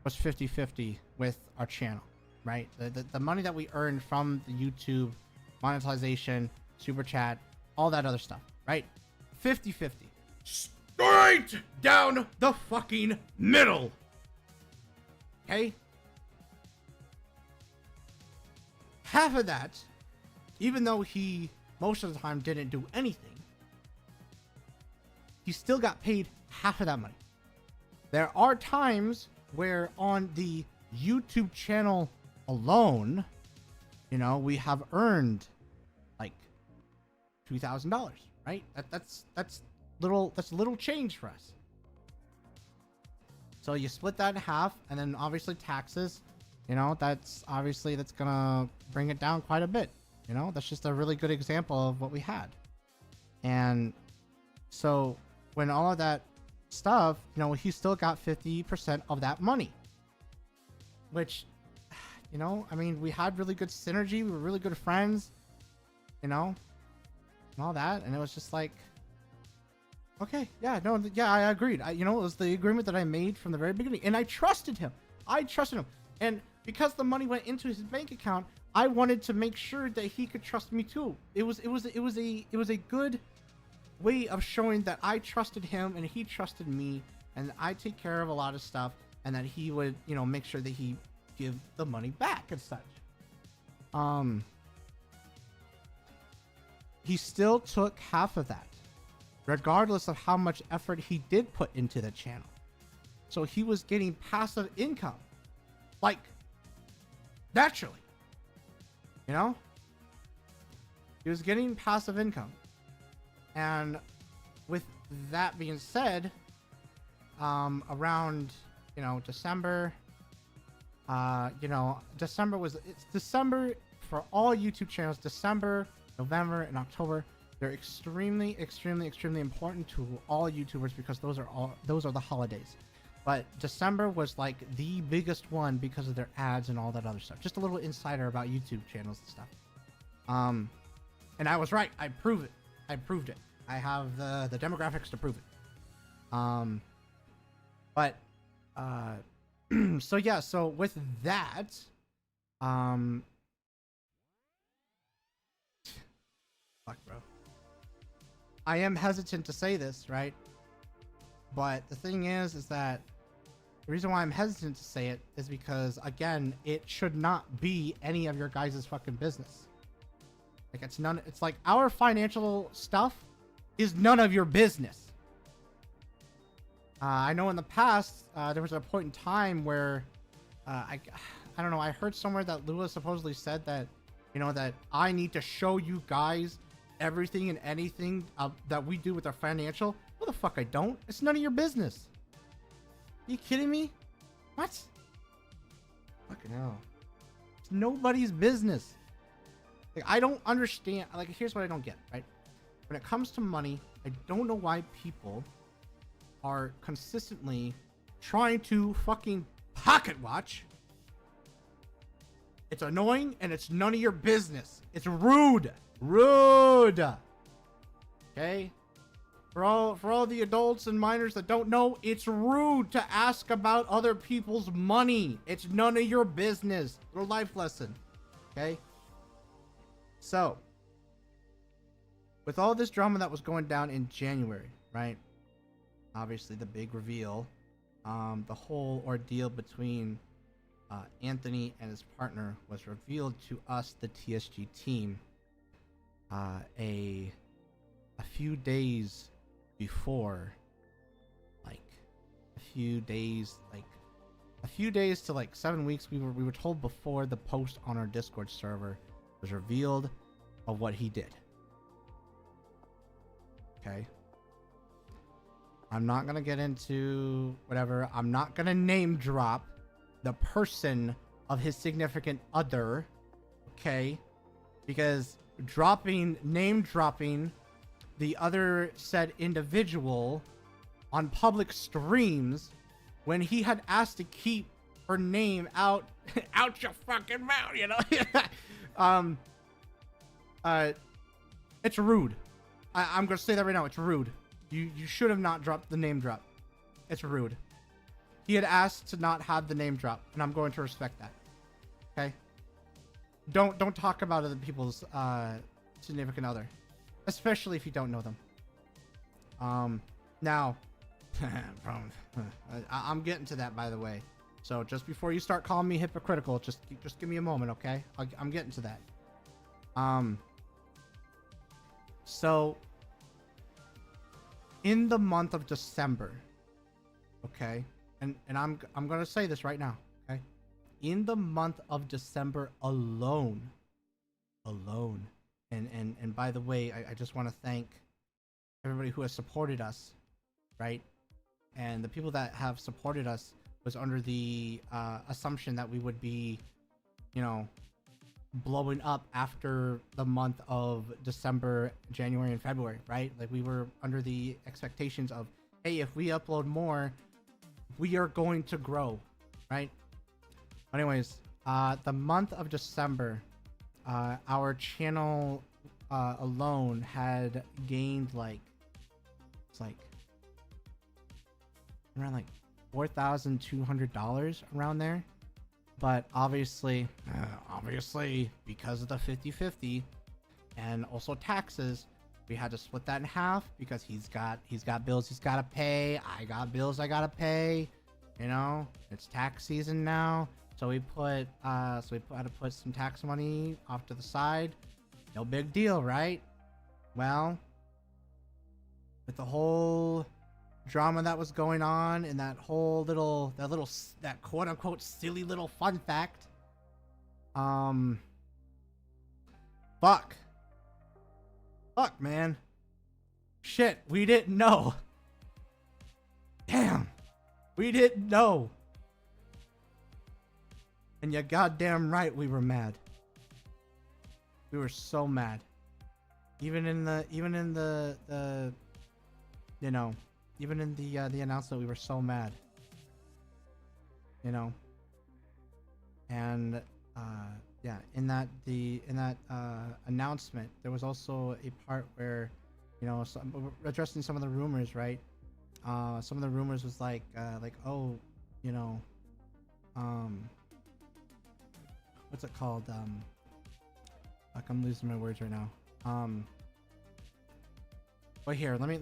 Speaker 1: was 50-50 with our channel, right? The money that we earned from the YouTube monetization, super chat, all that other stuff, right? 50-50. Straight down the fucking middle. Okay? Half of that, even though he most of the time didn't do anything, he still got paid half of that money. There are times where on the YouTube channel alone, we have earned like $2,000, right? That's little change for us. So you split that in half, and then obviously taxes, that's gonna bring it down quite a bit. That's just a really good example of what we had. And so when all of that stuff, he still got 50% of that money, which, I mean, we had really good synergy. We were really good friends, and all that. And it was just like, okay, yeah, I agreed. It was the agreement that I made from the very beginning, and I trusted him. And because the money went into his bank account, I wanted to make sure that he could trust me too. It was a good way of showing that I trusted him and he trusted me, and I take care of a lot of stuff, and that he would, make sure that he give the money back and such. He still took half of that, regardless of how much effort he did put into the channel. So he was getting passive income, like, naturally, he was getting passive income. And with that being said, around, December, it's December for all YouTube channels. December, November, and October, they're extremely important to all YouTubers, because those are the holidays. But December was like the biggest one because of their ads and all that other stuff. Just a little insider about YouTube channels and stuff. And I was right. I proved it. I have the demographics to prove it. So yeah, so with that, fuck, bro. I am hesitant to say this, right? But the thing is that the reason why I'm hesitant to say it is because, again, it should not be any of your guys' fucking business. Like, it's none. It's like our financial stuff is none of your business. I know in the past there was a point in time where I don't know. I heard somewhere that Lewis supposedly said that, you know, that I need to show you guys everything and anything that we do with our financial. Well, the fuck I don't. It's none of your business. Are you kidding me? What? Fucking hell. It's nobody's business. Like, I don't understand. Like, here's what I don't get, right? When it comes to money, I don't know why people are consistently trying to fucking pocket watch. It's annoying and it's none of your business. It's rude. Rude. Okay? For all the adults and minors that don't know, it's rude to ask about other people's money. It's none of your business. Little life lesson. Okay? So, with all this drama that was going down in January, right? Obviously the big reveal, the whole ordeal between Anthony and his partner was revealed to us, the TSG team, a few days before, like a few days to like 7 weeks. We were told before the post on our Discord server was revealed of what he did. Okay. I'm not gonna get into whatever. I'm not gonna name drop the person of his significant other. Okay. Because name dropping the other said individual on public streams when he had asked to keep her name out your fucking mouth, you know. It's rude. I'm gonna say that right now. It's rude. You should have not dropped the name drop. It's rude. He had asked to not have the name drop, and I'm going to respect that. Okay. Don't talk about other people's significant other, especially if you don't know them. Now, I'm getting to that, by the way. So just before you start calling me hypocritical, just give me a moment, okay? I'm getting to that. So in the month of December, okay, and I'm gonna say this right now, okay? In the month of December alone, and by the way, I just want to thank everybody who has supported us, right? And the people that have supported us was under the assumption that we would be, you know, blowing up after the month of December, January, and February, right? Like, we were under the expectations of, hey, if we upload more, we are going to grow, right? Anyways, the month of December, our channel alone had gained around $4,200 around there. But obviously because of the 50-50 and also taxes, we had to split that in half because he's got bills he's got to pay. I got bills I got to pay. You know, it's tax season now. So we had to put some tax money off to the side. No big deal, right? Well, with the whole drama that was going on and that quote unquote silly little fun fact, fuck man, shit, we didn't know. Damn, we didn't know. And you're goddamn right, we were mad. We were so mad. Even in the announcement, we were so mad. You know. And yeah, in that announcement, there was also a part where, you know, addressing some of the rumors, right? Some of the rumors was like, oh, you know, what's it called? Like, I'm losing my words right now. Well, here, let me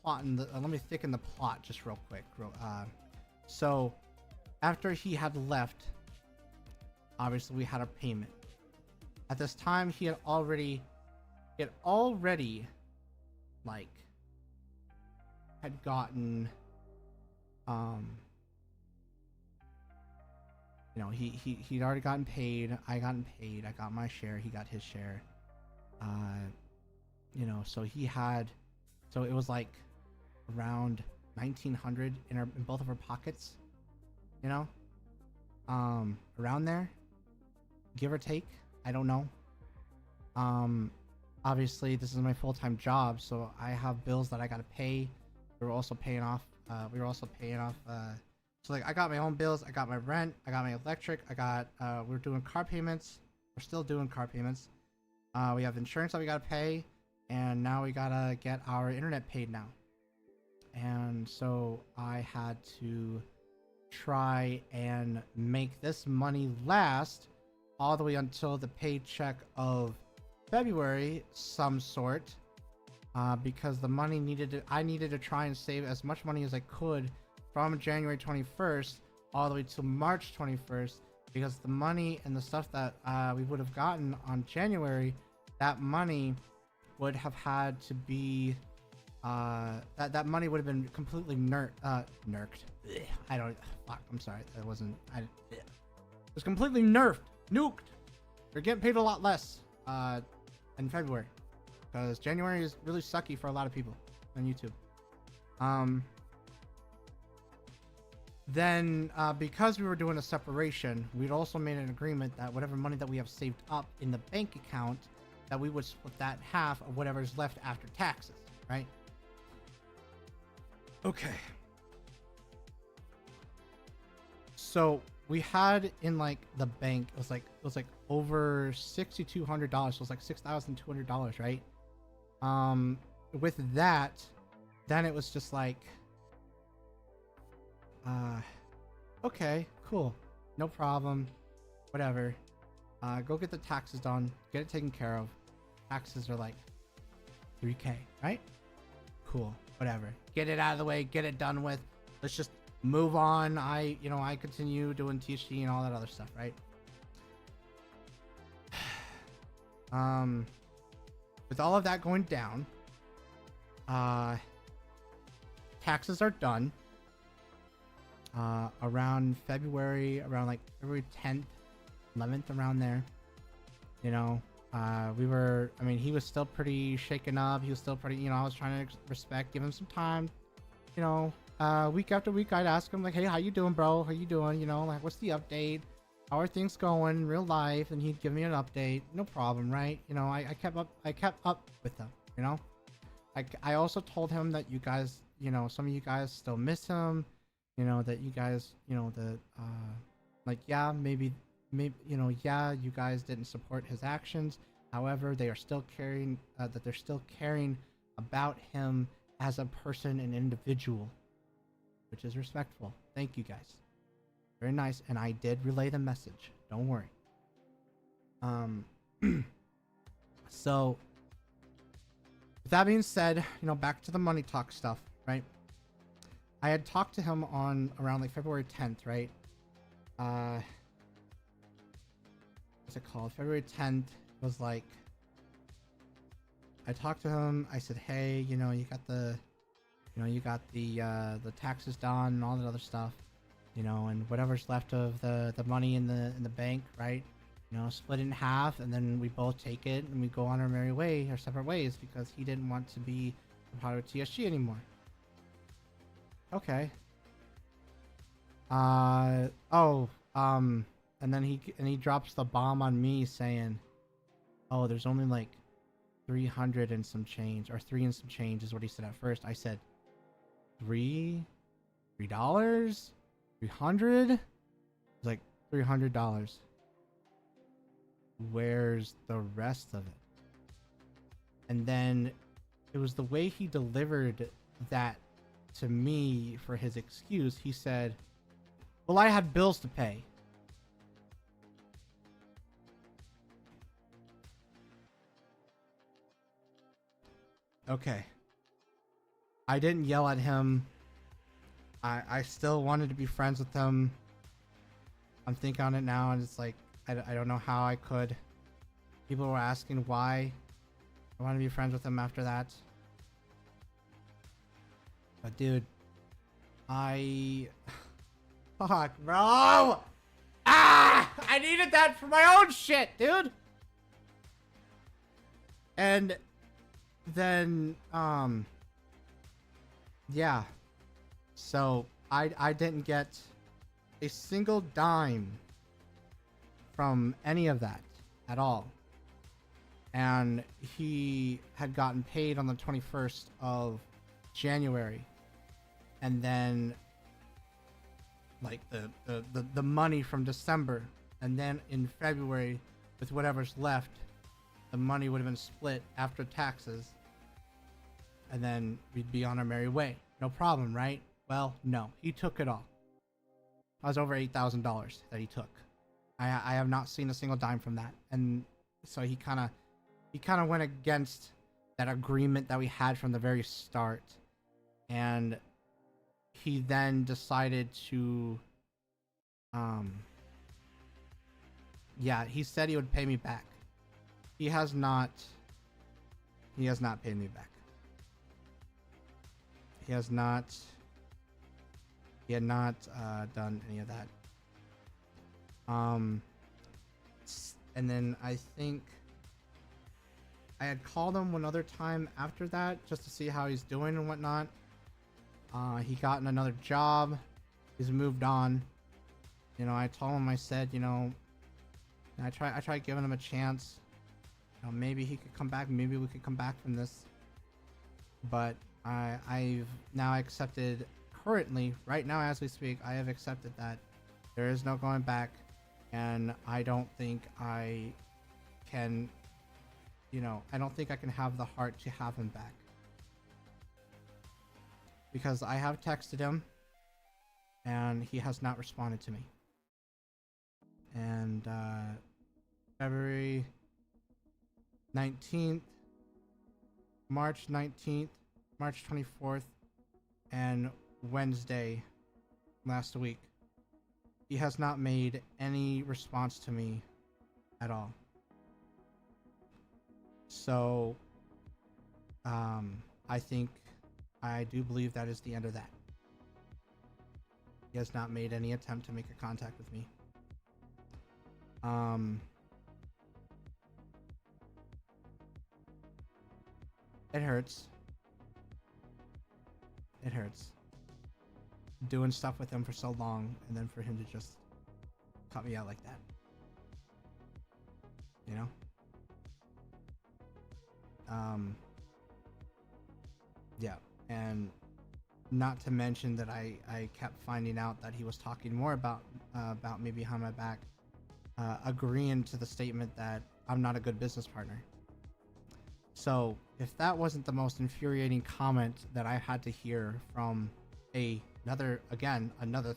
Speaker 1: plot in the let me thicken the plot just real quick. So after he had left, obviously we had a payment. At this time, he had already like had gotten you know, he'd already gotten paid. I gotten paid. I got my share. He got his share. You know, so it was like around 1900 in both of our pockets. You know, around there, give or take. I don't know. Obviously this is my full-time job, so I have bills that I gotta pay. We were also paying off. So like I got my own bills. I got my rent. I got my electric. We're doing car payments. We're still doing car payments. We have insurance that we gotta pay, and now we gotta get our internet paid now. And so I had to try and make this money last all the way until the paycheck of February, some sort, because the money I needed to try and save as much money as I could from January 21st all the way to March 21st, because the money and the stuff that we would have gotten on January, that money would have had to be that money would have been completely nerked. I don't fuck, I'm sorry, that wasn't it was completely nuked. You're getting paid a lot less in February, because January is really sucky for a lot of people on YouTube. Then because we were doing a separation, we'd also made an agreement that whatever money that we have saved up in the bank account, that we would split that half of whatever's left after taxes, right? Okay. So we had in like the bank, it was like over $6,200. So it was like $6,200, right? With that, then it was just like, okay, cool, no problem, whatever. Go get the taxes done, get it taken care of. Taxes are like $3K, right? Cool, whatever. Get it out of the way, get it done with. Let's just move on. I continue doing TSG and all that other stuff, right? With all of that going down, taxes are done. Around February, around like February 10th, 11th, around there, you know, he was still pretty shaken up. He was still pretty, I was trying to give him some time, week after week. I'd ask him like, hey, how you doing, bro? How you doing? Like, what's the update? How are things going in real life? And he'd give me an update. No problem, right? I kept up with him, I also told him that you guys, some of you guys still miss him, that you guys, like, yeah, maybe, yeah, you guys didn't support his actions. However, they are still caring, that they're still caring about him as a person and individual, which is respectful. Thank you guys. Very nice. And I did relay the message. Don't worry. So with that being said, back to the money talk stuff, right? I had talked to him on around like February 10th, right? What's it called? February 10th was like, I talked to him. I said, hey, you got the taxes done and all that other stuff, and whatever's left of the money in the bank, right? Split it in half, and then we both take it and we go on our merry way, our separate ways, because he didn't want to be a part of TSG anymore. Okay. And then he drops the bomb on me saying, oh, there's only like 300 and some change, or 3 and some change is what he said at first. I said, $3? 300? It's like $300. Where's the rest of it? And then it was the way he delivered that to me for his excuse. He said, well, I had bills to pay. Okay. I didn't yell at him. I still wanted to be friends with him. I'm thinking on it now, and it's like, I don't know how I could. People were asking why I want to be friends with him after that. But dude, fuck, bro! Ah! I needed that for my own shit, dude! And then, yeah. So, I didn't get a single dime from any of that at all. And he had gotten paid on the 21st of January. And then like the money from December, and then in February, with whatever's left, the money would have been split after taxes, and then we'd be on our merry way. No problem, right? Well, no, he took it all. That was over $8,000 that he took. I have not seen a single dime from that, and so he kind of went against that agreement that we had from the very start, and he then decided to yeah, he said he would pay me back. He has not paid me back. He had not done any of that. And then I think I had called him one other time after that just to see how he's doing and whatnot. He got another job. He's moved on. You know, I told him, I said, you know, I tried giving him a chance. You know, maybe he could come back. Maybe we could come back from this. But I've now accepted, currently, right now as we speak, I have accepted that there is no going back. And I don't think I can, you know, I don't think I can have the heart to have him back. Because I have texted him and he has not responded to me. And February 19th, March 19th, March 24th, and Wednesday last week, he has not made any response to me at all. So I do believe that is the end of that. He has not made any attempt to make a contact with me. It hurts. It hurts. Doing stuff with him for so long, and then for him to just cut me out like that. You know? Yeah, and not to mention that I kept finding out that he was talking more about me behind my back, agreeing to the statement that I'm not a good business partner. So if that wasn't the most infuriating comment that I had to hear from another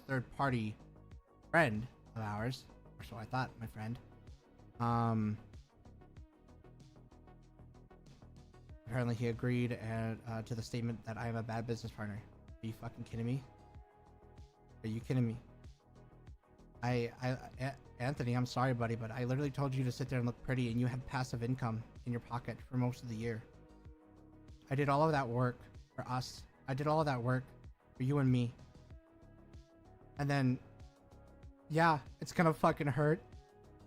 Speaker 1: third party friend of ours, or so I thought, my friend, apparently he agreed to the statement that I am a bad business partner. Are you fucking kidding me? Are you kidding me? Anthony, I'm sorry, buddy, but I literally told you to sit there and look pretty, and you had passive income in your pocket for most of the year. I did all of that work for us. I did all of that work for you and me. And then, yeah, it's gonna fucking hurt,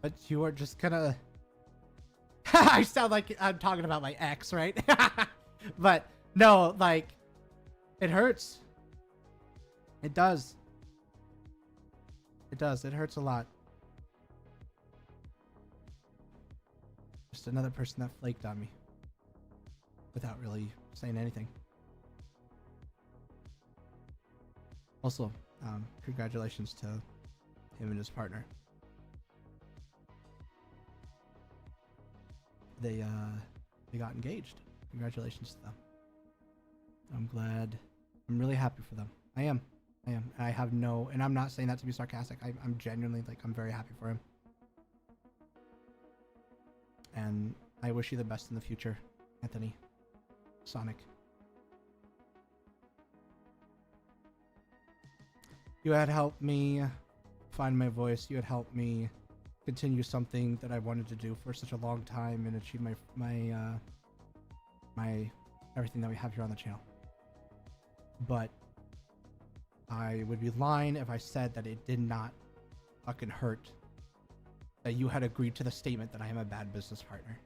Speaker 1: but you are just gonna... I sound like I'm talking about my ex, right? But no, like, it hurts. It does. It does. It hurts a lot. Just another person that flaked on me without really saying anything. Also, congratulations to him and his partner. They got engaged. Congratulations to them. I'm glad. I'm really happy for them. I am. I have no, and I'm not saying that to be sarcastic. I'm genuinely, like, I'm very happy for him. And I wish you the best in the future, Anthony. Sonic. You had helped me find my voice. You had helped me continue something that I wanted to do for such a long time and achieve my everything that we have here on the channel. But I would be lying if I said that it did not fucking hurt that you had agreed to the statement that I am a bad business partner.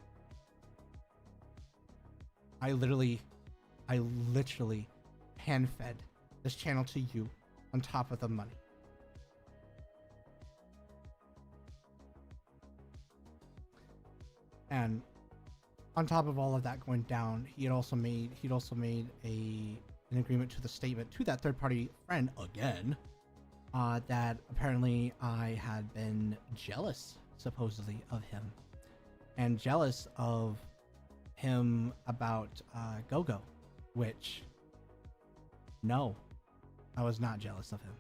Speaker 1: I literally hand-fed this channel to you on top of the money. And on top of all of that going down, he'd also made an agreement to the statement to that third-party friend again, that apparently I had been jealous, supposedly, of him, and jealous of him about Go-Go, which, no, I was not jealous of him.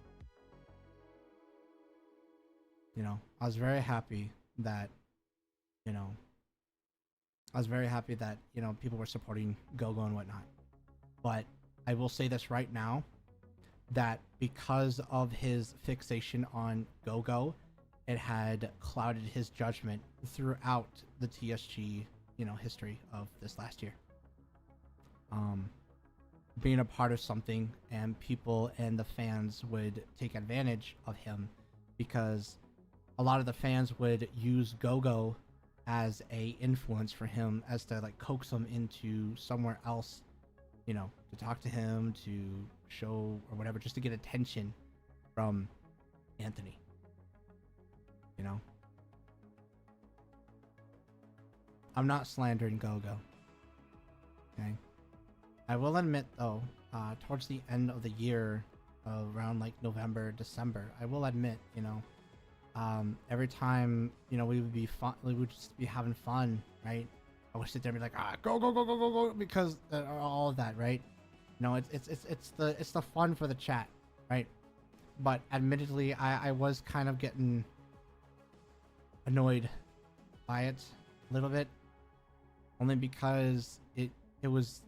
Speaker 1: You know, I was very happy that, people were supporting Go-Go and whatnot. But I will say this right now, that because of his fixation on Go-Go, it had clouded his judgment throughout the TSG, history of this last year. Being a part of something, and people and the fans would take advantage of him because a lot of the fans would use Go-Go as a influence for him, as to like coax him into somewhere else, to talk to him, to show or whatever, just to get attention from Anthony. I'm not slandering Go-Go. Okay. I will admit though, towards the end of the year, around like November, December, I will admit, every time, we would be fun, we would just be having fun, right? I would sit there and be like, go, go, go, go, go, go, because all of that, right? It's the fun for the chat, right? But admittedly, I was kind of getting annoyed by it a little bit, only because it was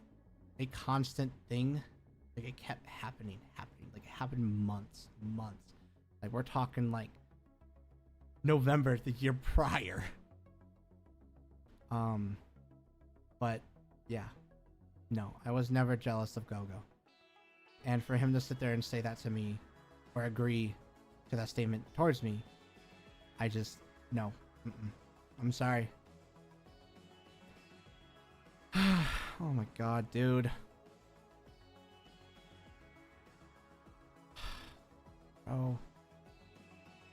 Speaker 1: a constant thing. Like, it kept happening, like it happened months. Like, we're talking like November the year prior. But yeah, no, I was never jealous of Go-Go. And for him to sit there and say that to me, or agree to that statement towards me, I just, no. I'm sorry. Oh my god, dude. Oh,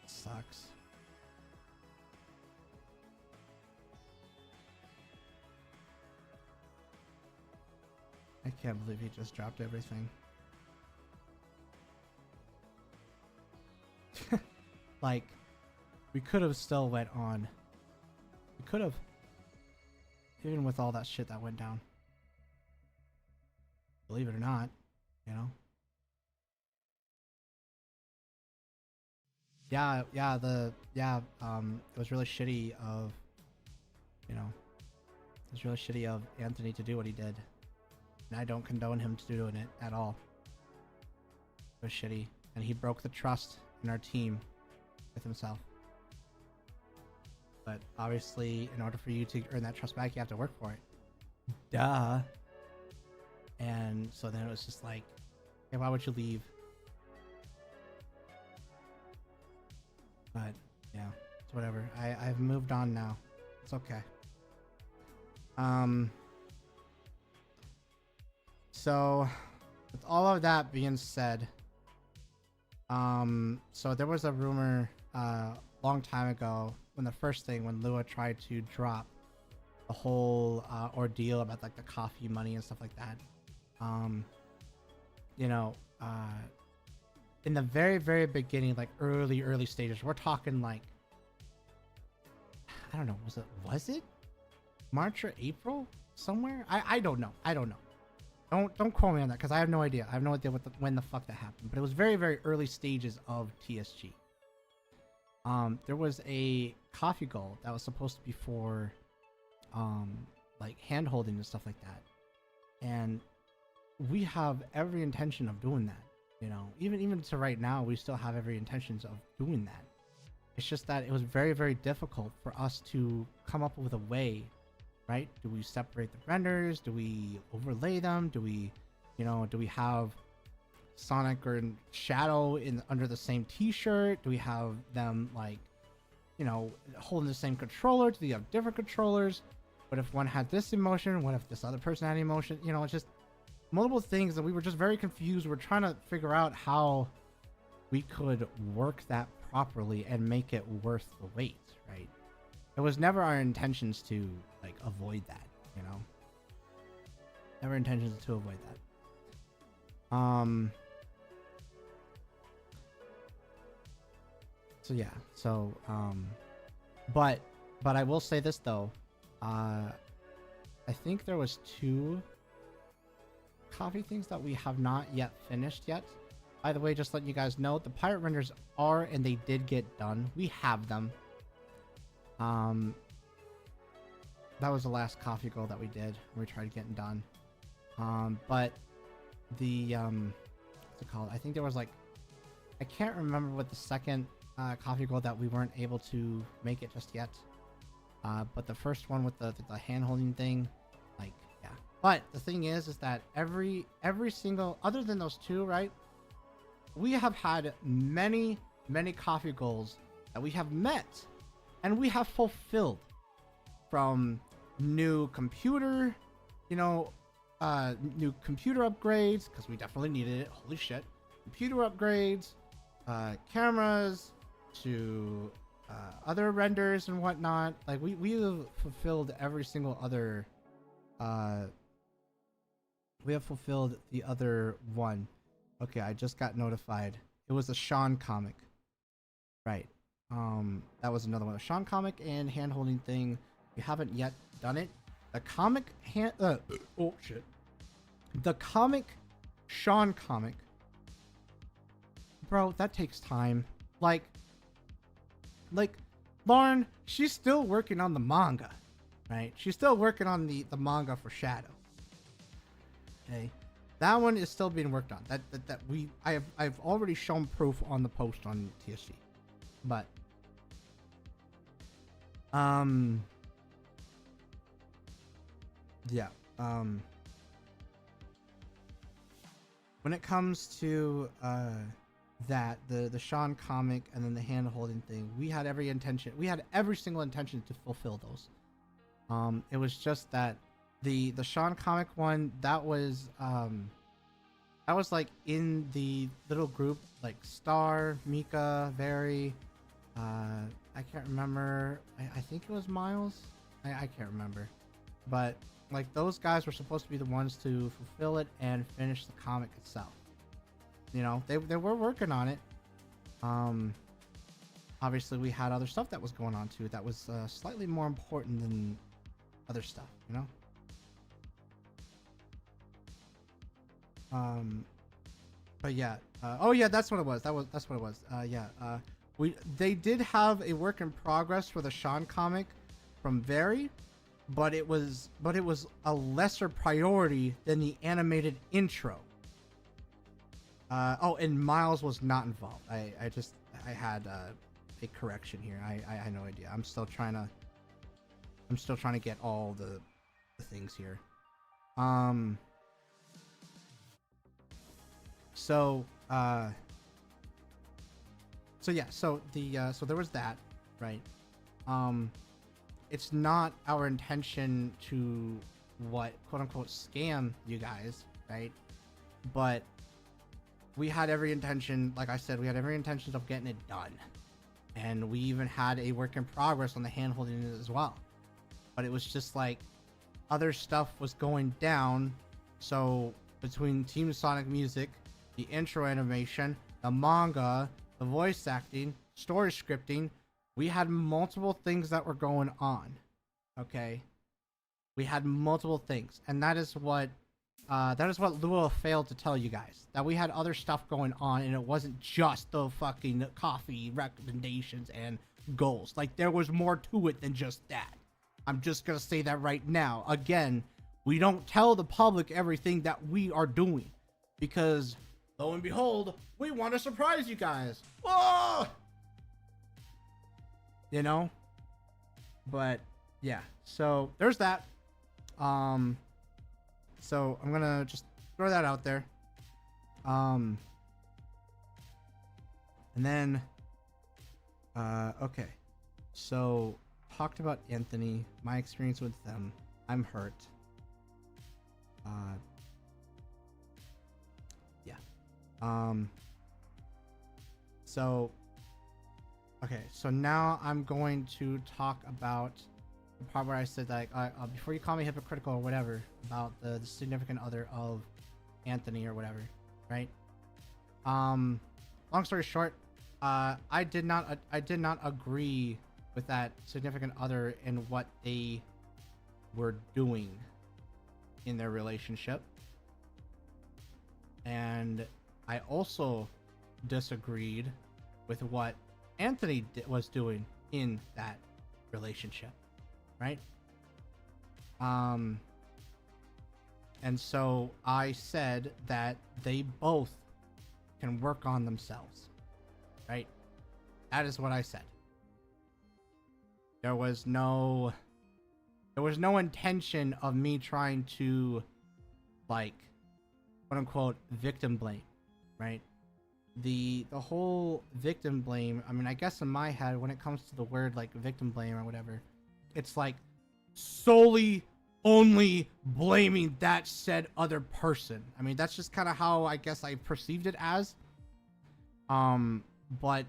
Speaker 1: sucks. I can't believe he just dropped everything. Like, we could have still went on. We could have. Even with all that shit that went down. Believe it or not, It was really shitty of, it was really shitty of Anthony to do what he did. And I don't condone him to doing it at all. It was shitty. And he broke the trust in our team with himself. But obviously, in order for you to earn that trust back, you have to work for it. Duh. And so then it was just like, hey, why would you leave? But yeah, it's whatever. I've moved on now. It's okay. So with all of that being said, so there was a rumor long time ago when Lua tried to drop the whole ordeal about like the coffee money and stuff like that. In the very, very beginning, like early stages, we're talking like, I don't know, was it March or April somewhere? I don't know. Don't quote me on that, because I have no idea. I have no idea when the fuck that happened. But it was very, very early stages of TSG. There was a coffee goal that was supposed to be for like hand holding and stuff like that. And we have every intention of doing that. You know, even to right now, we still have every intentions of doing that. It's just that it was very, very difficult for us to come up with a way, right? Do we separate the renders? Do we overlay them? Do we, you know, do we have Sonic or Shadow in under the same t-shirt? Do we have them like, you know, holding the same controller? Do they have different controllers? What if one had this emotion? What if this other person had emotion? You know, it's just multiple things that we were just very confused. We're trying to figure out how we could work that properly and make it worth the wait, right? It was never our intentions to like avoid that, you know? Never intentions to avoid that. So yeah, so but I will say this though, I think there was 2 coffee things that we have not yet finished yet. By the way, just letting you guys know, the pirate renders are and they did get done. We have them. That was the last coffee goal that we did. We tried getting done. But the what's it called? I think there was like, I can't remember what the second coffee goal that we weren't able to make it just yet. But the first one with the hand holding thing, like, yeah. But the thing is that every single, other than those 2, right? We have had many coffee goals that we have met and we have fulfilled, from new computer, you know, new computer upgrades, because we definitely needed it. Holy shit. Computer upgrades, cameras, to other renders and whatnot. Like we have fulfilled every single other we have fulfilled the other one. Okay, I just got notified. It was a Sean comic. Right. That was another one. A Sean comic and hand holding thing. We haven't yet done it. The comic hand oh shit. The comic Sean comic. Bro, that takes time. Like Lauren, she's still working on the manga. Right? She's still working on the manga for Shadow. Okay. That one is still being worked on. I've already shown proof on the post on TSG. But yeah. When it comes to that, the Sean comic and then the hand holding thing, we had every single intention to fulfill those. It was just that the Sean comic one, that was like in the little group, like Star, Mika, Very, I can't remember. I think it was Miles. I can't remember. But like those guys were supposed to be the ones to fulfill it and finish the comic itself. You know, they were working on it. Obviously we had other stuff that was going on too that was slightly more important than other stuff, you know? But yeah, oh yeah, that's what it was. That's what it was. Yeah, they did have a work in progress for the Sean comic from Very, but it was a lesser priority than the animated intro. Oh, and Miles was not involved. I had a correction here. I had no idea. I'm still trying to get all the things here. So yeah, so there was that, right? It's not our intention to quote unquote scam you guys, right? But we had every intention, like I said, we had every intention of getting it done. And we even had a work in progress on the hand holding it as well. But it was just like other stuff was going down. So between Team Sonic Music, the intro animation, the manga, the voice acting, story scripting, we had multiple things that were going on. Okay? We had multiple things. And that is what Lua failed to tell you guys. That we had other stuff going on and it wasn't just the fucking coffee recommendations and goals. Like there was more to it than just that. I'm just gonna say that right now. Again, We don't tell the public everything that we are doing because, lo and behold, we want to surprise you guys. Whoa! You know? But yeah, so there's that. So I'm gonna just throw that out there. And then, okay. So talked about Anthony, my experience with them. I'm hurt. Yeah. So, okay. So now I'm going to talk about the part where I said like, before you call me hypocritical or whatever about the significant other of Anthony or whatever, right? Long story short, I did not agree with that significant other and what they were doing in their relationship, and I also disagreed with what Anthony was doing in that relationship, right? And so I said that they both can work on themselves, right? That is what I said. There was no intention of me trying to, like, quote unquote, victim blame, right? The whole victim blame, I mean, I guess in my head, when it comes to the word like victim blame or whatever, it's like solely only blaming that said other person. I mean, that's just kind of how I guess I perceived it as. But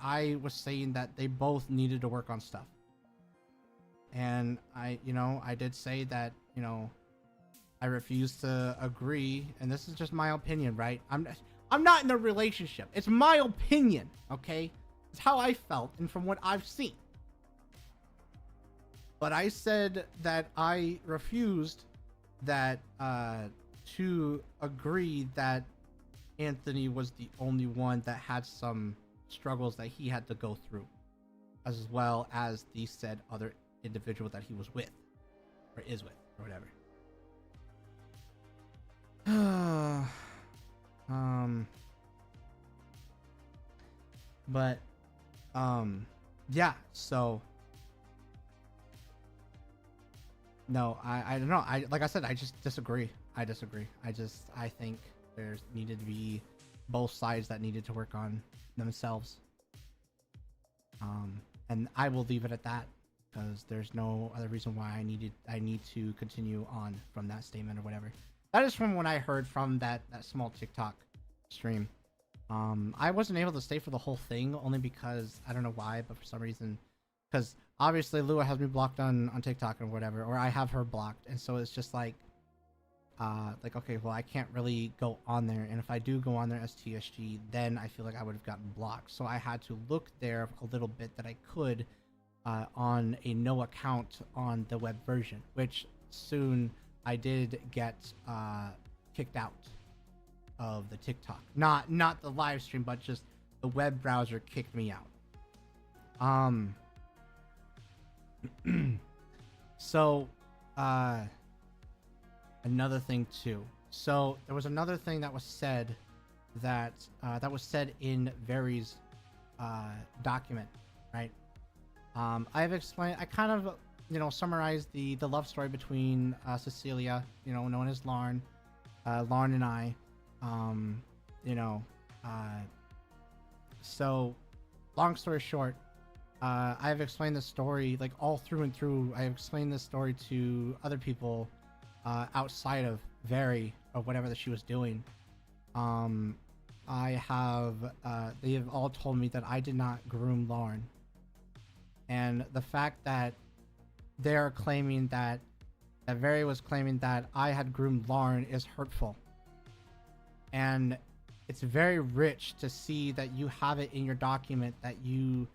Speaker 1: I was saying that they both needed to work on stuff. And I did say that, I refuse to agree, and this is just my opinion, right? I'm not in a relationship. It's my opinion, okay? It's how I felt and from what I've seen. But I said that I refused that to agree that Anthony was the only one that had some struggles that he had to go through, as well as the said other individual that he was with, or is with, or whatever. But yeah, so no, I don't know. Like I said, I just disagree. I think there's needed to be both sides that needed to work on themselves. And I will leave it at that because there's no other reason why I need to continue on from that statement or whatever. That is from what I heard from that small TikTok stream. I wasn't able to stay for the whole thing only because I don't know why, but for some reason, because obviously Lua has me blocked on TikTok or whatever, or I have her blocked, and so it's just like okay, well, I can't really go on there, and if I do go on there as TSG, then I feel like I would have gotten blocked. So I had to look there a little bit that I could on a no account on the web version, which soon I did get kicked out of the TikTok. Not the live stream, but just the web browser kicked me out. So another thing too. So there was another thing that was said that was said in Very's document, right? I've explained. I kind of summarized the love story between Cecilia, known as Lauren, and I. So long story short, I've explained the story like all through and through. I have explained this story to other people outside of Very or whatever that she was doing. They have all told me that I did not groom Lauren, and the fact that they're claiming that Very was claiming that I had groomed Lauren is hurtful. And it's very rich to see that you have it in your document that you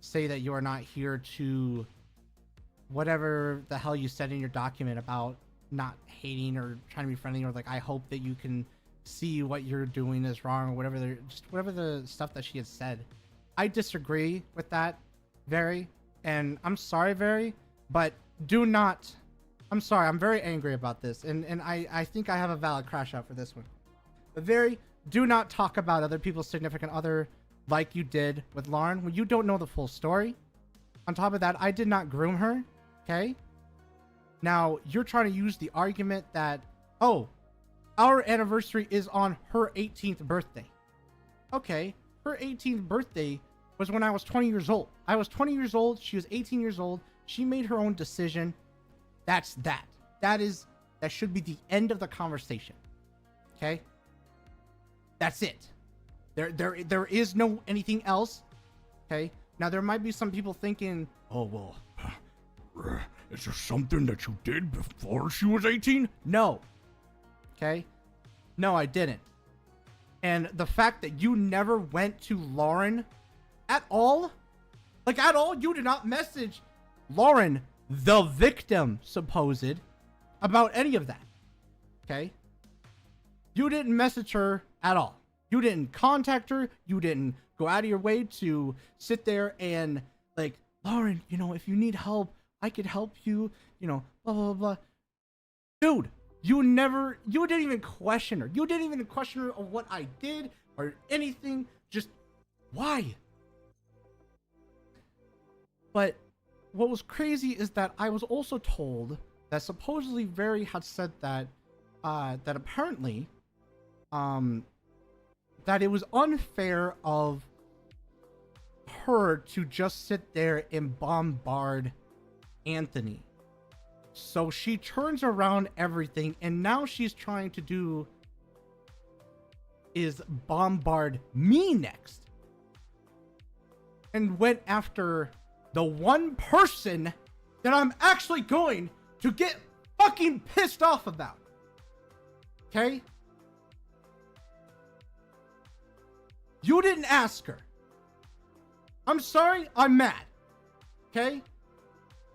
Speaker 1: say that you are not here to whatever the hell you said in your document about not hating or trying to be friendly, or like I hope that you can see what you're doing is wrong, or whatever the stuff that she had said. I disagree with that, Very, and I'm sorry, Very, but do not I'm sorry. I'm very angry about this. And I think I have a valid crash out for this one. But very, do not talk about other people's significant other like you did with Lauren when you don't know the full story. On top of that, I did not groom her. Okay? Now, you're trying to use the argument that, oh, our anniversary is on her 18th birthday. Okay, her 18th birthday was when I was 20 years old. I was 20 years old. She was 18 years old. She made her own decision. That's that. That should be the end of the conversation. Okay? That's it. There is no anything else. Okay? Now, there might be some people thinking, oh, well, is there something that you did before she was 18? No. Okay? No, I didn't. And the fact that you never went to Lauren at all, like at all, you did not message Lauren, the victim, supposed, about any of that. Okay? You didn't message her at all. You didn't contact her. You didn't go out of your way to sit there and, like, Lauren, you know, if you need help, I could help you, you know, blah, blah, blah. Dude, you didn't even question her. You didn't even question her of what I did or anything. Just, why? But what was crazy is that I was also told that supposedly Very had said that, that apparently, that it was unfair of her to just sit there and bombard Anthony. So she turns around everything, and now she's trying to do is bombard me next. And went after the one person that I'm actually going to get fucking pissed off about. Okay? You didn't ask her. I'm sorry, I'm mad. Okay?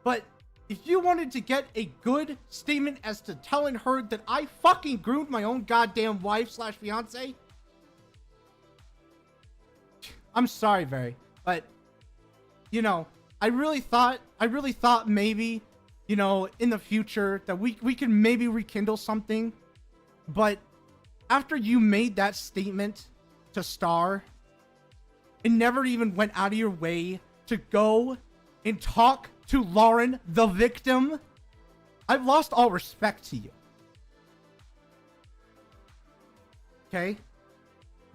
Speaker 1: But if you wanted to get a good statement as to telling her that I fucking groomed my own goddamn wife / fiance, I'm sorry, Very, but you know, I really thought maybe, you know, in the future that we can maybe rekindle something, but after you made that statement to Star and never even went out of your way to go and talk to Lauren, the victim, I've lost all respect to you. Okay?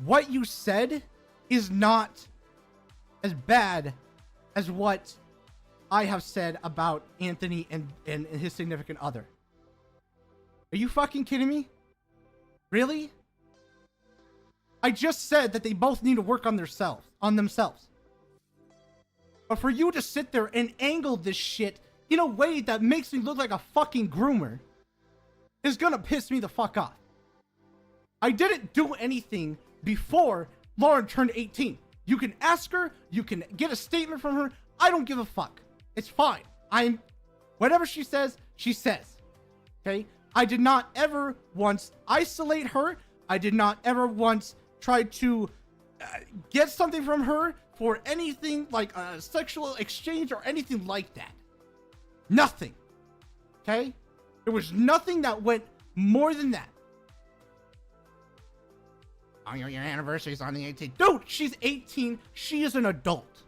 Speaker 1: What you said is not as bad as what I have said about Anthony and his significant other. Are you fucking kidding me? Really? I just said that they both need to work on themselves. But for you to sit there and angle this shit in a way that makes me look like a fucking groomer is gonna piss me the fuck off. I didn't do anything before Lauren turned 18. You can ask her, you can get a statement from her. I don't give a fuck. It's fine. Whatever she says, she says. Okay? I did not ever once isolate her. I did not ever once try to get something from her for anything like a sexual exchange or anything like that. Nothing. Okay? There was nothing that went more than that. Oh, your anniversary's on the 18th. Dude, she's 18. She is an adult.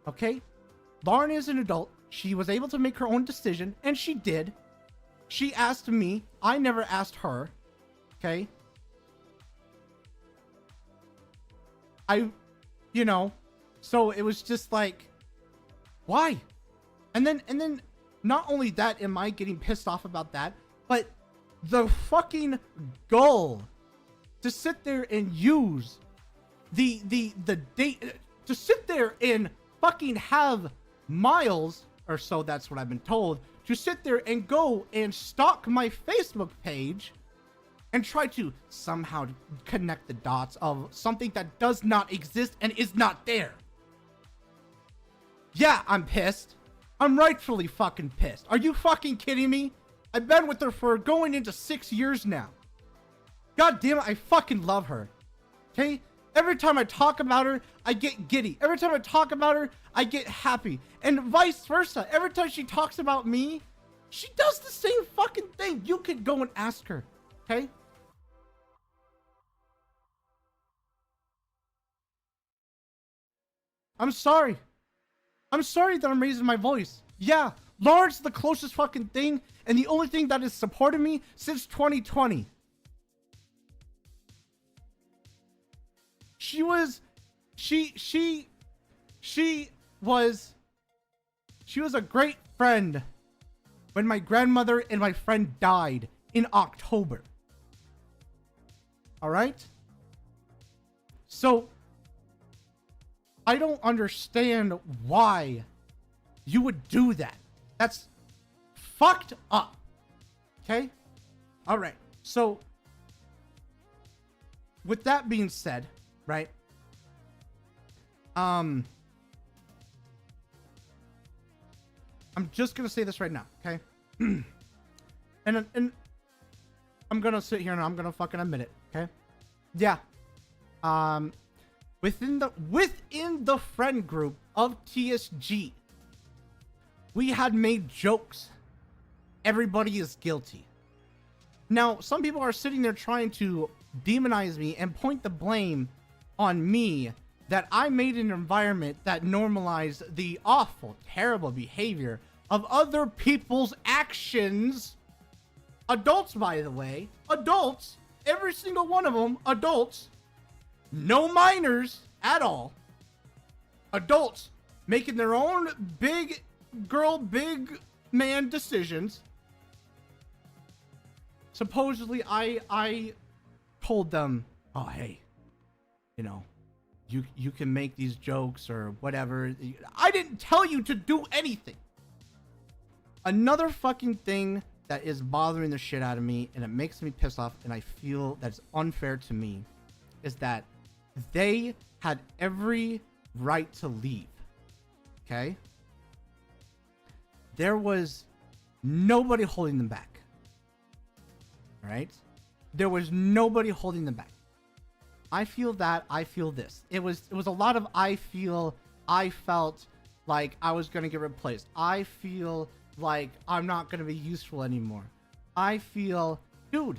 Speaker 1: Okay? Lauren is an adult. She was able to make her own decision, and she did. She asked me. I never asked her. Okay? You know, so it was just like, why? And then not only that am I getting pissed off about that, but the fucking gall to sit there and use the date to sit there and fucking have Miles, or so that's what I've been told, to sit there and go and stalk my Facebook page and try to somehow connect the dots of something that does not exist and is not there. Yeah, I'm pissed. I'm rightfully fucking pissed. Are you fucking kidding me? I've been with her for going into 6 years now. God damn it, I fucking love her. Okay? Every time I talk about her, I get giddy. Every time I talk about her, I get happy. And vice versa. Every time she talks about me, She does the same fucking thing. You could go and ask her, okay? I'm sorry. I'm sorry that I'm raising my voice. Yeah, Lauren's the closest fucking thing, and the only thing that has supported me since 2020. She was a great friend when my grandmother and my friend died in October. All right? So I don't understand why you would do that. That's fucked up. Okay? All right. So with that being said, right? I'm just gonna say this right now, okay? and I'm gonna sit here and I'm gonna fucking admit it, okay? Yeah. Within the friend group of TSG, we had made jokes. Everybody is guilty. Now, some people are sitting there trying to demonize me and point the blame on me that I made an environment that normalized the awful, terrible behavior of other people's actions. Adults, by the way. Adults. Every single one of them. Adults. No minors at all. Adults making their own big girl, big man decisions. Supposedly, I told them, oh, hey, you know, you can make these jokes or whatever. I didn't tell you to do anything. Another fucking thing that is bothering the shit out of me, and it makes me piss off, and I feel that's unfair to me, is that they had every right to leave. Okay? There was nobody holding them back. All right? There was nobody holding them back. I feel that. I feel this. It was a lot of I felt like I was going to get replaced. I feel like I'm not going to be useful anymore. I feel, dude,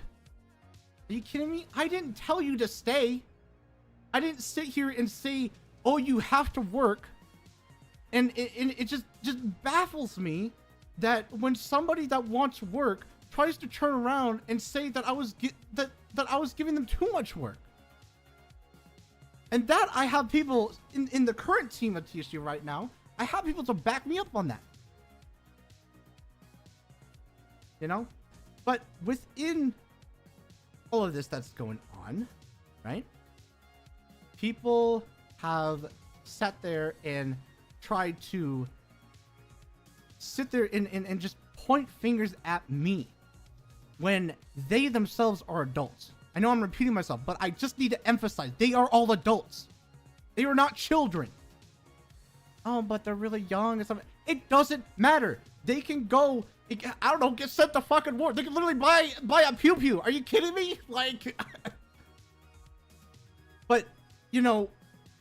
Speaker 1: are you kidding me? I didn't tell you to stay. I didn't sit here and say, oh, you have to work. And it just baffles me that when somebody that wants work tries to turn around and say that I was giving them too much work. And that I have people in the current team at TSG right now, I have people to back me up on that. You know? But within all of this that's going on, right? People have sat there and tried to sit there and just point fingers at me when they themselves are adults. I know I'm repeating myself, but I just need to emphasize, they are all adults. They are not children. Oh, but they're really young and stuff. It doesn't matter. They can go, I don't know, get sent to fucking war. They can literally buy a pew-pew. Are you kidding me? Like, but, you know,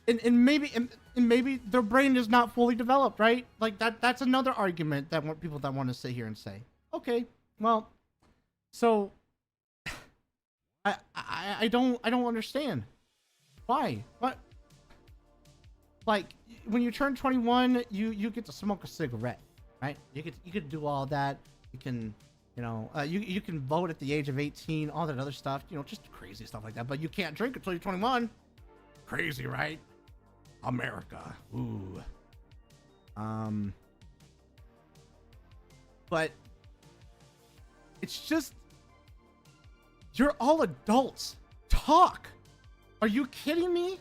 Speaker 1: and maybe their brain is not fully developed, right? Like that's another argument that people that want to sit here and say, okay, well, so I don't understand why. What? Like when you turn 21, you get to smoke a cigarette, right? You could do all that. You can, you know, you can vote at the age of 18, all that other stuff, you know, just crazy stuff like that. But you can't drink until you're 21. Crazy, right? America. Ooh. But it's just, you're all adults. Talk. Are you kidding me?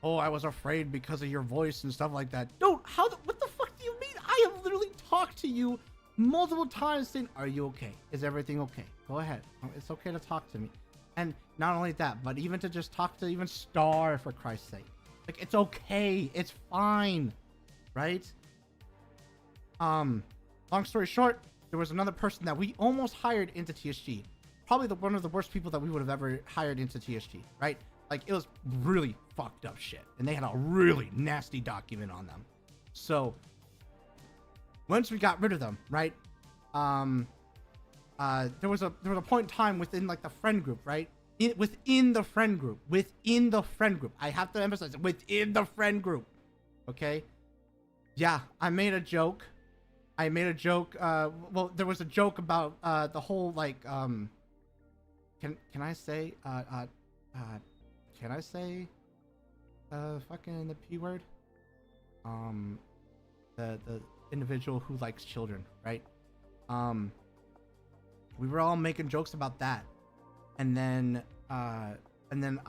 Speaker 1: Oh, I was afraid because of your voice and stuff like that. Dude, what the fuck do you mean? I have literally talked to you multiple times saying, are you okay? Is everything okay? Go ahead. It's okay to talk to me. And not only that, but even to just talk to even Star, for Christ's sake. Like, it's okay. It's fine. Right? Long story short, there was another person that we almost hired into TSG. Probably one of the worst people that we would have ever hired into TSG, right? Like, it was really fucked up shit. And they had a really nasty document on them. So, once we got rid of them, right? There was a point in time within like the friend group, right? Within the friend group. I have to emphasize, within the friend group. Okay? Yeah, I made a joke. Well, there was a joke about the whole like can I say fucking the P word? The individual who likes children, right? We were all making jokes about that. And then I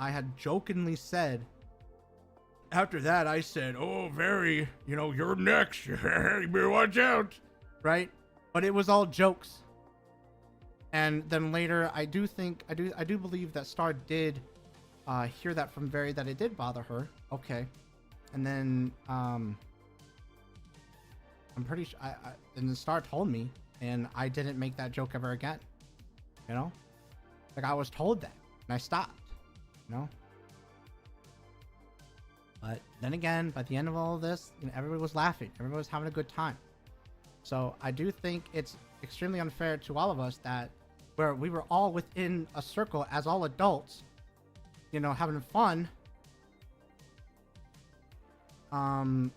Speaker 1: had jokingly said, after that, I said, "Oh, very, you're next. You better watch out." Right? But it was all jokes. And then later, I do believe that Star did hear that from Very, that it did bother her. Okay. And then, I'm pretty sure, and then Star told me, and I didn't make that joke ever again. Like I was told that, and I stopped, But then again, by the end of all of this, everybody was laughing. Everybody was having a good time. So I do think it's extremely unfair to all of us that where we were all within a circle as all adults, having fun. I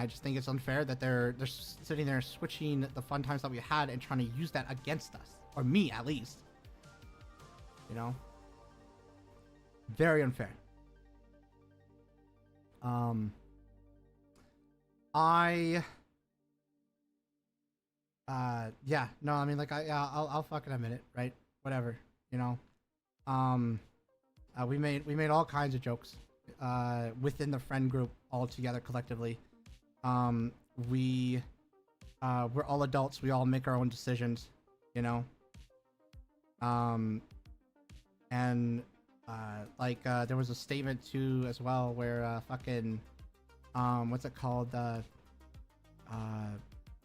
Speaker 1: just think it's unfair that they're sitting there switching the fun times that we had and trying to use that against us, or me at least. Very unfair. I'll fucking admit it, right? Whatever, we made all kinds of jokes within the friend group all together collectively. We're all adults, we all make our own decisions, and there was a statement too as well where what's it called,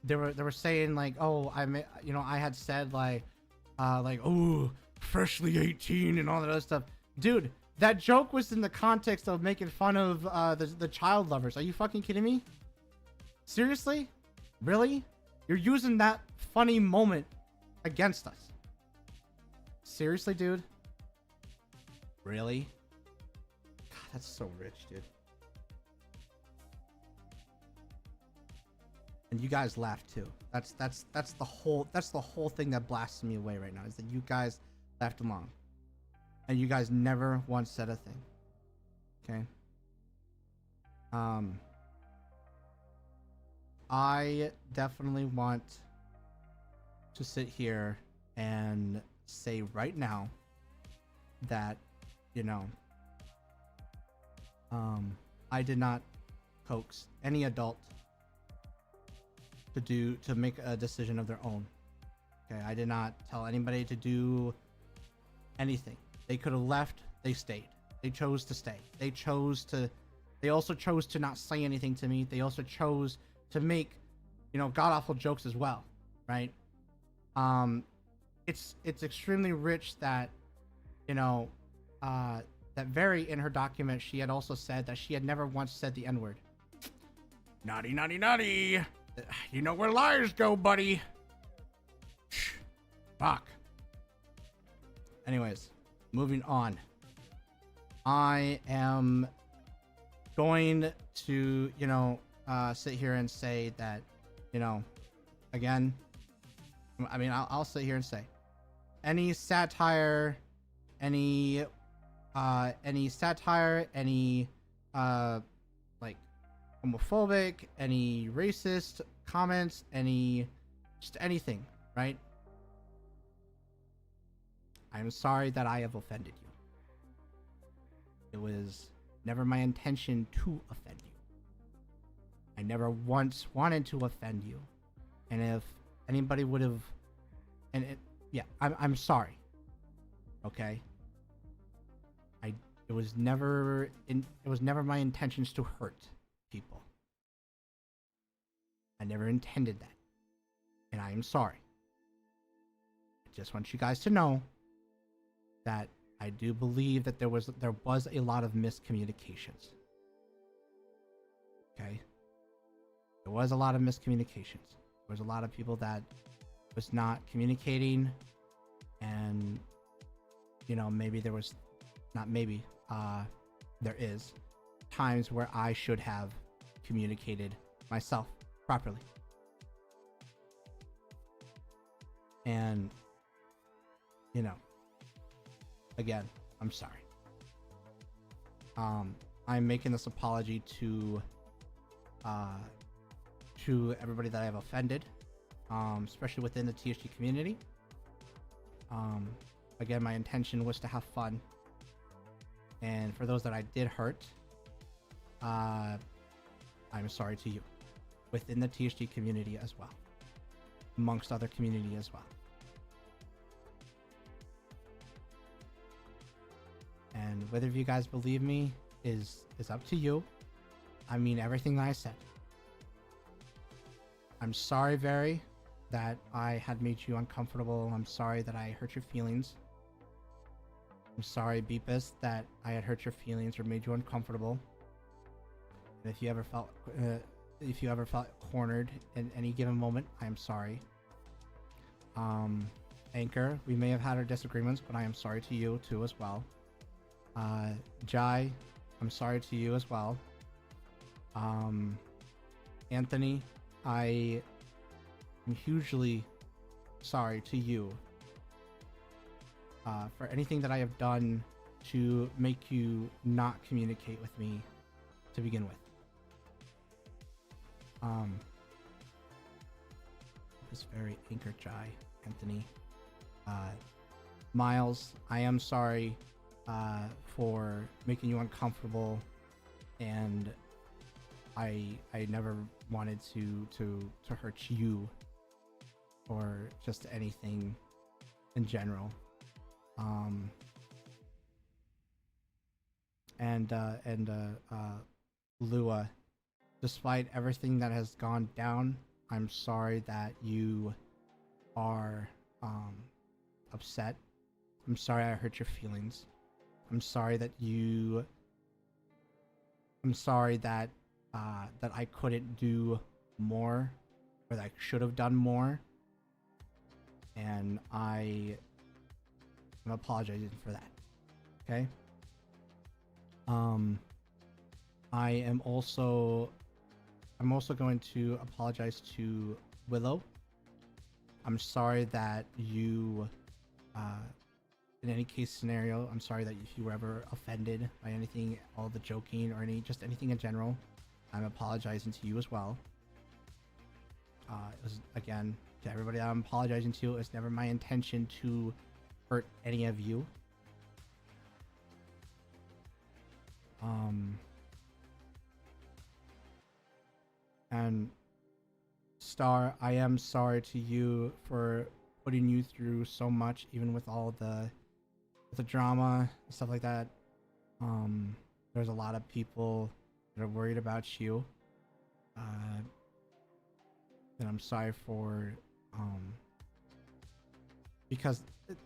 Speaker 1: they were saying like, oh, I had said like oh, freshly 18 and all that other stuff. Dude, that joke was in the context of making fun of the child lovers. Are you fucking kidding me? Seriously? Really? You're using that funny moment against us? Seriously, dude? Really? God, that's so rich, dude. And you guys laugh too. That's the whole thing that blasts me away right now, is that you guys laughed along. And you guys never once said a thing. Okay? I definitely want to sit here and say right now that, I did not coax any adult to make a decision of their own. Okay, I did not tell anybody to do anything. They could have left, they stayed. They chose to stay. They also chose to not say anything to me. They also chose to make, god-awful jokes as well, right? It's extremely rich that, that Very, in her document, she had also said that she had never once said the N-word. Naughty, naughty, naughty. You know where liars go, buddy. Fuck. Anyways, moving on. I am going to, sit here and say that, again, I'll sit here and say any satire, any homophobic, any racist comments, just anything, right? I'm sorry that I have offended you. It was never my intention to offend you. I never once wanted to offend you. And if anybody would have, I'm sorry. Okay? It was never my intentions to hurt people. I never intended that. And I am sorry. I just want you guys to know that I do believe that there was a lot of miscommunications. Okay. There was a lot of miscommunications. There was a lot of people that was not communicating, and maybe there was not maybe there is times where I should have communicated myself properly. And again, I'm sorry. I'm making this apology to everybody that I have offended, especially within the TSG community. Again, my intention was to have fun, and for those that I did hurt, I'm sorry to you, within the TSG community as well, amongst other community as well. And whether you guys believe me is up to you. I mean everything that I said. I'm sorry, very, that I had made you uncomfortable. I'm sorry that I hurt your feelings. I'm sorry, Beepus, that I had hurt your feelings or made you uncomfortable. And if you ever felt cornered in any given moment, I am sorry. Anchor, we may have had our disagreements, but I am sorry to you too as well. Jai, I'm sorry to you as well. Anthony, I am hugely sorry to you for anything that I have done to make you not communicate with me to begin with. This very Anchor Jai, Anthony. Miles, I am sorry for making you uncomfortable, and I never wanted to hurt you or just anything in general. Lua, despite everything that has gone down, I'm sorry that you are upset. I'm sorry I hurt your feelings. I'm sorry that that I couldn't do more, or that I should have done more, and I'm apologizing for that. Okay. I'm also going to apologize to Willow. I'm sorry that you in any case scenario, I'm sorry that if you were ever offended by anything, all the joking or anything in general, I'm apologizing to you as well. It was, again, to everybody that I'm apologizing to, it's never my intention to hurt any of you. And Star, I am sorry to you for putting you through so much, even with all the drama and stuff like that. There's a lot of people that are worried about you, and I'm sorry for because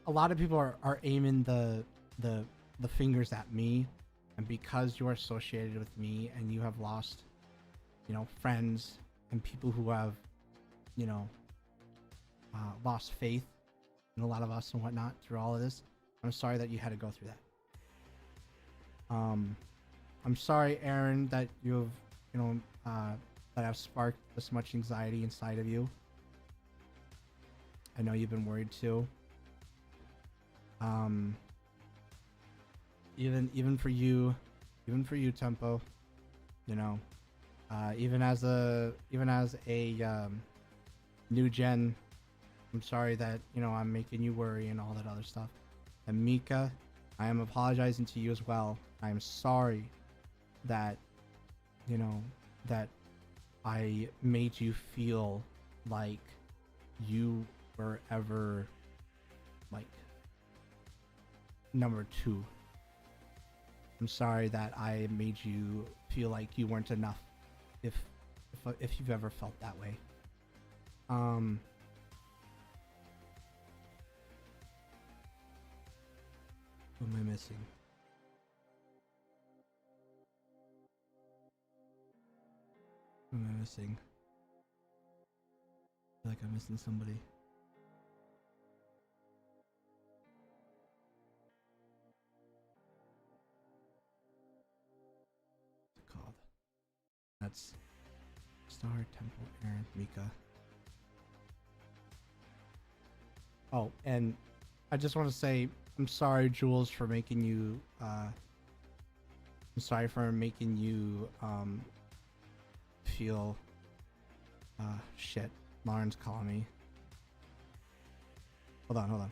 Speaker 1: a lot of people are aiming the fingers at me, and because you are associated with me and you have lost friends and people who have lost faith in a lot of us and whatnot through all of this, I'm sorry that you had to go through that. I'm sorry, Aaron, that you've that I've sparked this much anxiety inside of you. I know you've been worried too. Even for you, Tempo, even as a new gen, I'm sorry that I'm making you worry and all that other stuff. And Mika, I am apologizing to you as well. I am sorry that that I made you feel like you were ever like number 2. I'm sorry that I made you feel like you weren't enough, if you've ever felt that way. Who am I missing? Who am I missing? I feel like I'm missing somebody. What's it called? That's Star, Temple, Aaron, Mika. Oh, and I just want to say I'm sorry, Jules, for making you. I'm sorry for making you feel. Shit. Lauren's calling me. Hold on, hold on.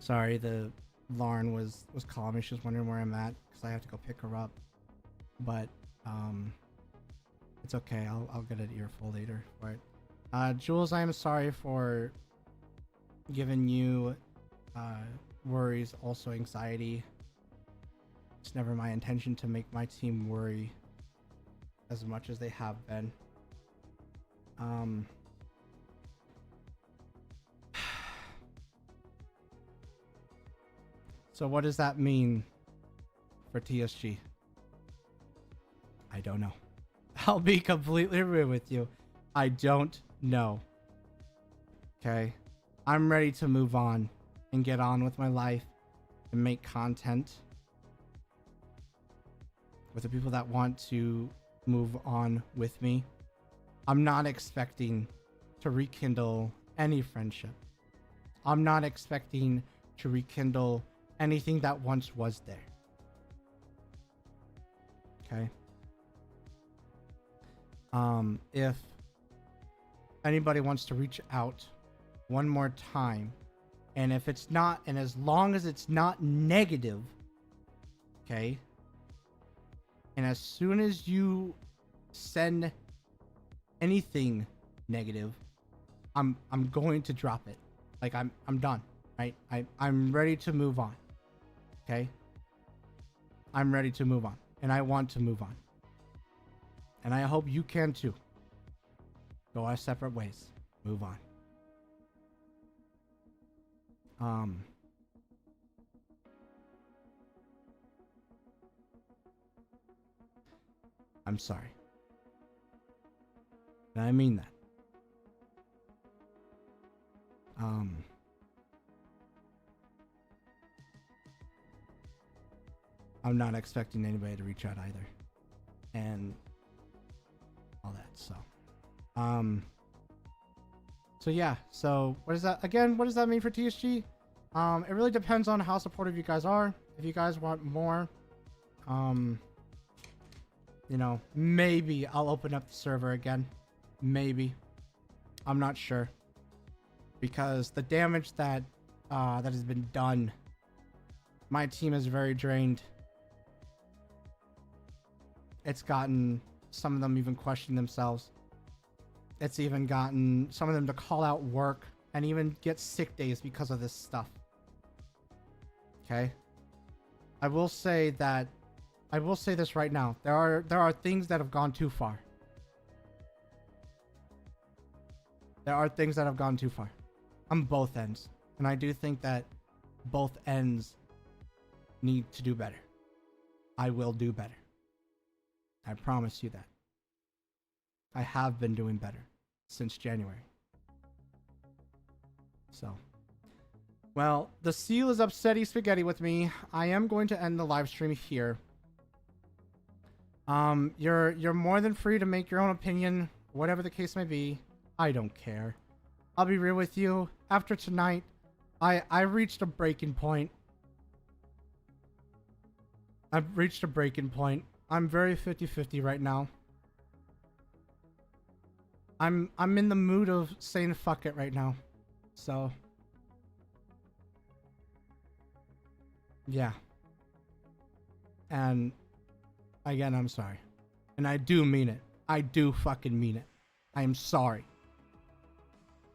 Speaker 1: Sorry, the Lauren was calling me. She was wondering where I'm at because I have to go pick her up. But it's okay. I'll get an earful later for it. Jules, I am sorry for giving you worries, also anxiety. It's never my intention to make my team worry as much as they have been. So what does that mean for TSG? I don't know. I'll be completely real with you. I don't know. Okay? I'm ready to move on and get on with my life and make content with the people that want to move on with me. I'm not expecting to rekindle any friendship. I'm not expecting to rekindle anything that once was there. Okay? If anybody wants to reach out one more time, and if it's not, and as long as it's not negative, okay? And as soon as you send anything negative, I'm going to drop it. Like I'm done, right? I'm ready to move on. Okay? I'm ready to move on, and I want to move on. And I hope you can too. Go our separate ways. Move on. I'm sorry. And I mean that. I'm not expecting anybody to reach out either. And all that, so. So yeah, so what is that again? What does that mean for TSG? It really depends on how supportive you guys are. If you guys want more, you know, maybe I'll open up the server again. Maybe. I'm not sure. Because the damage that that has been done, my team is very drained. It's gotten some of them even question themselves. It's even gotten some of them to call out work and even get sick days because of this stuff. Okay? I will say this right now. There are things that have gone too far. There are things that have gone too far on both ends. And I do think that both ends need to do better. I will do better. I promise you that. I have been doing better since January. So, well, the seal is upsetty spaghetti with me. I am going to end the live stream here. You're more than free to make your own opinion, whatever the case may be. I don't care. I'll be real with you. After tonight, I reached a breaking point. I've reached a breaking point. I'm very 50-50 right now. I'm in the mood of saying fuck it right now. So yeah. And again, I'm sorry. And I do mean it. I do fucking mean it. I am sorry.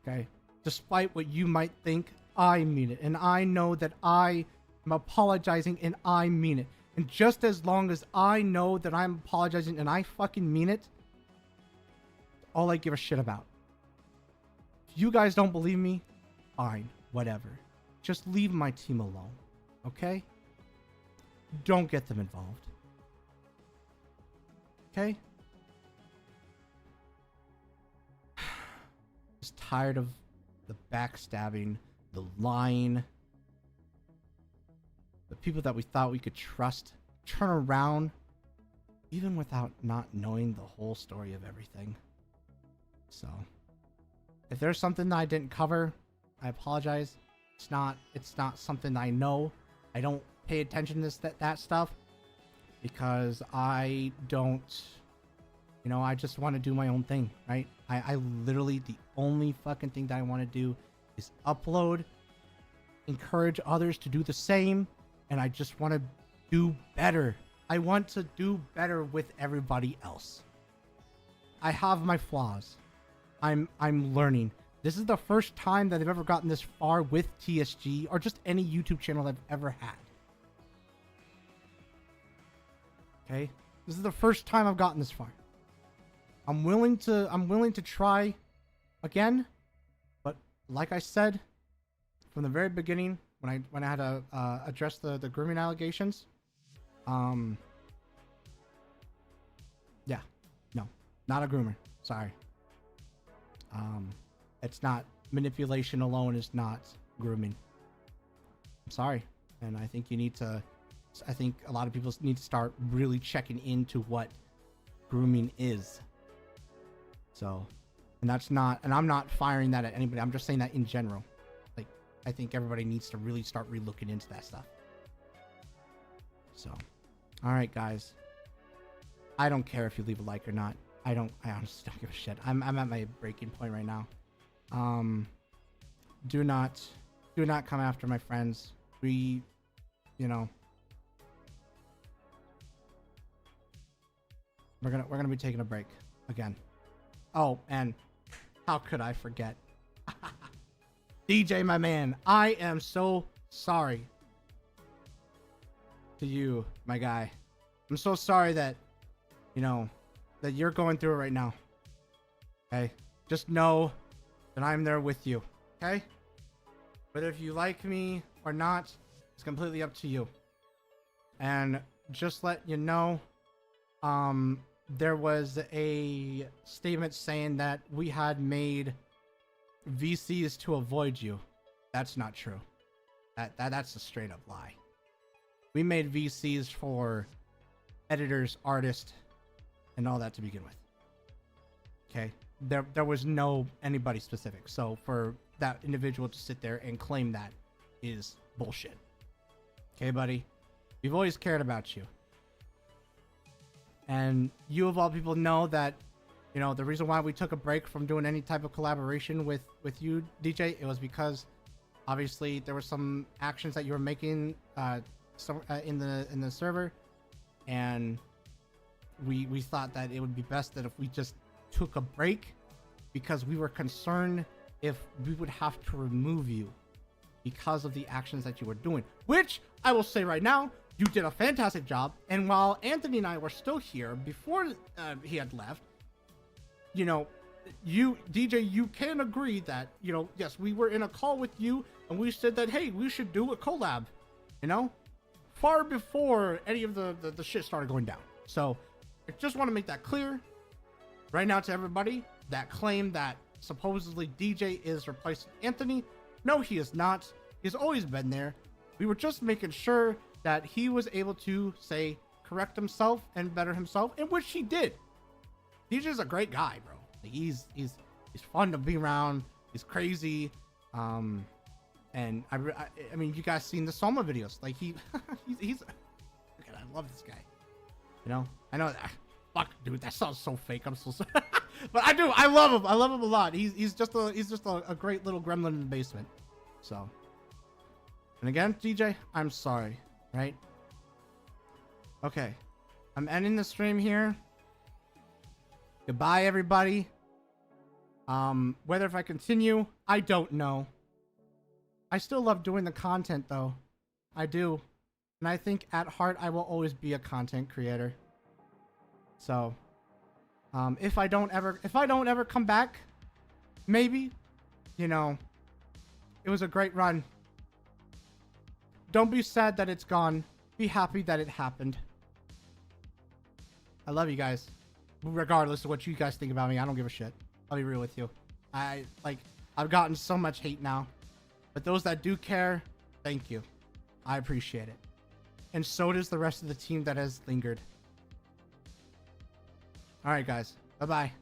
Speaker 1: Okay? Despite what you might think, I mean it. And I know that I am apologizing and I mean it. And just as long as I know that I'm apologizing and I fucking mean it, all I give a shit about. If you guys don't believe me, fine, whatever. Just leave my team alone, okay? Don't get them involved. Okay? Just tired of the backstabbing, the lying. The people that we thought we could trust turn around even without not knowing the whole story of everything. So, if there's something that I didn't cover, I apologize. It's not something I know. I don't pay attention to that stuff because I don't, I just want to do my own thing, right? I literally, the only fucking thing that I want to do is upload, encourage others to do the same, and I just want to do better. I want to do better with everybody else. I have my flaws. I'm learning. This is the first time that I've ever gotten this far with TSG or just any YouTube channel I've ever had. Okay? This is the first time I've gotten this far. I'm willing to try again, but like I said from the very beginning when I had to address the grooming allegations, yeah, no, not a groomer. Sorry. It's not, manipulation alone is not grooming. I'm sorry. And I think I think a lot of people need to start really checking into what grooming is. So, and I'm not firing that at anybody. I'm just saying that in general. Like, I think everybody needs to really start re-looking into that stuff. So, all right, guys. I don't care if you leave a like or not. I honestly don't give a shit. I'm at my breaking point right now. Do not come after my friends. We're gonna be taking a break again. Oh, and how could I forget? DJ, my man, I am so sorry to you, my guy. I'm so sorry that that you're going through it right now. Okay? Just know that I'm there with you. Okay? Whether if you like me or not, it's completely up to you. And just let you know, there was a statement saying that we had made VCs to avoid you. That's not true. That's a straight up lie. We made VCs for editors, artists, and all that to begin with. Okay? There was no anybody specific. So for that individual to sit there and claim that is bullshit. Okay, buddy? We've always cared about you. And you of all people know that, the reason why we took a break from doing any type of collaboration with you, DJ, it was because obviously there were some actions that you were making in the server, and we thought that it would be best that if we just took a break, because we were concerned if we would have to remove you because of the actions that you were doing, which I will say right now, you did a fantastic job. And while Anthony and I were still here before he had left, you, DJ, you can agree that, yes, we were in a call with you and we said that, hey, we should do a collab, far before any of the shit started going down. So I just want to make that clear right now to everybody that claim that supposedly DJ is replacing Anthony. No, he is not. He's always been there. We were just making sure that he was able to correct himself and better himself, in which he did. DJ's a great guy, bro. Like, he's fun to be around. He's crazy. And I mean, you guys seen the Soma videos. Like he's God, I love this guy. You know, I know that. Fuck, dude, that sounds so fake. I'm so sorry. But I do. I love him. I love him a lot. He's just a great little gremlin in the basement. So, and again, DJ, I'm sorry. Right? Okay, I'm ending the stream here. Goodbye, everybody. Whether if I continue, I don't know. I still love doing the content though. I do. And I think at heart I will always be a content creator. So, if I don't ever come back, maybe, you know, it was a great run. Don't be sad that it's gone. Be happy that it happened. I love you guys. Regardless of what you guys think about me, I don't give a shit. I'll be real with you. I've gotten so much hate now. But those that do care, thank you. I appreciate it. And so does the rest of the team that has lingered. Alright, guys. Bye-bye.